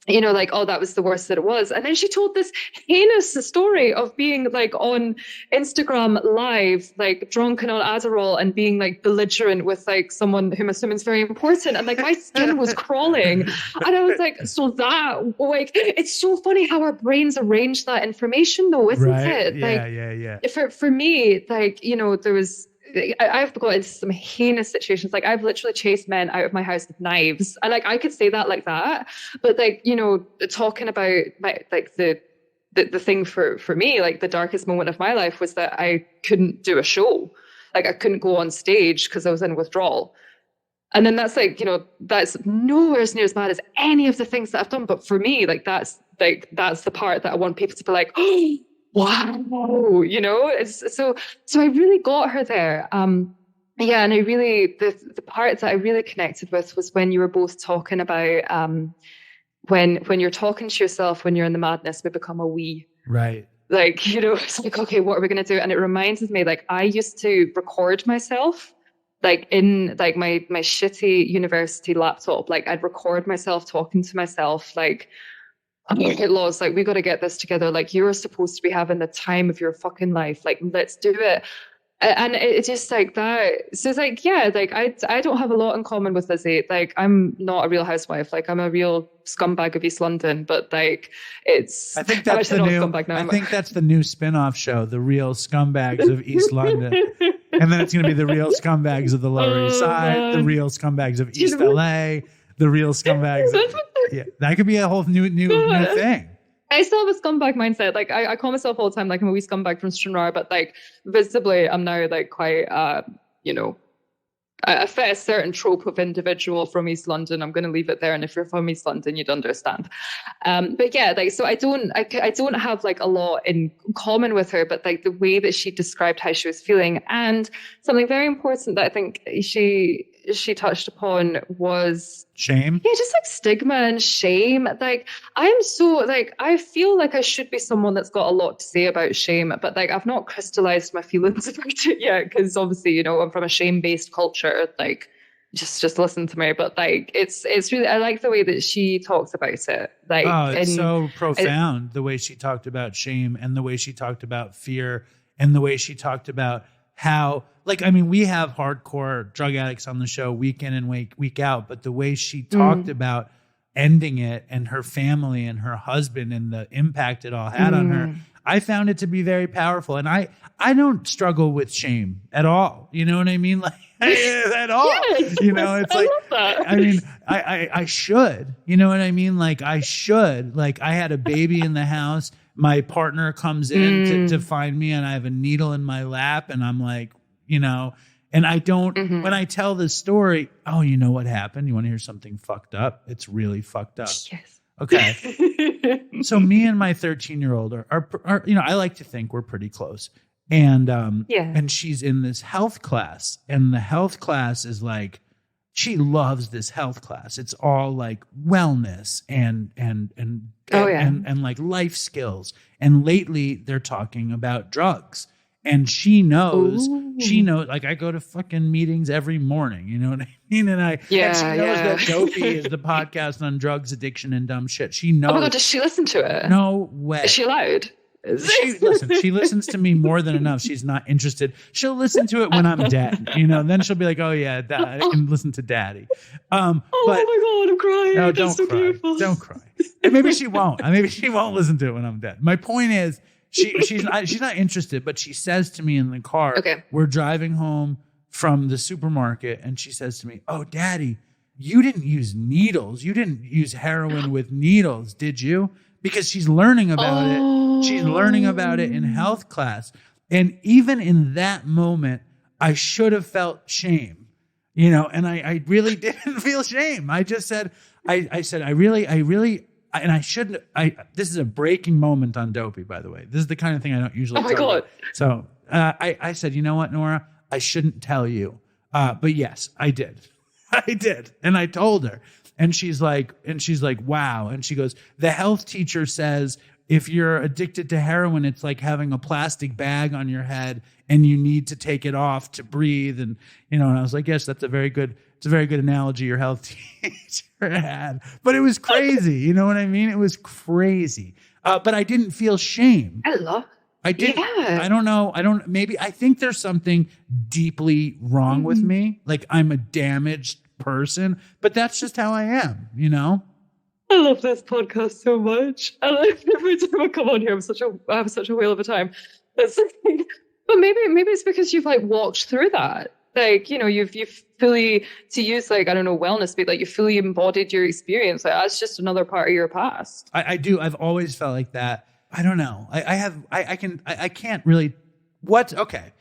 you know, like, oh, that was the worst that it was. And then she told this heinous story of being like on Instagram live, like drunk and on Adderall and being like belligerent with like someone whom I'm assuming is very important. And like my skin was crawling. And I was like, so that, like, it's so funny how our brains arrange that information though, isn't it? Yeah. For me, like, you know, there was, I've got into some heinous situations. Like I've literally chased men out of my house with knives. And like I could say that like that, but like, you know, talking about my, like the thing for me, like the darkest moment of my life was that I couldn't do a show. Like I couldn't go on stage because I was in withdrawal. And then that's like, you know, that's nowhere near as bad as any of the things that I've done. But for me, like that's the part that I want people to be like, oh, wow, you know, it's so I really got her there. Yeah, and I really, the part that I really connected with was when you were both talking about when you're talking to yourself, when you're in the madness, we become a we. Right. Like, you know, it's like, okay, what are we going to do? And it reminds me, like, I used to record myself, like in like my shitty university laptop. Like I'd record myself talking to myself, like, okay, Laws, like, we got to get this together. Like, you're supposed to be having the time of your fucking life. Like, let's do it. And it's just like that. So it's like, yeah, like I don't have a lot in common with Lizzy. Like, I'm not a real housewife. Like, I'm a real scumbag of East London. But like, it's, I think that's the new. I think that's the new spin-off show, The Real Scumbags of East London. And then it's going to be The Real Scumbags of the Lower East Side, The Real Scumbags of East LA, The Real Scumbags. Yeah, that could be a whole new thing. I still have a scumbag mindset. Like I call myself all the time, like I'm a wee scumbag from Stranraer, but like visibly I'm now like quite, you know, I fit a certain trope of individual from East London. I'm going to leave it there. And if you're from East London, you'd understand. But yeah, like, so I don't have like a lot in common with her, but like the way that she described how she was feeling, and something very important that I think she touched upon was shame. Yeah, just like stigma and shame. Like I feel like I should be someone that's got a lot to say about shame, but like I've not crystallized my feelings about it yet, because obviously, you know, I'm from a shame-based culture. Like just listen to me. But like it's really, I like the way that she talks about it. Like, oh, it's so profound, the way she talked about shame and the way she talked about fear and the way she talked about how, like, I mean, we have hardcore drug addicts on the show week in and week out, but the way she talked about ending it and her family and her husband and the impact it all had on her, I found it to be very powerful. And I don't struggle with shame at all. You know what I mean? Like, at all. Yes, you know, it's like, I mean, I should, you know what I mean? Like, I should, like, I had a baby in the house. My partner comes in to find me, and I have a needle in my lap, and I'm like, you know, and I don't, when I tell this story, oh, you know what happened? You want to hear something fucked up? It's really fucked up. Yes. Okay. So me and my 13-year-old are, you know, I like to think we're pretty close. And, and she's in this health class, and the health class is like, she loves this health class. It's all like wellness and like life skills. And lately they're talking about drugs. And she knows, like, I go to fucking meetings every morning, you know what I mean? And she knows that Dopey is the podcast on drugs, addiction, and dumb shit. She knows. Oh my God, does she listen to it? No way. Is she allowed? She listens to me more than enough. She's not interested. She'll listen to it when I'm dead, you know, then she'll be like, oh yeah, I can listen to daddy. Oh my God, I'm crying. No, don't cry. Beautiful. Don't cry. And maybe she won't. Maybe she won't listen to it when I'm dead. My point is, she's not interested, but she says to me in the car, we're driving home from the supermarket, and she says to me, oh, Daddy, you didn't use needles. You didn't use heroin with needles, did you? Because she's learning about it. She's learning about it in health class. And even in that moment, I should have felt shame, you know, and I really didn't feel shame. I just said, I said, I really, and I shouldn't, this is a breaking moment on Dopey, by the way. This is the kind of thing I don't usually Oh my God. So I said, you know what, Nora, I shouldn't tell you. But yes, I did. I did. And I told her. And she's like, wow. And she goes, the health teacher says if you're addicted to heroin, it's like having a plastic bag on your head and you need to take it off to breathe. And, and I was like, yes, it's a very good analogy your health teacher had. But it was crazy. You know what I mean? It was crazy. But I didn't feel shame. I didn't. Yeah. I don't know. I think there's something deeply wrong with me. Like I'm a damaged person, but that's just how I am, I love this podcast so much. Every time I come on here, I have such a whale of a time. But maybe it's because you've like walked through that. Like, you've fully, to use like, I don't know, wellness speak, like you fully embodied your experience. Like that's just another part of your past. I do. I've always felt like that. I don't know. I can't really, okay.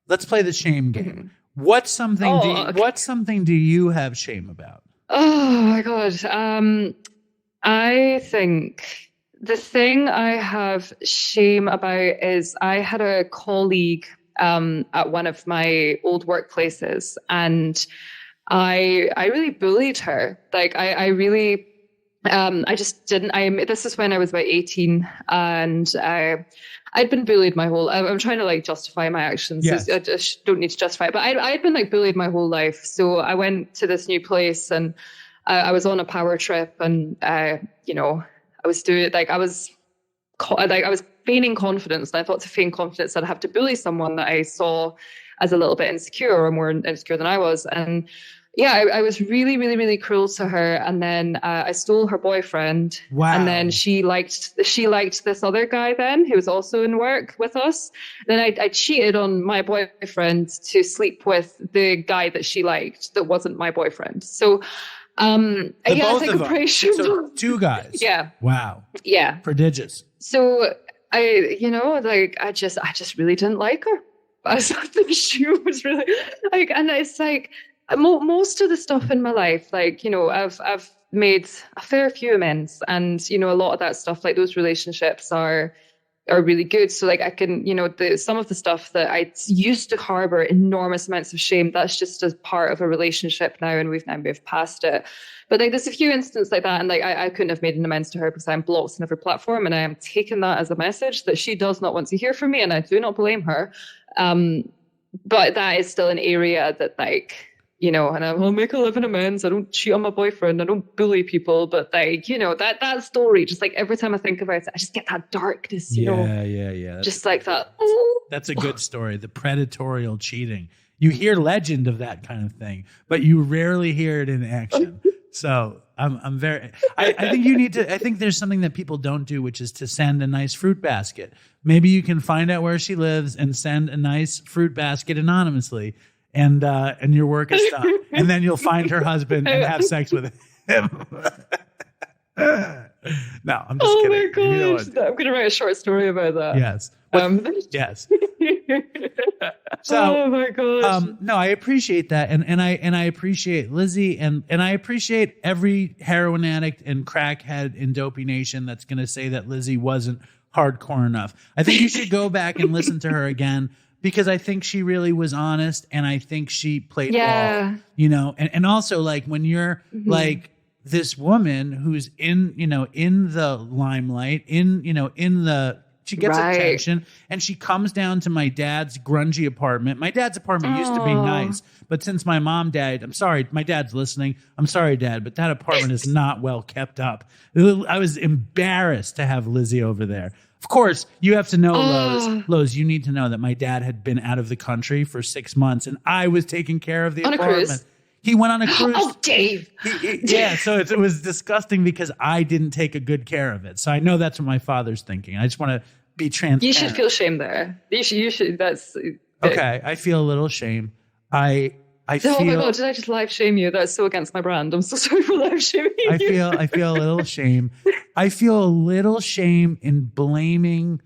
Let's play the shame game. What's something do you have shame about? Oh my God. I think the thing I have shame about is I had a colleague at one of my old workplaces, and I really bullied her. Like I really, I just didn't. This is when I was about 18, and I'd been bullied my whole. I'm trying to like justify my actions. Yes. I just don't need to justify it. But I'd been like bullied my whole life. So I went to this new place, and I was on a power trip, and I was doing like I was feigning confidence, and I thought to feign confidence I'd have to bully someone that I saw as a little bit insecure or more insecure than I was. And yeah, I was really, really, really cruel to her. And then I stole her boyfriend. Wow. And then she liked this other guy then who was also in work with us. Then I cheated on my boyfriend to sleep with the guy that she liked that wasn't my boyfriend. So both of them. So 2 guys. Yeah. Wow. Yeah. Prodigious. So I just really didn't like her. I thought the shoe was really like, and it's like most of the stuff in my life, like, I've made a fair few amends, and, a lot of that stuff, like those relationships are really good. So like I can, some of the stuff that I used to harbor enormous amounts of shame, that's just as part of a relationship now, and we've now moved past it. But like there's a few instances like that, and like I couldn't have made an amends to her because I'm blocked on every platform, and I am taking that as a message that she does not want to hear from me, and I do not blame her. But that is still an area that like, and I'll make a living amends. I don't cheat on my boyfriend. I don't bully people. But like, that story, just like every time I think about it, I just get that darkness, you know? Yeah. Just like that. That's a good story. The predatorial cheating. You hear legend of that kind of thing, but you rarely hear it in action. So I think there's something that people don't do, which is to send a nice fruit basket. Maybe you can find out where she lives and send a nice fruit basket anonymously. And your work is done. And then you'll find her husband and have sex with him. No, I'm just kidding. Oh my gosh. I'm going to write a short story about that. Yes. Yes. So, oh my gosh. No, I appreciate that. And I appreciate Lizzy, and I appreciate every heroin addict and crackhead in Dopey Nation that's going to say that Lizzy wasn't hardcore enough. I think you should go back and listen to her again, because I think she really was honest, and I think she played off, and also like when you're like this woman who's in the limelight, she gets attention, and she comes down to my dad's grungy apartment. My dad's apartment used to be nice, but since my mom died, I'm sorry, my dad's listening. I'm sorry, Dad, but that apartment is not well kept up. I was embarrassed to have Lizzy over there. Of course, you have to know, Lowe's, you need to know that my dad had been out of the country for 6 months, and I was taking care of the apartment. Cruise? He went on a cruise. Oh, Dave. Yeah, so it was disgusting because I didn't take a good care of it. So I know that's what my father's thinking. I just want to be transparent. You should feel shame there. You should. That's okay. I feel a little shame. I feel. Oh my God! Did I just live shame you? That's so against my brand. I'm so sorry for live shaming you. I feel a little shame. I feel a little shame in blaming.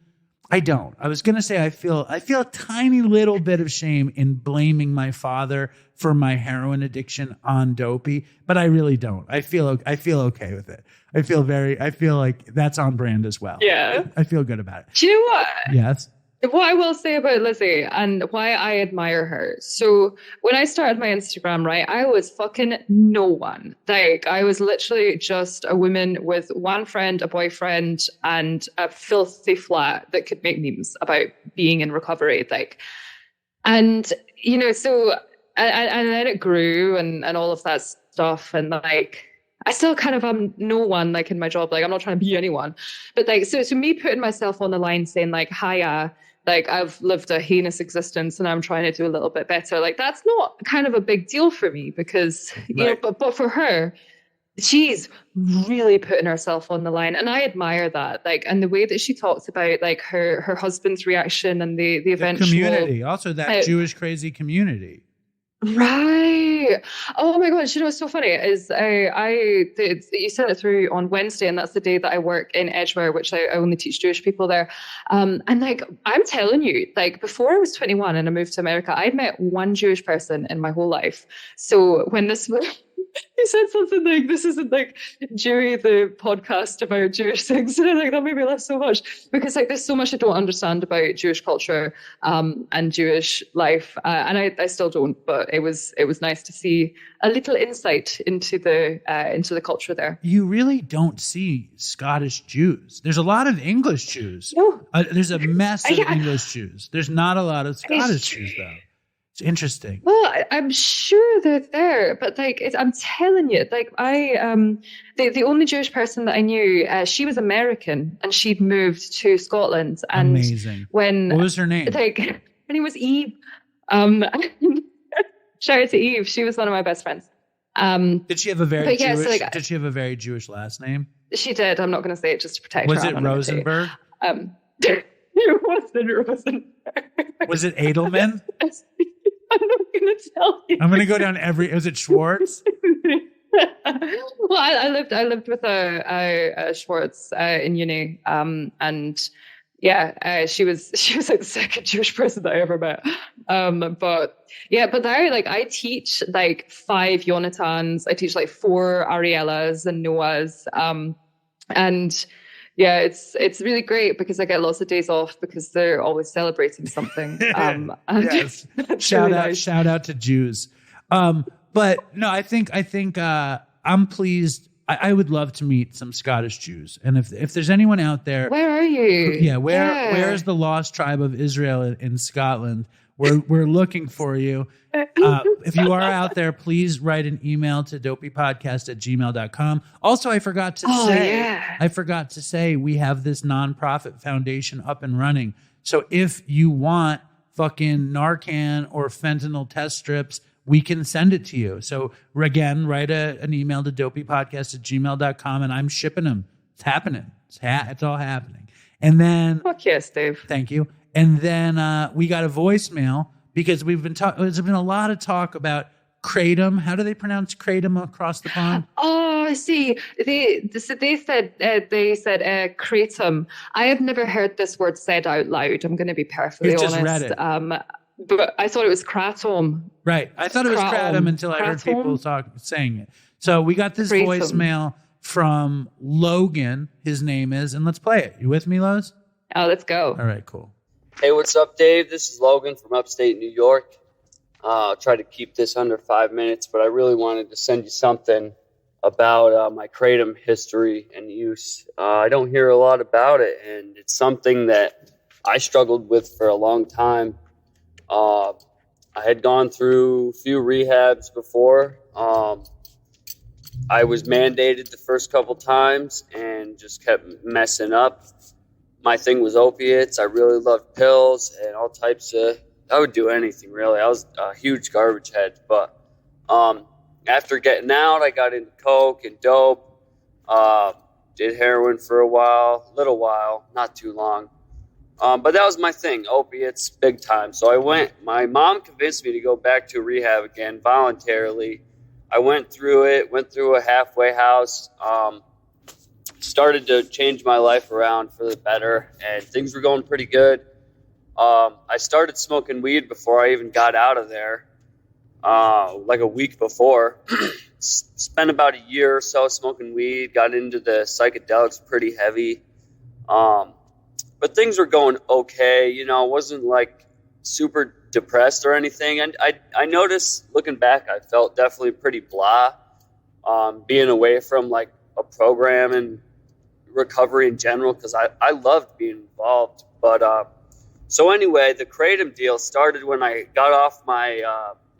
I don't. I was going to say I feel a tiny little bit of shame in blaming my father for my heroin addiction on Dopey, but I really don't. I feel okay with it. I feel like that's on brand as well. Yeah. I feel good about it. Do you know what? Yes. What I will say about Lizzy and why I admire her. So when I started my Instagram, right, I was fucking no one. Like, I was literally just a woman with one friend, a boyfriend, and a filthy flat that could make memes about being in recovery. Like, and, you know, so, and then it grew and all of that stuff. And like, I still kind of am no one, like, in my job. Like, I'm not trying to be anyone. But like, so me putting myself on the line saying like, hiya, like, I've lived a heinous existence and I'm trying to do a little bit better. Like, that's not kind of a big deal for me because, you know, but for her, she's really putting herself on the line. And I admire that. Like, and the way that she talks about like her husband's reaction and the eventual community, also that Jewish crazy community. Right. Oh my gosh, you know what's so funny is you sent it through on Wednesday, and that's the day that I work in Edgware, which I only teach Jewish people there. And like, I'm telling you, like, before I was 21 and I moved to America, I'd met one Jewish person in my whole life. So when this you said something like, this isn't like Jewy, the podcast about Jewish things. And like, that made me laugh so much because like, there's so much I don't understand about Jewish culture and Jewish life. And I still don't, but it was nice to see a little insight into the culture there. You really don't see Scottish Jews. There's a lot of English Jews. No. There's a mess of English Jews. There's not a lot of Scottish Jews though. It's interesting. Well, I'm sure they're there, but like, I'm telling you, like, the only Jewish person that I knew, she was American and she'd moved to Scotland. And amazing. What was her name? Like, her name was Eve. Shout out to Eve. She was one of my best friends. Did she have a very Jewish? Did she have a very Jewish last name? She did. I'm not going to say it just to protect her. Was it Rosenberg? It wasn't Rosenberg. Was it Edelman? I'm not going to tell you. I'm going to go down was it Schwartz? Well, I lived with a Schwartz in uni, and yeah, she was like the second Jewish person that I ever met. But there, like, I teach like 5 Yonathans, I teach like 4 Ariellas and Noahs, and yeah, it's really great because I get lots of days off because they're always celebrating something. Yes. Shout out to Jews. But no, I think I'm pleased. I would love to meet some Scottish Jews. And if there's anyone out there, where are you? Where is the lost tribe of Israel in Scotland? We're looking for you. If you are out there, please write an email to dopeypodcast@gmail.com. Also, I forgot to say we have this nonprofit foundation up and running. So if you want fucking Narcan or fentanyl test strips, we can send it to you. So again, write an email to dopeypodcast@gmail.com and I'm shipping them. It's happening. It's all happening. And then, fuck yes, Dave. Thank you. And then we got a voicemail because we've been there's been a lot of talk about kratom. How do they pronounce kratom across the pond? Oh, I see. They said kratom. I have never heard this word said out loud. I'm going to be perfectly honest. Just read it. But I thought it was kratom. Right. I thought it was kratom until I heard people saying it. So we got this voicemail from Logan, his name is, and let's play it. You with me, Loz? Oh, let's go. All right, cool. Hey, what's up, Dave? This is Logan from upstate New York. I'll try to keep this under 5 minutes, but I really wanted to send you something about my kratom history and use. I don't hear a lot about it, and it's something that I struggled with for a long time. I had gone through a few rehabs before. I was mandated the first couple times and just kept messing up. My thing was opiates. I really loved pills and all types of, I would do anything really. I was a huge garbage head. But after getting out, I got into coke and dope. Did heroin for a little while, not too long. But that was my thing, opiates, big time. So I went, my mom convinced me to go back to rehab again voluntarily. I went through a halfway house, started to change my life around for the better, and things were going pretty good. I started smoking weed before I even got out of there, like a week before. Spent about a year or so smoking weed, got into the psychedelics pretty heavy. but things were going okay. You know, I wasn't like super depressed or anything. And I noticed looking back, I felt definitely pretty blah, being away from like a program and recovery in general, because I loved being involved. But so anyway, the Kratom deal started when I got off my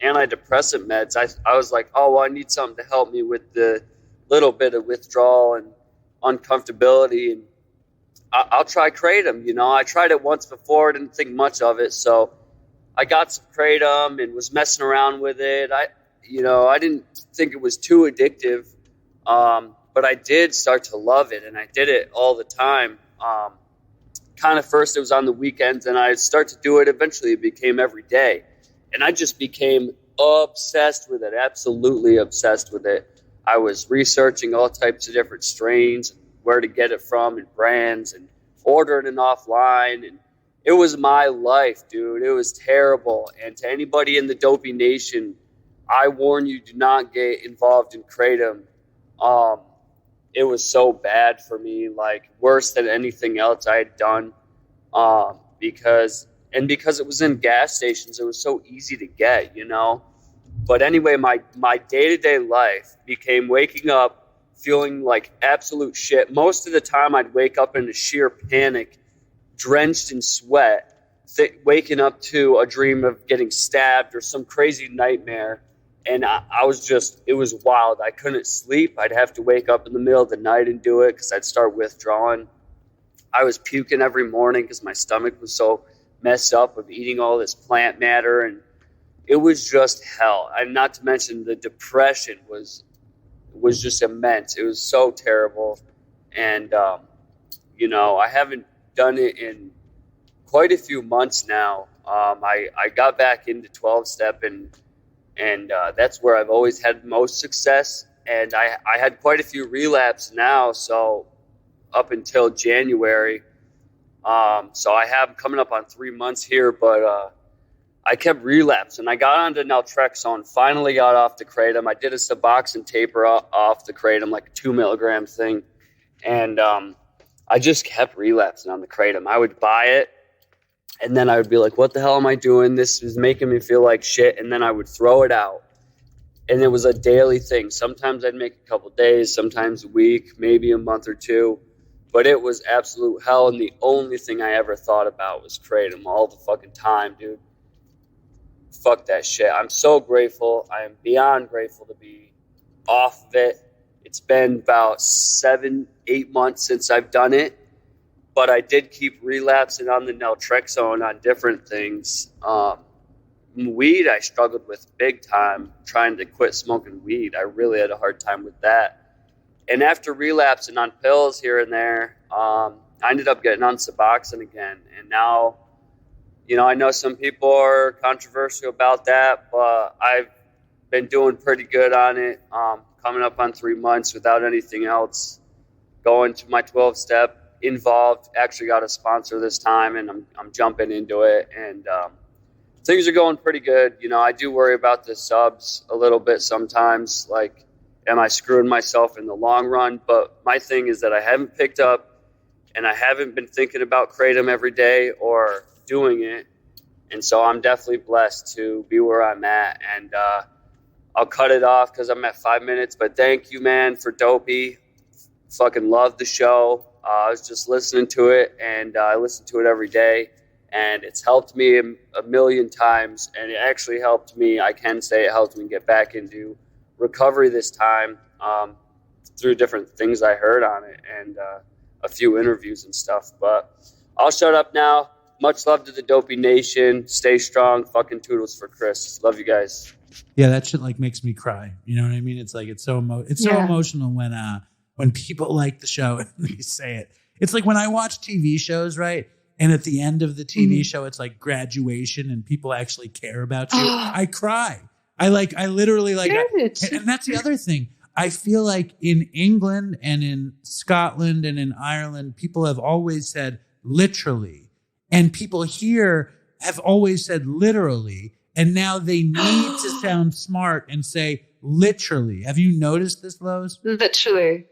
antidepressant meds. I was like, oh, well, I need something to help me with the little bit of withdrawal and uncomfortability, and I'll try Kratom. You know, I tried it once before, didn't think much of it, so I got some Kratom and was messing around with it. I didn't think it was too addictive, but I did start to love it, and I did it all the time. Kind of first it was on the weekends, and I start to do it. Eventually it became every day, and I just became obsessed with it, absolutely obsessed with it. I was researching all types of different strains, where to get it from, and brands, and ordering it offline, and it was my life, dude. It was terrible. And to anybody in the Dopey Nation, I warn you, do not get involved in Kratom. It was so bad for me, like worse than anything else I had done, because it was in gas stations, it was so easy to get, you know. But anyway, my day-to-day life became waking up feeling like absolute shit. Most of the time I'd wake up in a sheer panic, drenched in sweat, waking up to a dream of getting stabbed or some crazy nightmare. And I was just, it was wild. I couldn't sleep. I'd have to wake up in the middle of the night and do it because I'd start withdrawing. I was puking every morning because my stomach was so messed up of eating all this plant matter, and it was just hell. And not to mention the depression was just immense. It was so terrible. And, I haven't done it in quite a few months now. I got back into 12-step, and that's where I've always had most success. And I had quite a few relapses now, so up until January. So I have coming up on 3 months here, but I kept relapsing. I got onto naltrexone, finally got off the Kratom. I did a Suboxone taper off the Kratom, like a 2 milligram thing. And I just kept relapsing on the Kratom. I would buy it, and then I would be like, what the hell am I doing? This is making me feel like shit. And then I would throw it out. And it was a daily thing. Sometimes I'd make a couple days, sometimes a week, maybe a month or two. But it was absolute hell. And the only thing I ever thought about was Kratom all the fucking time, dude. Fuck that shit. I'm so grateful. I am beyond grateful to be off of it. It's been about 7-8 months since I've done it. But I did keep relapsing on the naltrexone on different things. Weed I struggled with big time, trying to quit smoking weed. I really had a hard time with that. And after relapsing on pills here and there, I ended up getting on Suboxone again. And now, I know some people are controversial about that, but I've been doing pretty good on it. Coming up on 3 months without anything else. Going to my 12-step. Involved, actually got a sponsor this time, and I'm jumping into it, and things are going pretty good. I do worry about the subs a little bit sometimes, like, am I screwing myself in the long run? But my thing is that I haven't picked up, and I haven't been thinking about Kratom every day or doing it, and so I'm definitely blessed to be where I'm at, and I'll cut it off because I'm at 5 minutes, but thank you, man, for Dopey. Fucking love the show. I was just listening to it, and I listen to it every day, and it's helped me a million times, and it actually helped me. I can say it helped me get back into recovery this time through different things I heard on it and a few interviews and stuff. But I'll shut up now. Much love to the Dopey Nation. Stay strong. Fucking toodles for Chris. Love you guys. Yeah, that shit like makes me cry. You know what I mean? It's like it's so emotional when people like the show and they say it. It's like when I watch TV shows, right? And at the end of the TV show, it's like graduation and people actually care about you. I cry. I literally like, and that's the other thing. I feel like in England and in Scotland and in Ireland, people have always said literally, and people here have always said literally. And now they need to sound smart and say literally. Have you noticed this, Lowe's? Literally.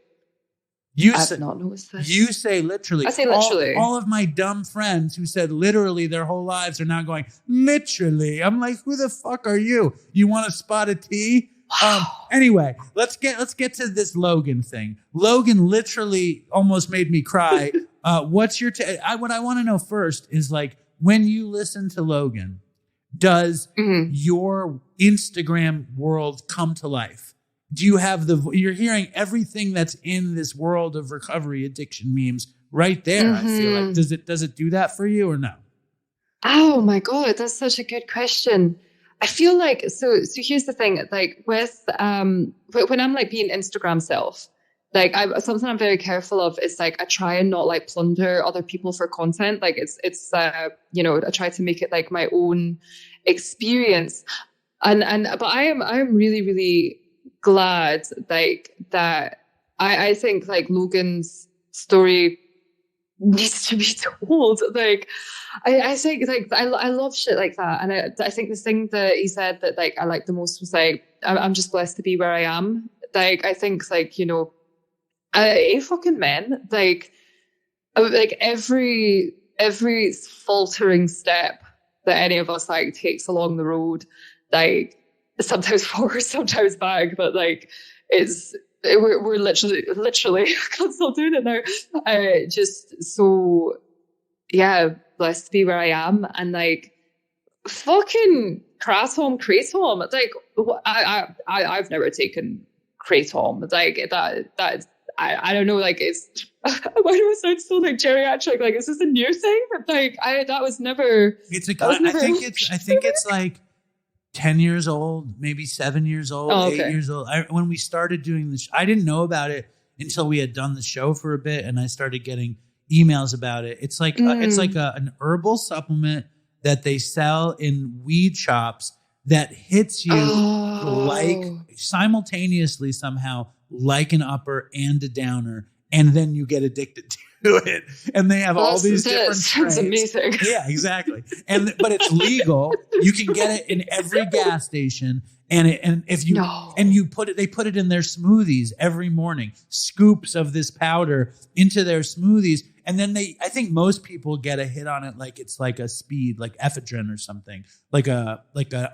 I've not noticed this. You say literally. I say literally. All of my dumb friends who said literally their whole lives are now going literally. I'm like, who the fuck are you? You want to spot a T? Anyway, let's get to this Logan thing. Logan literally almost made me cry. What's your what I want to know first is, like, when you listen to Logan, does your Instagram world come to life? Do you have you're hearing everything that's in this world of recovery addiction memes right there? I feel like, does it do that for you or no? Oh my God, that's such a good question. I feel like, so here's the thing, like with, when I'm like being Instagram self, like something I'm very careful of is like, I try and not like plunder other people for content. Like it's you know, I try to make it like my own experience. But I am really, really glad like that I think like Logan's story needs to be told. Like I think like I love shit like that, and I think the thing that he said that like I liked the most was like I'm just blessed to be where I am. Like I think like, you know, fucking men, like every faltering step that any of us like takes along the road, like sometimes forward, sometimes back, but like we're literally I can't stop doing it now. Just so, yeah, blessed to be where I am, and like fucking kratom. Like I've never taken kratom. Like that. I don't know. Like it's why do I sound so like geriatric? Like is this a new thing? Like that was never. It's a. I think it's like 10 years old, maybe 7 years old, 8 years old. When we started doing this, I didn't know about it until we had done the show for a bit, and I started getting emails about it. It's like an herbal supplement that they sell in weed shops that hits you like simultaneously somehow like an upper and a downer, and then you get addicted to it. And they have all these different strains. That's amazing. Yeah, exactly. But it's legal. You can get it in every gas station. And they put it in their smoothies every morning, scoops of this powder into their smoothies. And then I think most people get a hit on it like it's like a speed, like ephedrine or something, like a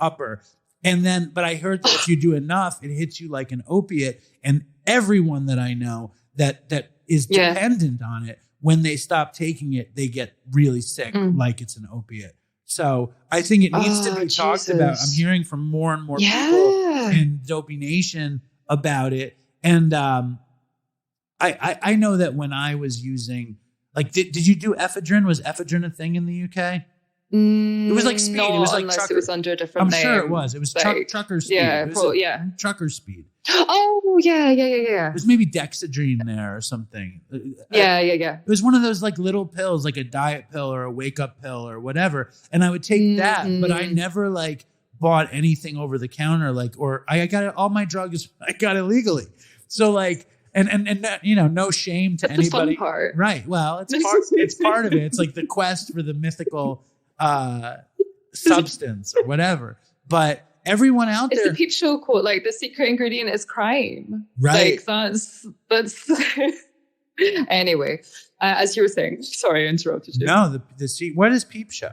upper. But I heard that if you do enough, it hits you like an opiate. And everyone that I know that is dependent on it, when they stop taking it, they get really sick, like it's an opiate. So I think it needs to be talked about. I'm hearing from more and more people in Dopey Nation about it. And I know that when I was using, like, did you do ephedrine? Was ephedrine a thing in the UK? It was like speed. It was like unless it was under a different name. I'm sure it was. It was like, trucker speed. Yeah, trucker speed. Oh, yeah. It was maybe dexedrine there or something. Yeah. It was one of those like little pills, like a diet pill or a wake up pill or whatever. And I would take that, but I never like bought anything over the counter, or I got it, all my drugs, I got it legally. So like, and you know, no shame to anybody. The fun part. Right. Well, it's part of it. It's like the quest for the mythical substance or whatever. But everyone out there, it's the Peep Show quote, like the secret ingredient is crime. Right. Like that's anyway, as you were saying, sorry I interrupted you. No, what is Peep Show?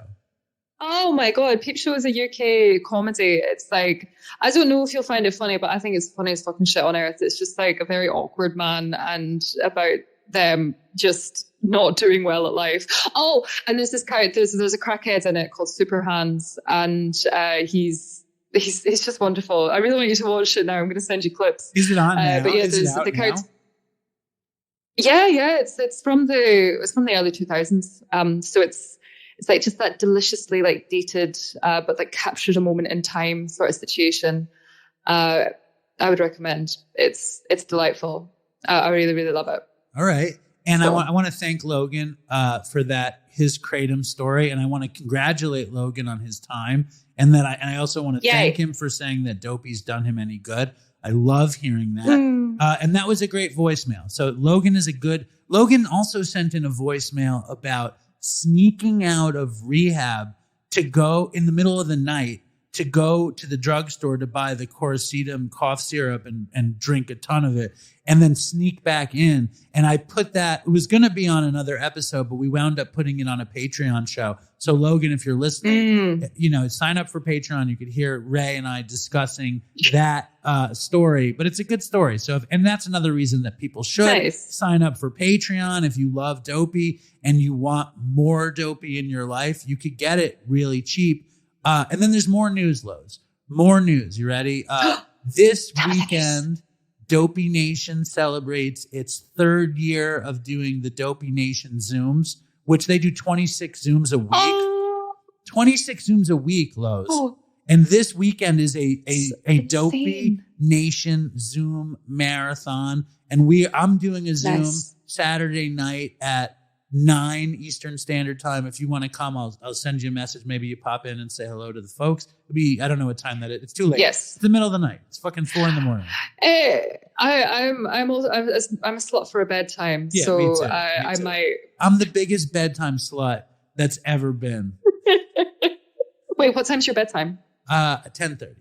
Oh my God, Peep Show is a UK comedy. It's like, I don't know if you'll find it funny, but I think it's funny as fucking shit on earth. It's just like a very awkward man and about them just not doing well at life. Oh, and there's this character, there's a crackhead in it called Super Hands, and he's just wonderful. I really want you to watch it now. I'm going to send you clips. Is it on now? But yeah, is it out the now? Yeah, it's from the early 2000s. So it's like just that deliciously like dated, but like captured a moment in time sort of situation. I would recommend. It's delightful. I really, really love it. All right. And so, I want to thank Logan for his kratom story. And I want to congratulate Logan on his time. And then I also want to thank him for saying that Dopey's done him any good. I love hearing that. And that was a great voicemail. So Logan also sent in a voicemail about sneaking out of rehab to go in the middle of the night to go to the drugstore to buy the Coricidum cough syrup and drink a ton of it and then sneak back in. And I put that, it was going to be on another episode, but we wound up putting it on a Patreon show. So Logan, if you're listening, sign up for Patreon. You could hear Ray and I discussing that story, but it's a good story. So, and that's another reason that people should sign up for Patreon. If you love Dopey and you want more Dopey in your life, you could get it really cheap. And then there's more news, Lowe's. More news. You ready? This weekend, Dopey Nation celebrates its 3rd year of doing the Dopey Nation Zooms, which they do 26 Zooms a week. 26 Zooms a week, Lowe's. And this weekend is a Dopey Nation Zoom marathon. And I'm doing a Zoom Saturday night at 9 Eastern Standard Time. If you want to come, I'll send you a message. Maybe you pop in and say hello to the folks. It'll be, I don't know what time that is. It's too late. Yes. It's the middle of the night. It's fucking 4 a.m. I'm a slut for a bedtime. Yeah, so me too. I might. I'm the biggest bedtime slut that's ever been. Wait, what time's your bedtime? 10:30.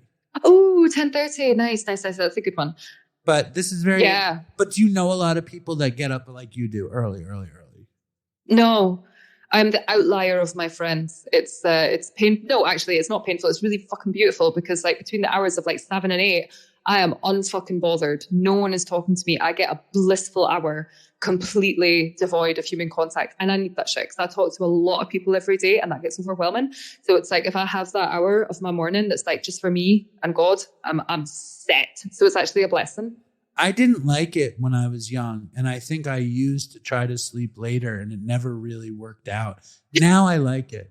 Oh, 10:30. Nice. That's a good one. But this is very. Yeah. But do you know a lot of people that get up like you do early? No, I'm the outlier of my friends. It's painful. No, actually, it's not painful. It's really fucking beautiful because like between the hours of like 7 and 8, I am unfucking bothered. No one is talking to me. I get a blissful hour, completely devoid of human contact, and I need that shit because I talk to a lot of people every day, and that gets overwhelming. So it's like if I have that hour of my morning that's like just for me and God, I'm set. So it's actually a blessing. I didn't like it when I was young, and I think I used to try to sleep later, and it never really worked out. Now I like it.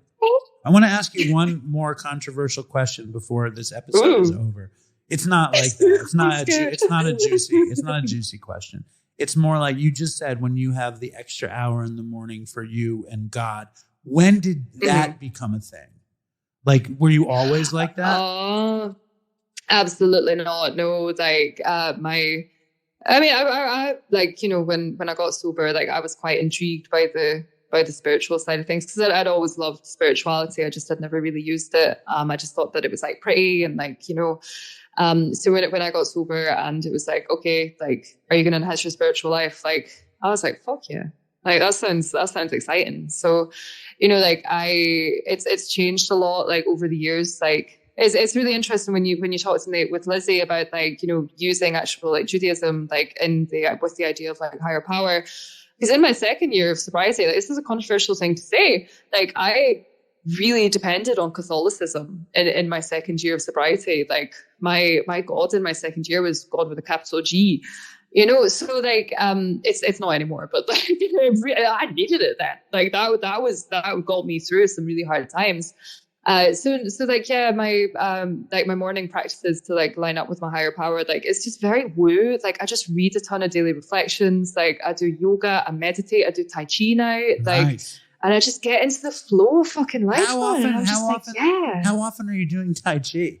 I want to ask you one more controversial question before this episode is over. It's not like that. It's not a juicy question. It's more like you just said, when you have the extra hour in the morning for you and God. When did that become a thing? Like, were you always like that? Absolutely not. No, like I like, you know, when I got sober, like I was quite intrigued by the spiritual side of things because I'd always loved spirituality. I just had never really used it. I just thought that it was like pretty and like, you know. So when I got sober and it was like, okay, like, are you going to enhance your spiritual life? Like, I was like, fuck yeah. Like that sounds exciting. So, you know, like it's changed a lot, like over the years. Like it's really interesting when you talk to me with Lizzy about like, you know, using actual like Judaism, like with the idea of like higher power. Because in my 2nd year of sobriety, like, this is a controversial thing to say. Like I really depended on Catholicism in my 2nd year of sobriety. Like my God in my 2nd year was God with a capital G, you know. So like it's not anymore, but like I needed it then. Like that got me through some really hard times. So like yeah, my my morning practices to like line up with my higher power, like it's just very woo. Like I just read a ton of daily reflections. Like I do yoga, I meditate, I do Tai Chi now. Like. Nice. And I just get into the flow of fucking life. How often are you doing Tai Chi?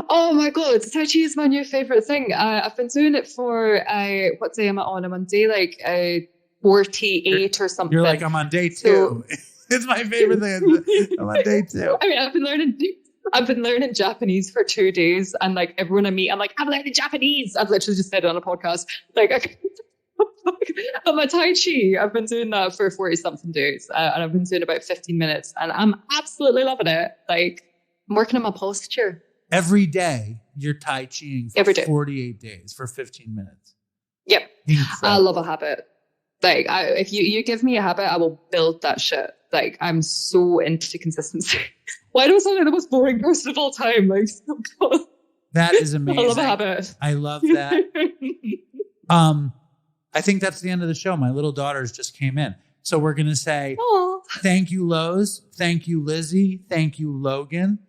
Oh my God. Tai Chi is my new favorite thing. I've been doing it for, what day am I on? I'm on day like 48 or something. You're like, I'm on day 2. So, it's my favorite thing. I'm on day 2. I mean, I've been learning Japanese for 2 days, and like everyone I meet, I'm like, I'm learning Japanese. I've literally just said it on a podcast. Like, on my Tai Chi, I've been doing that for 40 something days, and I've been doing about 15 minutes, and I'm absolutely loving it. Like, I'm working on my posture. Every day, you're Tai Chiing for 48 days for 15 minutes. Yep. Incredible. I love a habit. Like, if you give me a habit, I will build that shit. Like, I'm so into consistency. Why do I sound like the most boring person of all time? Like, oh God. That is amazing. I love a habit. I love that. I think that's the end of the show. My little daughters just came in. So we're going to say, thank you, Lowe's. Thank you, Lizzy. Thank you, Logan.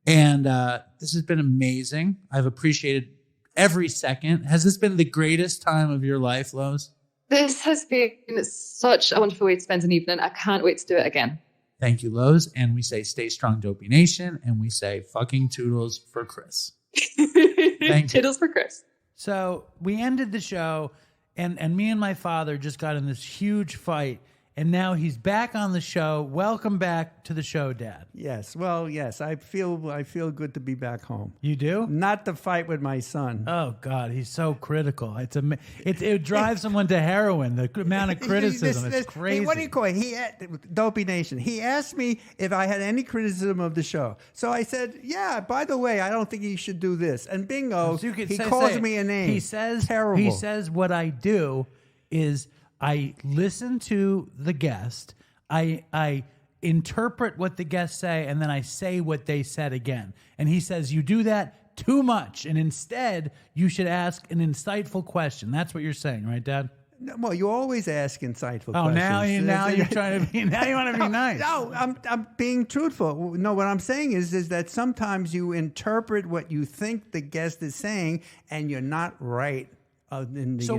And this has been amazing. I've appreciated every second. Has this been the greatest time of your life, Lowe's? This has been such a wonderful way to spend an evening. I can't wait to do it again. Thank you, Lowe's. And we say, stay strong, Dopey Nation. And we say, fucking toodles for Chris. Thank you. Toodles for Chris. So we ended the show. And me and my father just got in this huge fight. and now he's back on the show. Welcome back to the show, Dad. Yes. Well, yes. I feel good to be back home. You do? Not to fight with my son. Oh God, he's so critical. It drives someone to heroin. The amount of criticism is crazy. What do you call it? Dopey Nation. He asked me if I had any criticism of the show. So I said, yeah, by the way, I don't think you should do this. And bingo, he calls me a name. He says, terrible. He says, what I do is I listen to the guest. I interpret what the guests say, and then I say what they said again. And he says, you do that too much. And instead, you should ask an insightful question. That's what you're saying, right, Dad? No, well, you always ask insightful questions. Oh, now you're trying to be. Now you want to be nice. No, I'm being truthful. No, what I'm saying is that sometimes you interpret what you think the guest is saying, and you're not right. In the So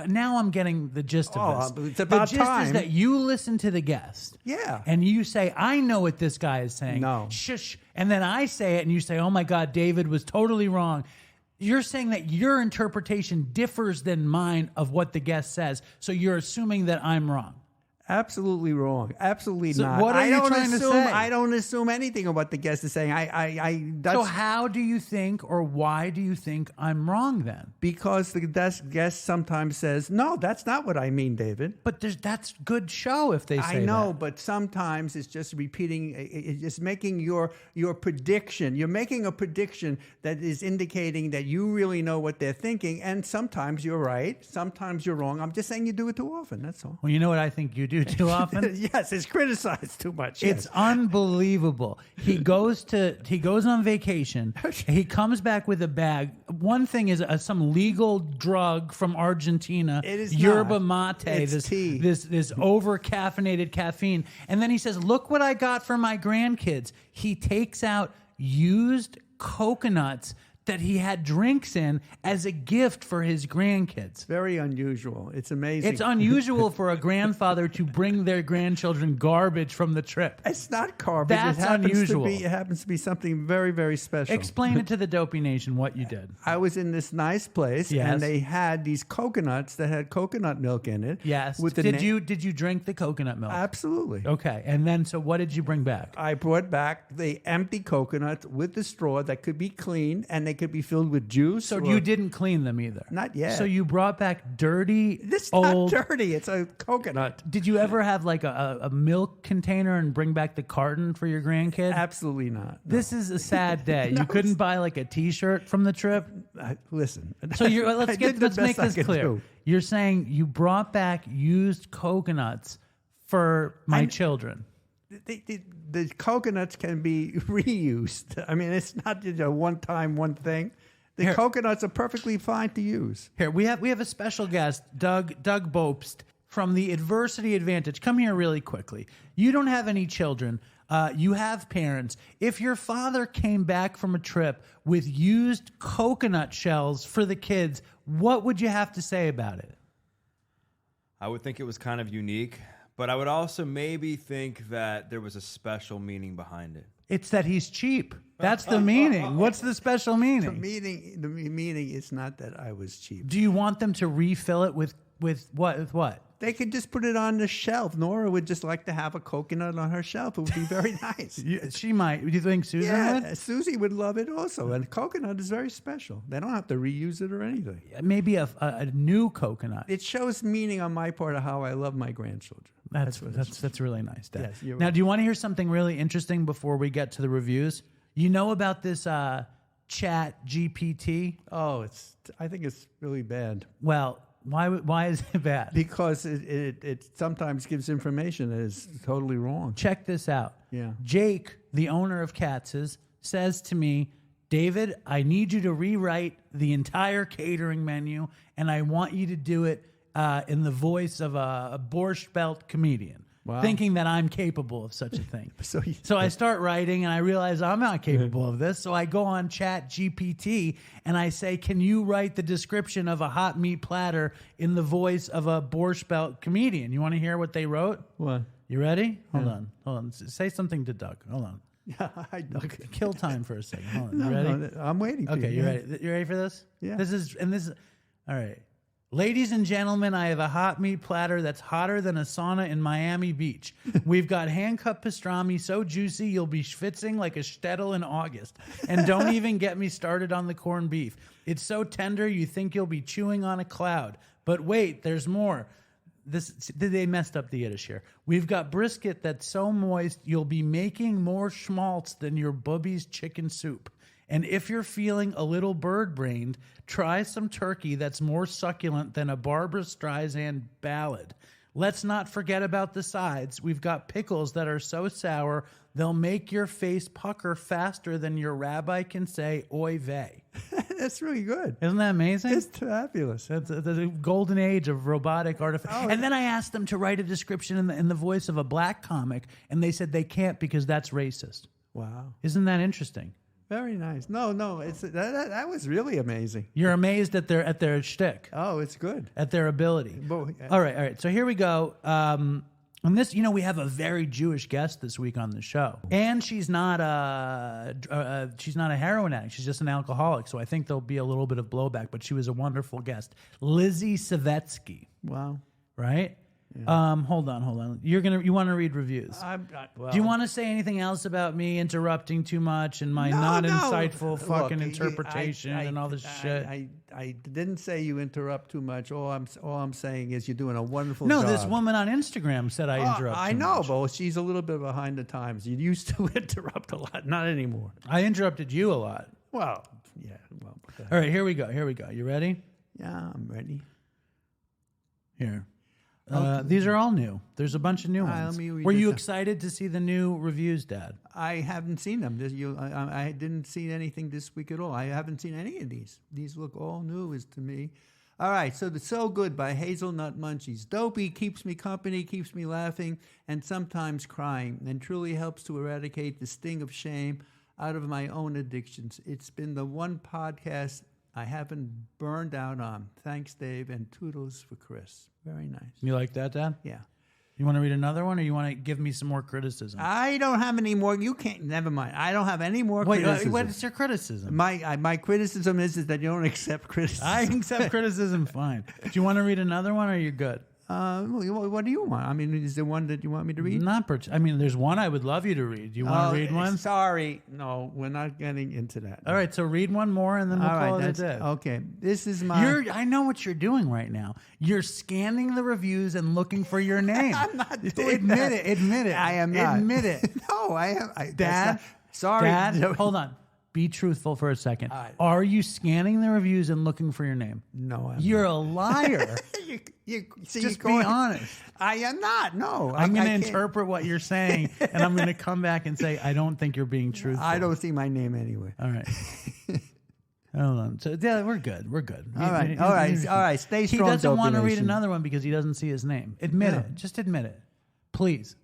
now I'm getting the gist of this. It's about the gist time. is that you listen to the guest. Yeah. And you say, I know what this guy is saying. No. Shush. And then I say it and you say, oh my God, David was totally wrong. You're saying that your interpretation differs than mine of what the guest says. So you're assuming that I'm wrong. Absolutely wrong. Absolutely So not. what are you trying to say? I don't assume anything of what the guest is saying. So how do you think, or why do you think I'm wrong then? Because the guest sometimes says, no, that's not what I mean, David. But that's good show if they say I know, that. but sometimes it's just repeating, it's just making your prediction. You're making a prediction that is indicating that you really know what they're thinking, and sometimes you're right, sometimes you're wrong. I'm just saying you do it too often, that's all. Well, you know what I think you do too often? Yes, it's criticized too much. It's unbelievable. He goes on vacation. He comes back with a bag. One thing is some legal drug from Argentina. It is yerba not. mate. It's tea. This over caffeinated caffeine. And then he says, "Look what I got for my grandkids." He takes out used coconuts that he had drinks in as a gift for his grandkids. Very unusual. It's amazing. It's unusual for a grandfather to bring their grandchildren garbage from the trip. It's not garbage. That's it happens unusual. It happens to be something very, very special. Explain it to the Dopey Nation what you did. I was in this nice place, Yes. and they had these coconuts that had coconut milk in it. Yes. Did you drink the coconut milk? Absolutely. Okay. And then, so what did you bring back? I brought back the empty coconuts with the straw that could be clean, and they could be filled with juice. So you didn't clean them either? Not yet. So you brought back dirty, This is old... not dirty. It's a coconut. Did you ever have like a milk container and bring back the carton for your grandkid? Absolutely not. No. This is a sad day. You couldn't buy like a T-shirt from the trip? Listen. So let's make this clear. Do. You're saying you brought back used coconuts for my children. The coconuts can be reused. I mean, it's not just a one-time one thing. The coconuts are perfectly fine to use. Here, we have a special guest, Doug Bopst from the Adversity Advantage. Come here really quickly. You don't have any children. You have parents. If your father came back from a trip with used coconut shells for the kids, what would you have to say about it? I would think it was kind of unique, but I would also maybe think that there was a special meaning behind it. It's that he's cheap. That's the meaning. What's the special meaning? The meaning is not that I was cheap. Do you want them to refill it with what? With what? They could just put it on the shelf. Nora would just like to have a coconut on her shelf. It would be very nice. She might. Do you think Susan would? Susie would love it also. And coconut is very special. They don't have to reuse it or anything. Maybe a new coconut. It shows meaning on my part of how I love my grandchildren. That's really nice, Dad. Yes, you're now, right. do you want to hear something really interesting before we get to the reviews? You know about this Chat GPT? Oh, I think it's really bad. Well, why is it bad? Because it sometimes gives information that is totally wrong. Check this out. Yeah. Jake, the owner of Katz's, says to me, David, I need you to rewrite the entire catering menu, and I want you to do it in the voice of a Borscht Belt comedian. Wow. Thinking that I'm capable of such a thing. So I start writing and I realize I'm not capable of this. So I go on Chat GPT and I say, can you write the description of a hot meat platter in the voice of a Borscht Belt comedian? You want to hear what they wrote? What? You ready? Hold on. Say something to Doug. Hold on. Yeah, hi, Doug. Kill time for a second. Hold on. You ready? No, I'm waiting for Okay, you. you ready? You ready for this? Yeah. This is all right. Ladies and gentlemen, I have a hot meat platter that's hotter than a sauna in Miami Beach. We've got hand-cut pastrami so juicy you'll be schwitzing like a shtetl in August. And don't even get me started on the corned beef. It's so tender you think you'll be chewing on a cloud. But wait, there's more. They messed up the Yiddish here. We've got brisket that's so moist you'll be making more schmaltz than your bubby's chicken soup. And if you're feeling a little bird-brained, try some turkey that's more succulent than a Barbra Streisand ballad. Let's not forget about the sides. We've got pickles that are so sour, they'll make your face pucker faster than your rabbi can say, oy vey. That's really good. Isn't that amazing? It's fabulous. It's the golden age of robotic artificial. And then I asked them to write a description in the voice of a black comic, and they said they can't because that's racist. Wow. Isn't that interesting? Very nice. No, it's that was really amazing. You're amazed at their shtick. Oh, it's good. At their ability. All right. So here we go. And this, we have a very Jewish guest this week on the show, and she's not a heroin addict. She's just an alcoholic. So I think there'll be a little bit of blowback. But she was a wonderful guest, Lizzy Savetsky. Wow. Right. Yeah. Hold on. You want to read reviews? Do you want to say anything else about me interrupting too much and my insightful fucking interpretation and all this shit? I didn't say you interrupt too much. All I'm saying is you're doing a wonderful job. No, this woman on Instagram said I interrupt. I too know, much. but she's a little bit behind the times. You used to interrupt a lot, not anymore. I interrupted you a lot. Well, yeah. Well. All right, here we go. You ready? Yeah, I'm ready. Here. These are all new. There's a bunch of new ones. Were you excited to see the new reviews, Dad? I haven't seen them. I didn't see anything this week at all. I haven't seen any of these. These look all new to me. All right, so the So Good by Hazelnut Munchies. Dopey keeps me company, keeps me laughing, and sometimes crying, and truly helps to eradicate the sting of shame out of my own addictions. It's been the one podcast I haven't burned out on. Thanks, Dave, and toodles for Chris. Very nice. You like that, Dad? Yeah. You want to read another one, or you want to give me some more criticism? I don't have any more. You can't. Never mind. I don't have any more criticism. What is your criticism? My criticism is that you don't accept criticism. I accept criticism fine. Do you want to read another one, or are you good? What do you want? I mean, is there one that you want me to read? There's one I would love you to read. Do you want to read one? Sorry. No, we're not getting into that. All right, so read one more and then we'll call it a day. Okay. This is my... I know what you're doing right now. You're scanning the reviews and looking for your name. I'm not doing that. Admit it. I am not. Admit it. No, I am. Dad, sorry. Dad, hold on. Be truthful for a second. Right. Are you scanning the reviews and looking for your name? No, You're a liar. Just be honest. I am not. No. I'm going to interpret what you're saying, and I'm going to come back and say, I don't think you're being truthful. I don't see my name anyway. All right. Hold on. So, yeah, we're good. All right. Stay strong. He doesn't want to read another one because he doesn't see his name. Admit it. Just admit it. Please.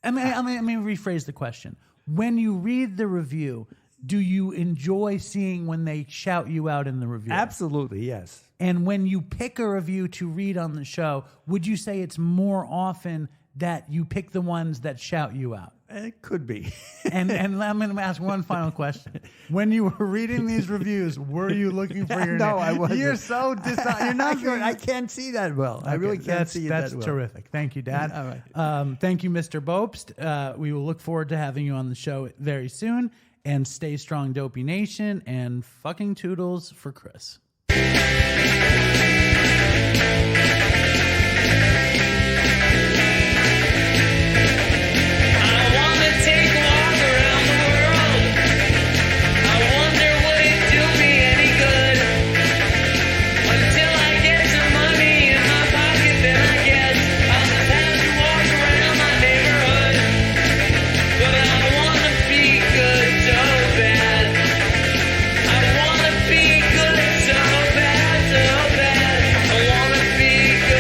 Let me rephrase the question. When you read the review, do you enjoy seeing when they shout you out in the review? Absolutely, yes. And when you pick a review to read on the show, would you say it's more often that you pick the ones that shout you out? It could be. and I'm going to ask one final question. When you were reading these reviews, were you looking for your name? No, I wasn't. You're so you're not good. I can't see that well. I really can't see that well. That's terrific. Thank you, Dad. All right. Thank you, Mr. Bopst. We will look forward to having you on the show very soon. And stay strong, Dopey Nation, and fucking toodles for Chris. I wanna be good.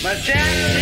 My